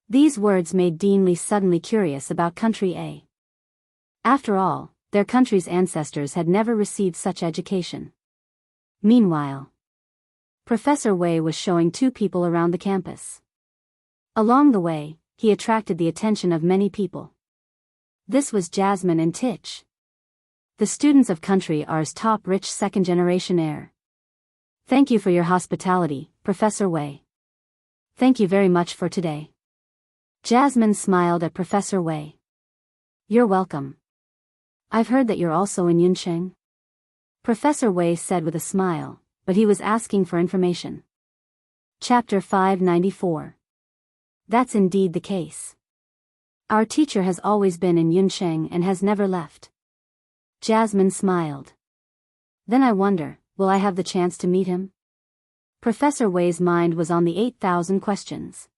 These words made Dean Lee suddenly curious about Country A. After all, their country's ancestors had never received such education. Meanwhile, Professor Wei was showing 2 people around the campus. Along the way, he attracted the attention of many people. This was Jasmine and Titch, the students of Country R's top rich second-generation heir. Thank you for your hospitality, Professor Wei. Thank you very much for today. Jasmine smiled at Professor Wei. You're welcome. I've heard that you're also in Yuncheng. Professor Wei said with a smile, but he was asking for information. Chapter 594. That's indeed the case. Our teacher has always been in Yuncheng and has never left. Jasmine smiled. Then I wonder, will I have the chance to meet him? Professor Wei's mind was on the 8,000 questions.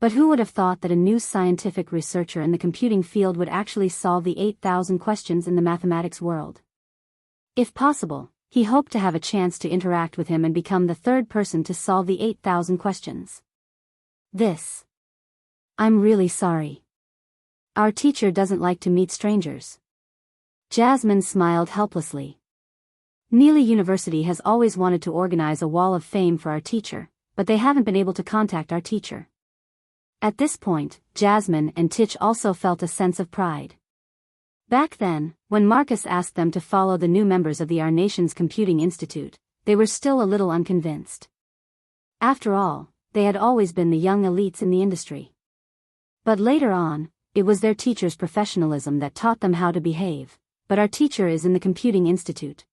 But who would have thought that a new scientific researcher in the computing field would actually solve the 8,000 questions in the mathematics world? If possible, he hoped to have a chance to interact with him and become the 3rd person to solve the 8,000 questions. I'm really sorry. Our teacher doesn't like to meet strangers. Jasmine smiled helplessly. Neely University has always wanted to organize a wall of fame for our teacher, but they haven't been able to contact our teacher. At this point, Jasmine and Titch also felt a sense of pride. Back then, when Marcus asked them to follow the new members of Our Nation's Computing Institute, they were still a little unconvinced. After all, they had always been the young elites in the industry. But later on, it was their teacher's professionalism that taught them how to behave. But our teacher is in the Computing Institute.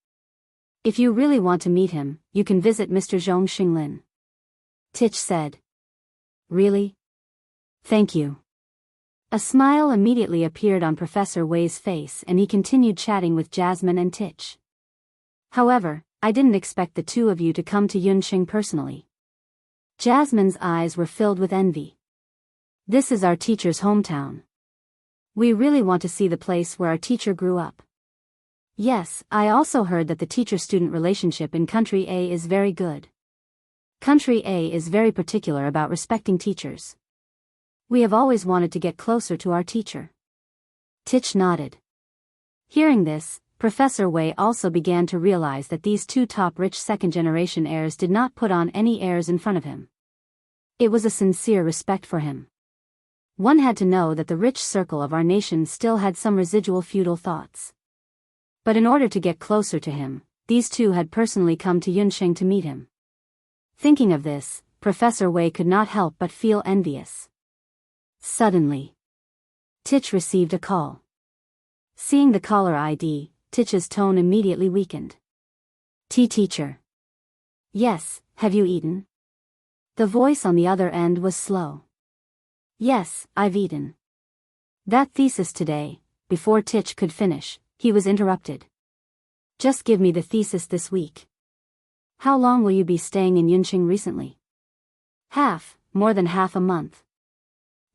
If you really want to meet him, you can visit Mr. Zhong Xinglin. Titch said. Really? Thank you. A smile immediately appeared on Professor Wei's face and he continued chatting with Jasmine and Titch. However, I didn't expect the two of you to come to Yunqing personally. Jasmine's eyes were filled with envy. This is our teacher's hometown. We really want to see the place where our teacher grew up. Yes, I also heard that the teacher-student relationship in Country A is very good. Country A is very particular about respecting teachers. We have always wanted to get closer to our teacher. Titch nodded. Hearing this, Professor Wei also began to realize that these two top-rich second-generation heirs did not put on any airs in front of him. It was a sincere respect for him. One had to know that the rich circle of our nation still had some residual feudal thoughts. But in order to get closer to him, these two had personally come to Yunqing to meet him. Thinking of this, Professor Wei could not help but feel envious. Suddenly, Titch received a call. Seeing the caller ID, Titch's tone immediately weakened. Teacher. Yes, have you eaten? The voice on the other end was slow. Yes, I've eaten. That thesis today. Before Titch could finish, he was interrupted. Just give me the thesis this week. How long will you be staying in Yunqing recently? More than half a month.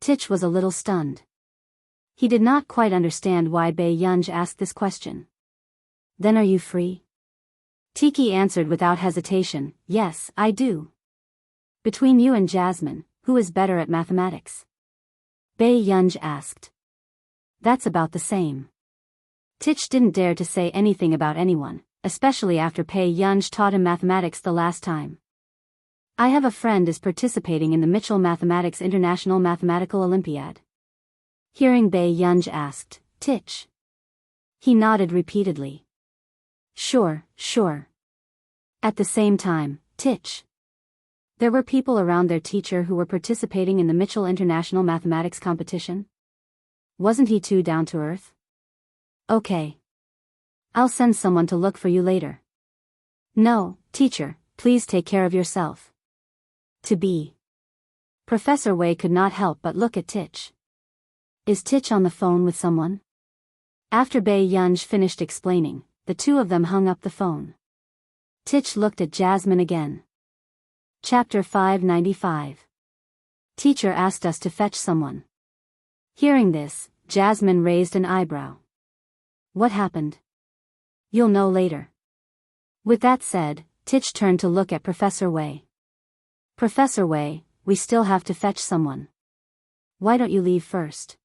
Titch was a little stunned. He did not quite understand why Bei Yunj asked this question. Then are you free? Tiki answered without hesitation, yes, I do. Between you and Jasmine, who is better at mathematics? Bei Yunj asked. That's about the same. Titch didn't dare to say anything about anyone, especially after Bei Yunj taught him mathematics the last time. I have a friend is participating in the Mitchell Mathematics International Mathematical Olympiad. Hearing Bei Yunj asked, Titch. He nodded repeatedly. Sure. At the same time, Titch. There were people around their teacher who were participating in the Mitchell International Mathematics competition? Wasn't he too down to earth? Okay. I'll send someone to look for you later. No, teacher, please take care of yourself. To be. Professor Wei could not help but look at Titch. Is Titch on the phone with someone? After Bei Yunj finished explaining, the two of them hung up the phone. Titch looked at Jasmine again. Chapter 595. Teacher asked us to fetch someone. Hearing this, Jasmine raised an eyebrow. What happened? You'll know later. With that said, Titch turned to look at Professor Wei. Professor Wei, we still have to fetch someone. Why don't you leave first?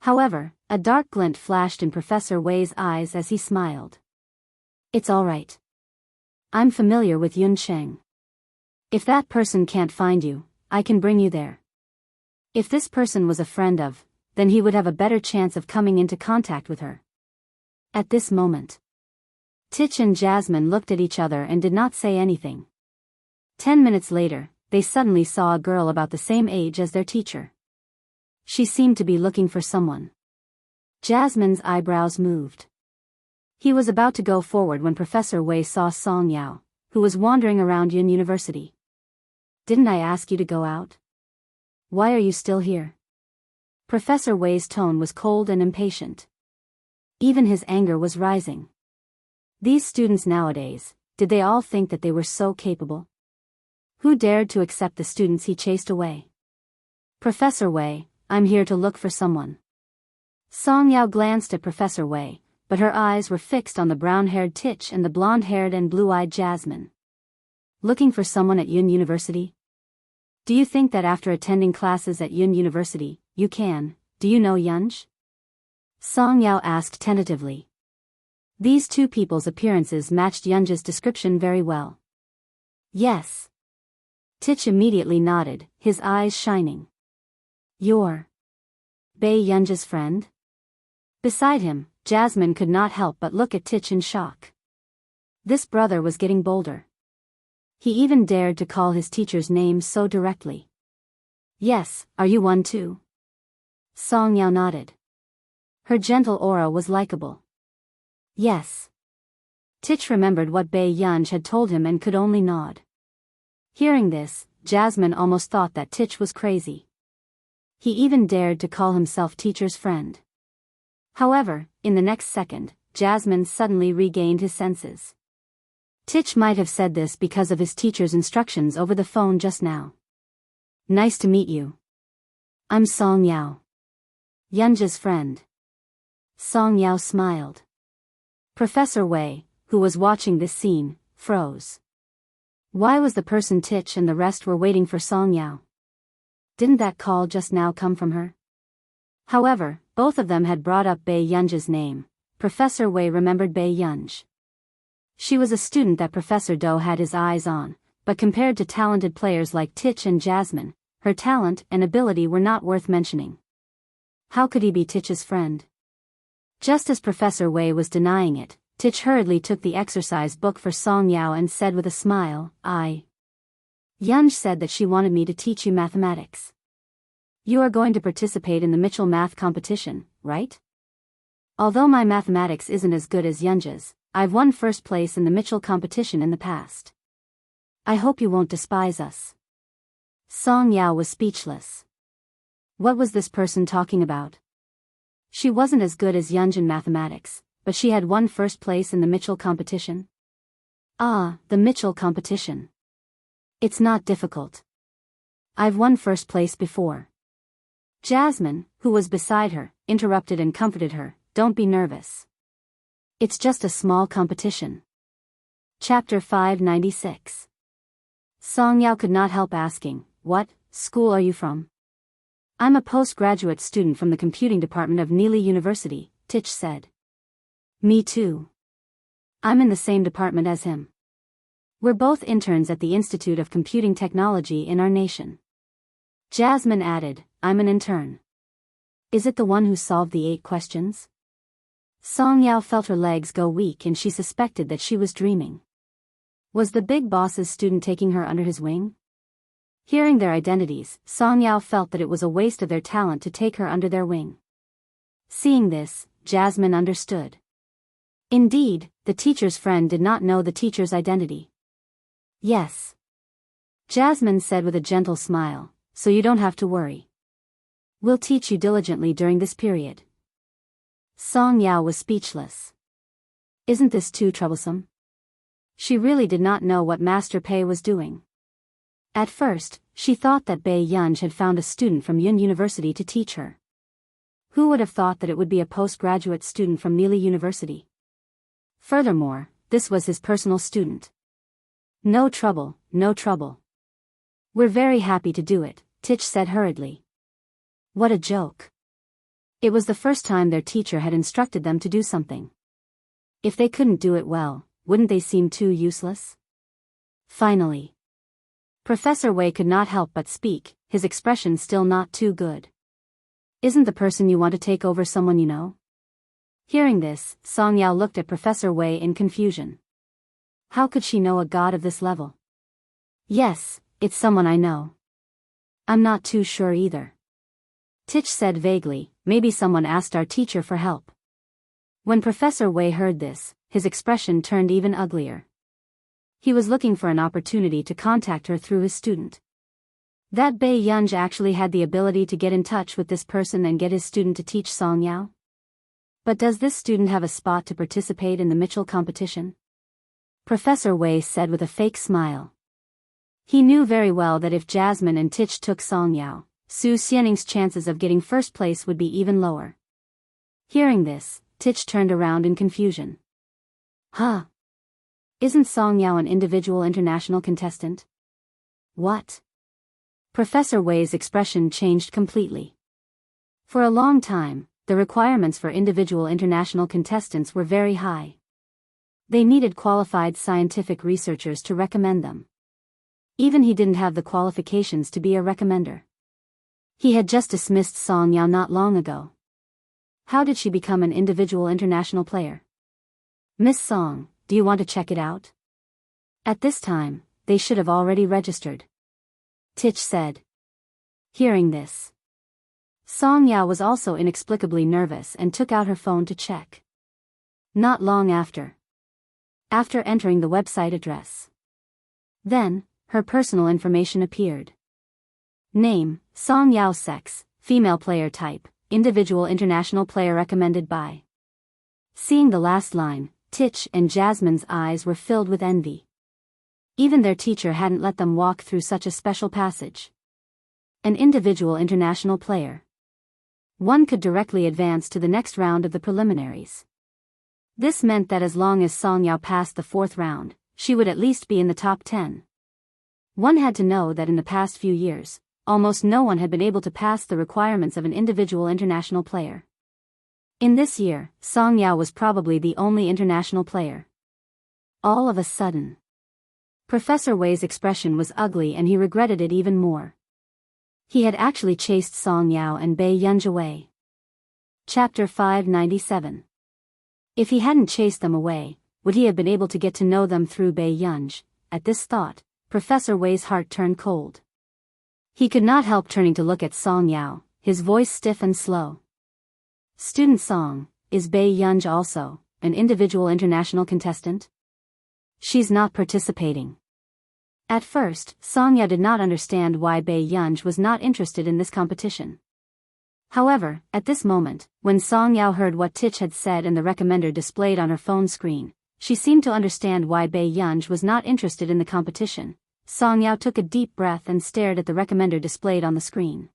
However, a dark glint flashed in Professor Wei's eyes as he smiled. It's all right. I'm familiar with Yunqing. If that person can't find you, I can bring you there. If this person was a friend of, then he would have a better chance of coming into contact with her. At this moment, Titch and Jasmine looked at each other and did not say anything. 10 minutes later, they suddenly saw a girl about the same age as their teacher. She seemed to be looking for someone. Jasmine's eyebrows moved. He was about to go forward when Professor Wei saw Song Yao, who was wandering around Yun University. Didn't I ask you to go out? Why are you still here? Professor Wei's tone was cold and impatient. Even his anger was rising. These students nowadays, did they all think that they were so capable? Who dared to accept the students he chased away? Professor Wei, I'm here to look for someone. Song Yao glanced at Professor Wei, but her eyes were fixed on the brown-haired Titch and the blonde-haired and blue-eyed Jasmine. Looking for someone at Yun University? Do you think that after attending classes at Yun University, do you know Yunj? Song Yao asked tentatively. These two people's appearances matched Yunja's description very well. Yes. Tich immediately nodded, his eyes shining. You're Bei Yunja's friend? Beside him, Jasmine could not help but look at Tich in shock. This brother was getting bolder. He even dared to call his teacher's name so directly. Yes, are you one too? Song Yao nodded. Her gentle aura was likable. Yes. Tich remembered what Bei Yunj had told him and could only nod. Hearing this, Jasmine almost thought that Tich was crazy. He even dared to call himself teacher's friend. However, in the next second, Jasmine suddenly regained his senses. Tich might have said this because of his teacher's instructions over the phone just now. Nice to meet you. I'm Song Yao. Yunja's friend. Song Yao smiled. Professor Wei, who was watching this scene, froze. Why was the person Tich and the rest were waiting for Song Yao? Didn't that call just now come from her? However, both of them had brought up Bei Yunja's name. Professor Wei remembered Bei Yunj. She was a student that Professor Do had his eyes on, but compared to talented players like Tich and Jasmine, her talent and ability were not worth mentioning. How could he be Tich's friend? Just as Professor Wei was denying it, Tich hurriedly took the exercise book for Song Yao and said with a smile, Yunj said that she wanted me to teach you mathematics. You are going to participate in the Mitchell math competition, right? Although my mathematics isn't as good as Yunja's, I've won first place in the Mitchell competition in the past. I hope you won't despise us. Song Yao was speechless. What was this person talking about? She wasn't as good as Yunj in mathematics, but she had won first place in the Mitchell competition. Ah, the Mitchell competition. It's not difficult. I've won first place before. Jasmine, who was beside her, interrupted and comforted her. Don't be nervous. It's just a small competition. Chapter 596. Song Yao could not help asking, what school are you from? I'm a postgraduate student from the computing department of Neely University, Tich said. Me too. I'm in the same department as him. We're both interns at the Institute of Computing Technology in our nation. Jasmine added, I'm an intern. Is it the one who solved the 8 questions? Song Yao felt her legs go weak and she suspected that she was dreaming. Was the big boss's student taking her under his wing? Hearing their identities, Song Yao felt that it was a waste of their talent to take her under their wing. Seeing this, Jasmine understood. Indeed, the teacher's friend did not know the teacher's identity. Yes. Jasmine said with a gentle smile, so you don't have to worry. We'll teach you diligently during this period. Song Yao was speechless. Isn't this too troublesome? She really did not know what Master Pei was doing. At first, she thought that Bei Yunj had found a student from Yun University to teach her. Who would have thought that it would be a postgraduate student from Neely University? Furthermore, this was his personal student. No trouble, no trouble. We're very happy to do it, Tich said hurriedly. What a joke. It was the first time their teacher had instructed them to do something. If they couldn't do it well, wouldn't they seem too useless? Finally. Professor Wei could not help but speak, his expression still not too good. Isn't the person you want to take over someone you know? Hearing this, Song Yao looked at Professor Wei in confusion. How could she know a god of this level? Yes, it's someone I know. I'm not too sure either. Tich said vaguely, maybe someone asked our teacher for help. When Professor Wei heard this, his expression turned even uglier. He was looking for an opportunity to contact her through his student. That Bei Yunj actually had the ability to get in touch with this person and get his student to teach Song Yao? But does this student have a spot to participate in the Mitchell competition? Professor Wei said with a fake smile. He knew very well that if Jasmine and Tich took Song Yao, Su Xianing's chances of getting first place would be even lower. Hearing this, Tich turned around in confusion. Huh? Isn't Song Yao an individual international contestant? What? Professor Wei's expression changed completely. For a long time, the requirements for individual international contestants were very high. They needed qualified scientific researchers to recommend them. Even he didn't have the qualifications to be a recommender. He had just dismissed Song Yao not long ago. How did she become an individual international player? Miss Song, do you want to check it out? At this time, they should have already registered. Tich said. Hearing this, Song Yao was also inexplicably nervous and took out her phone to check. Not long after entering the website address. Then, her personal information appeared. Name, Song Yao. Sex, female. Player type, individual international player recommended by. Seeing the last line, Tich and Jasmine's eyes were filled with envy. Even their teacher hadn't let them walk through such a special passage. An individual international player. One could directly advance to the next round of the preliminaries. This meant that as long as Song Yao passed the 4th round, she would at least be in the top 10. One had to know that in the past few years, almost no one had been able to pass the requirements of an individual international player. In this year, Song Yao was probably the only international player. All of a sudden, Professor Wei's expression was ugly and he regretted it even more. He had actually chased Song Yao and Bai Yunj away. Chapter 597. If he hadn't chased them away, would he have been able to get to know them through Bai Yunj? At this thought, Professor Wei's heart turned cold. He could not help turning to look at Song Yao, his voice stiff and slow. Student Song, is Bai Yunj also an individual international contestant? She's not participating. At first, Song Yao did not understand why Bai Yunj was not interested in this competition. However, at this moment, when Song Yao heard what Tich had said and the recommender displayed on her phone screen, she seemed to understand why Bai Yunj was not interested in the competition. Song Yao took a deep breath and stared at the recommender displayed on the screen.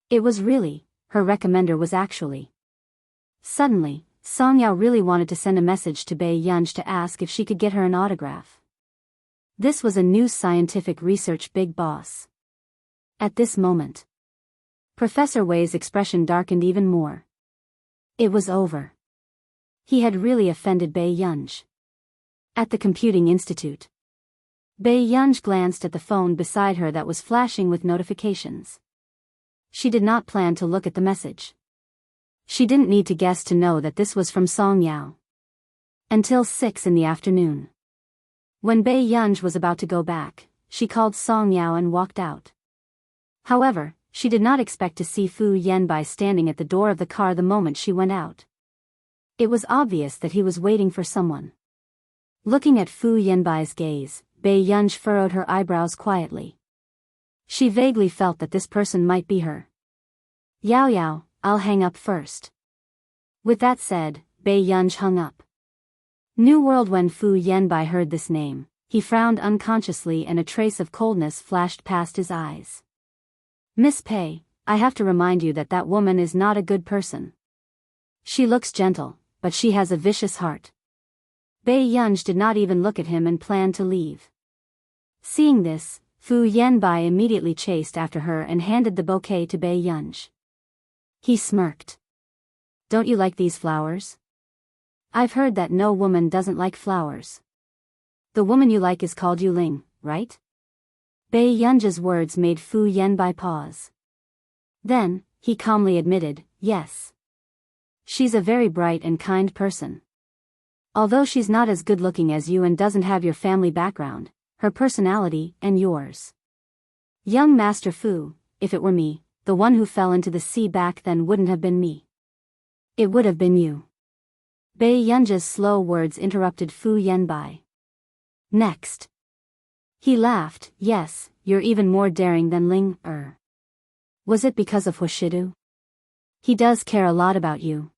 It was really, her recommender was actually. Suddenly, Song Yao really wanted to send a message to Bai Yunj to ask if she could get her an autograph. This was a new scientific research big boss. At this moment, Professor Wei's expression darkened even more. It was over. He had really offended Bai Yunj. At the Computing Institute, Bai Yunj glanced at the phone beside her that was flashing with notifications. She did not plan to look at the message. She didn't need to guess to know that this was from Song Yao. Until 6 in the afternoon. When Bai Yunj was about to go back, she called Song Yao and walked out. However, she did not expect to see Fu Yanbai standing at the door of the car the moment she went out. It was obvious that he was waiting for someone. Looking at Fu Yanbai's gaze, Bai Yunj furrowed her eyebrows quietly. She vaguely felt that this person might be her. Yao Yao, I'll hang up first. With that said, Bai Yunj hung up. New World. When Fu Yanbai heard this name, he frowned unconsciously and a trace of coldness flashed past his eyes. Miss Pei, I have to remind you that that woman is not a good person. She looks gentle, but she has a vicious heart. Bai Yunj did not even look at him and planned to leave. Seeing this, Fu Yanbai immediately chased after her and handed the bouquet to Bai Yunj. He smirked. Don't you like these flowers? I've heard that no woman doesn't like flowers. The woman you like is called Yuling, right? Bai Yunj's words made Fu Yanbai pause. Then, he calmly admitted, yes. She's a very bright and kind person. Although she's not as good-looking as you and doesn't have your family background, her personality, and yours. Young Master Fu, if it were me, the one who fell into the sea back then wouldn't have been me. It would have been you. Bai Yunj's slow words interrupted Fu Yanbai. Next. He laughed, yes, you're even more daring than Ling. Was it because of Hushidu? He does care a lot about you.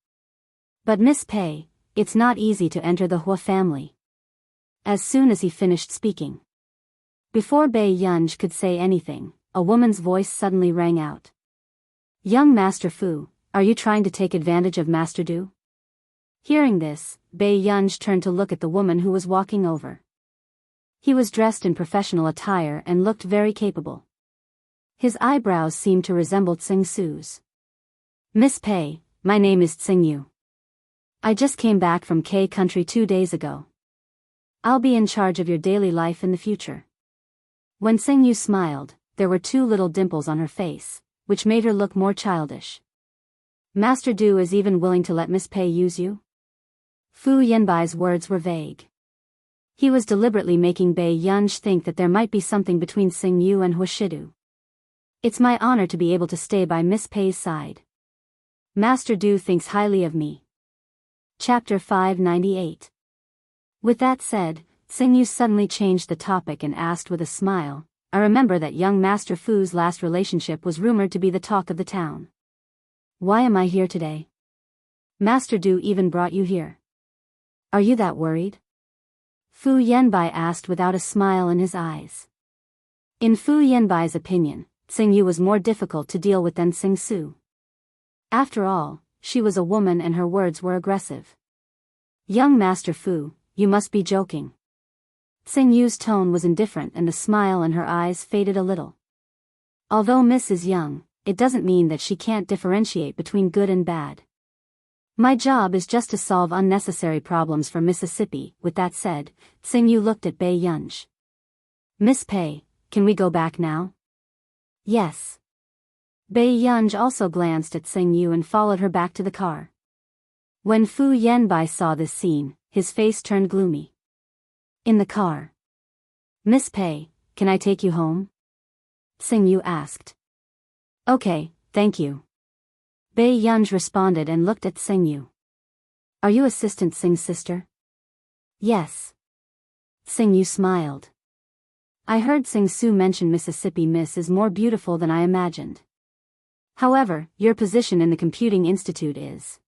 But Miss Pei, it's not easy to enter the Hua family. As soon as he finished speaking. Before Bai Yunj could say anything, a woman's voice suddenly rang out. Young Master Fu, are you trying to take advantage of Master Du? Hearing this, Bai Yunj turned to look at the woman who was walking over. He was dressed in professional attire and looked very capable. His eyebrows seemed to resemble Tsing Su's. Miss Pei, my name is Tsing Yu. I just came back from K country 2 days ago. I'll be in charge of your daily life in the future. When Xingyu smiled, there were two little dimples on her face, which made her look more childish. Master Du is even willing to let Miss Pei use you? Fu Yanbai's words were vague. He was deliberately making Bei Yunj think that there might be something between Xingyu and Huashidu. It's my honor to be able to stay by Miss Pei's side. Master Du thinks highly of me. Chapter 598. With that said, Xingyu suddenly changed the topic and asked with a smile, I remember that young Master Fu's last relationship was rumored to be the talk of the town. Why am I here today? Master Du even brought you here. Are you that worried? Fu Yanbai asked without a smile in his eyes. In Fu Yanbai's opinion, Xingyu was more difficult to deal with than Xingsu. After all, she was a woman and her words were aggressive. Young Master Fu, you must be joking. Xingyu's tone was indifferent and the smile in her eyes faded a little. Although Miss is young, it doesn't mean that she can't differentiate between good and bad. My job is just to solve unnecessary problems for Mississippi. With that said, Xingyu looked at Bei Yunj. Miss Pei, can we go back now? Yes. Bei Yunj also glanced at Xingyu and followed her back to the car. When Fu Yanbai saw this scene, his face turned gloomy. In the car. Miss Pei, can I take you home? Xingyu asked. Okay, thank you. Bei Yunj responded and looked at Xingyu. Are you Assistant Xing's sister? Yes. Xingyu smiled. I heard Xingsu mention Mississippi Miss is more beautiful than I imagined. However, your position in the Computing Institute is.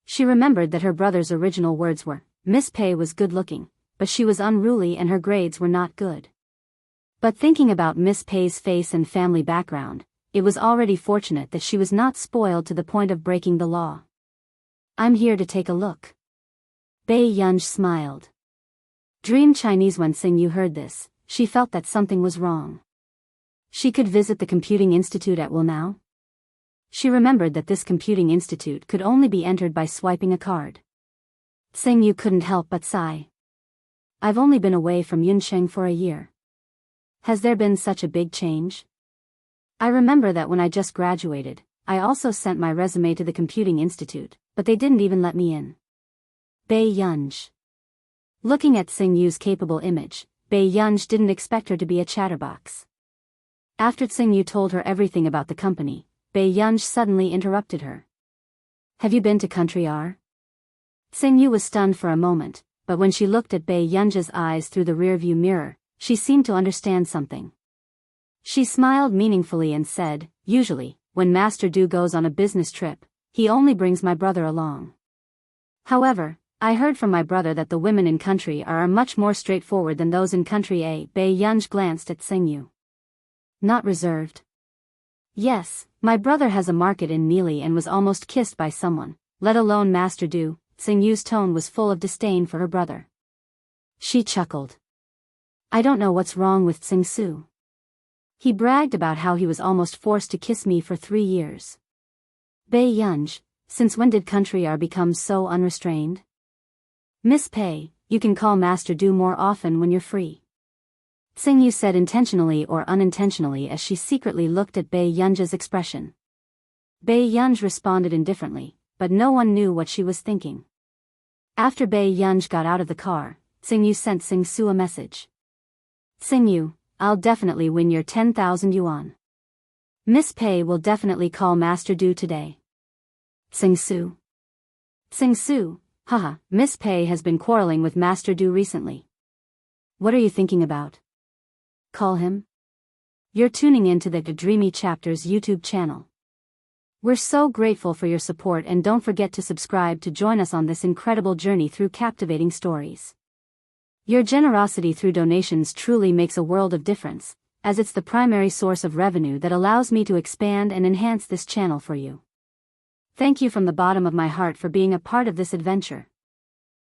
She remembered that her brother's original words were, Miss Pei was good-looking, but she was unruly and her grades were not good. But thinking about Miss Pei's face and family background, it was already fortunate that she was not spoiled to the point of breaking the law. I'm here to take a look. Bei Yunj smiled. Dream Chinese. When Xingyu heard this, she felt that something was wrong. She could visit the Computing Institute at will now? She remembered that this Computing Institute could only be entered by swiping a card. Xingyu couldn't help but sigh. I've only been away from Yuncheng for a year. Has there been such a big change? I remember that when I just graduated, I also sent my resume to the Computing Institute, but they didn't even let me in. Bei Yunj. Looking at Xingyu's capable image, Bei Yunj didn't expect her to be a chatterbox. After Xingyu told her everything about the company, Bei Yunj suddenly interrupted her. Have you been to Country R? Xingyu was stunned for a moment, but when she looked at Bei Yunj's eyes through the rearview mirror, she seemed to understand something. She smiled meaningfully and said, usually, when Master Du goes on a business trip, he only brings my brother along. However, I heard from my brother that the women in Country R are much more straightforward than those in Country A. Bei Yunj glanced at Xingyu. Not reserved? Yes, my brother has a market in Neely and was almost kissed by someone, let alone Master Du. Xingyu's tone was full of disdain for her brother. She chuckled. I don't know what's wrong with Xingsu. He bragged about how he was almost forced to kiss me for 3 years. Bei Yunj, since when did Country R become so unrestrained? Miss Pei, you can call Master Du more often when you're free. Xingyu said intentionally or unintentionally as she secretly looked at Bei Yunj's expression. Bei Yunj responded indifferently, but no one knew what she was thinking. After Bei Yunj got out of the car, Xingyu sent Xingsu a message. Xingyu, I'll definitely win your 10,000 yuan. Miss Pei will definitely call Master Du today. Xingsu. Xingsu, haha, Miss Pei has been quarreling with Master Du recently. What are you thinking about? Call him? You're tuning into the Dreamy Chapters YouTube channel. We're so grateful for your support and don't forget to subscribe to join us on this incredible journey through captivating stories. Your generosity through donations truly makes a world of difference, as it's the primary source of revenue that allows me to expand and enhance this channel for you. Thank you from the bottom of my heart for being a part of this adventure.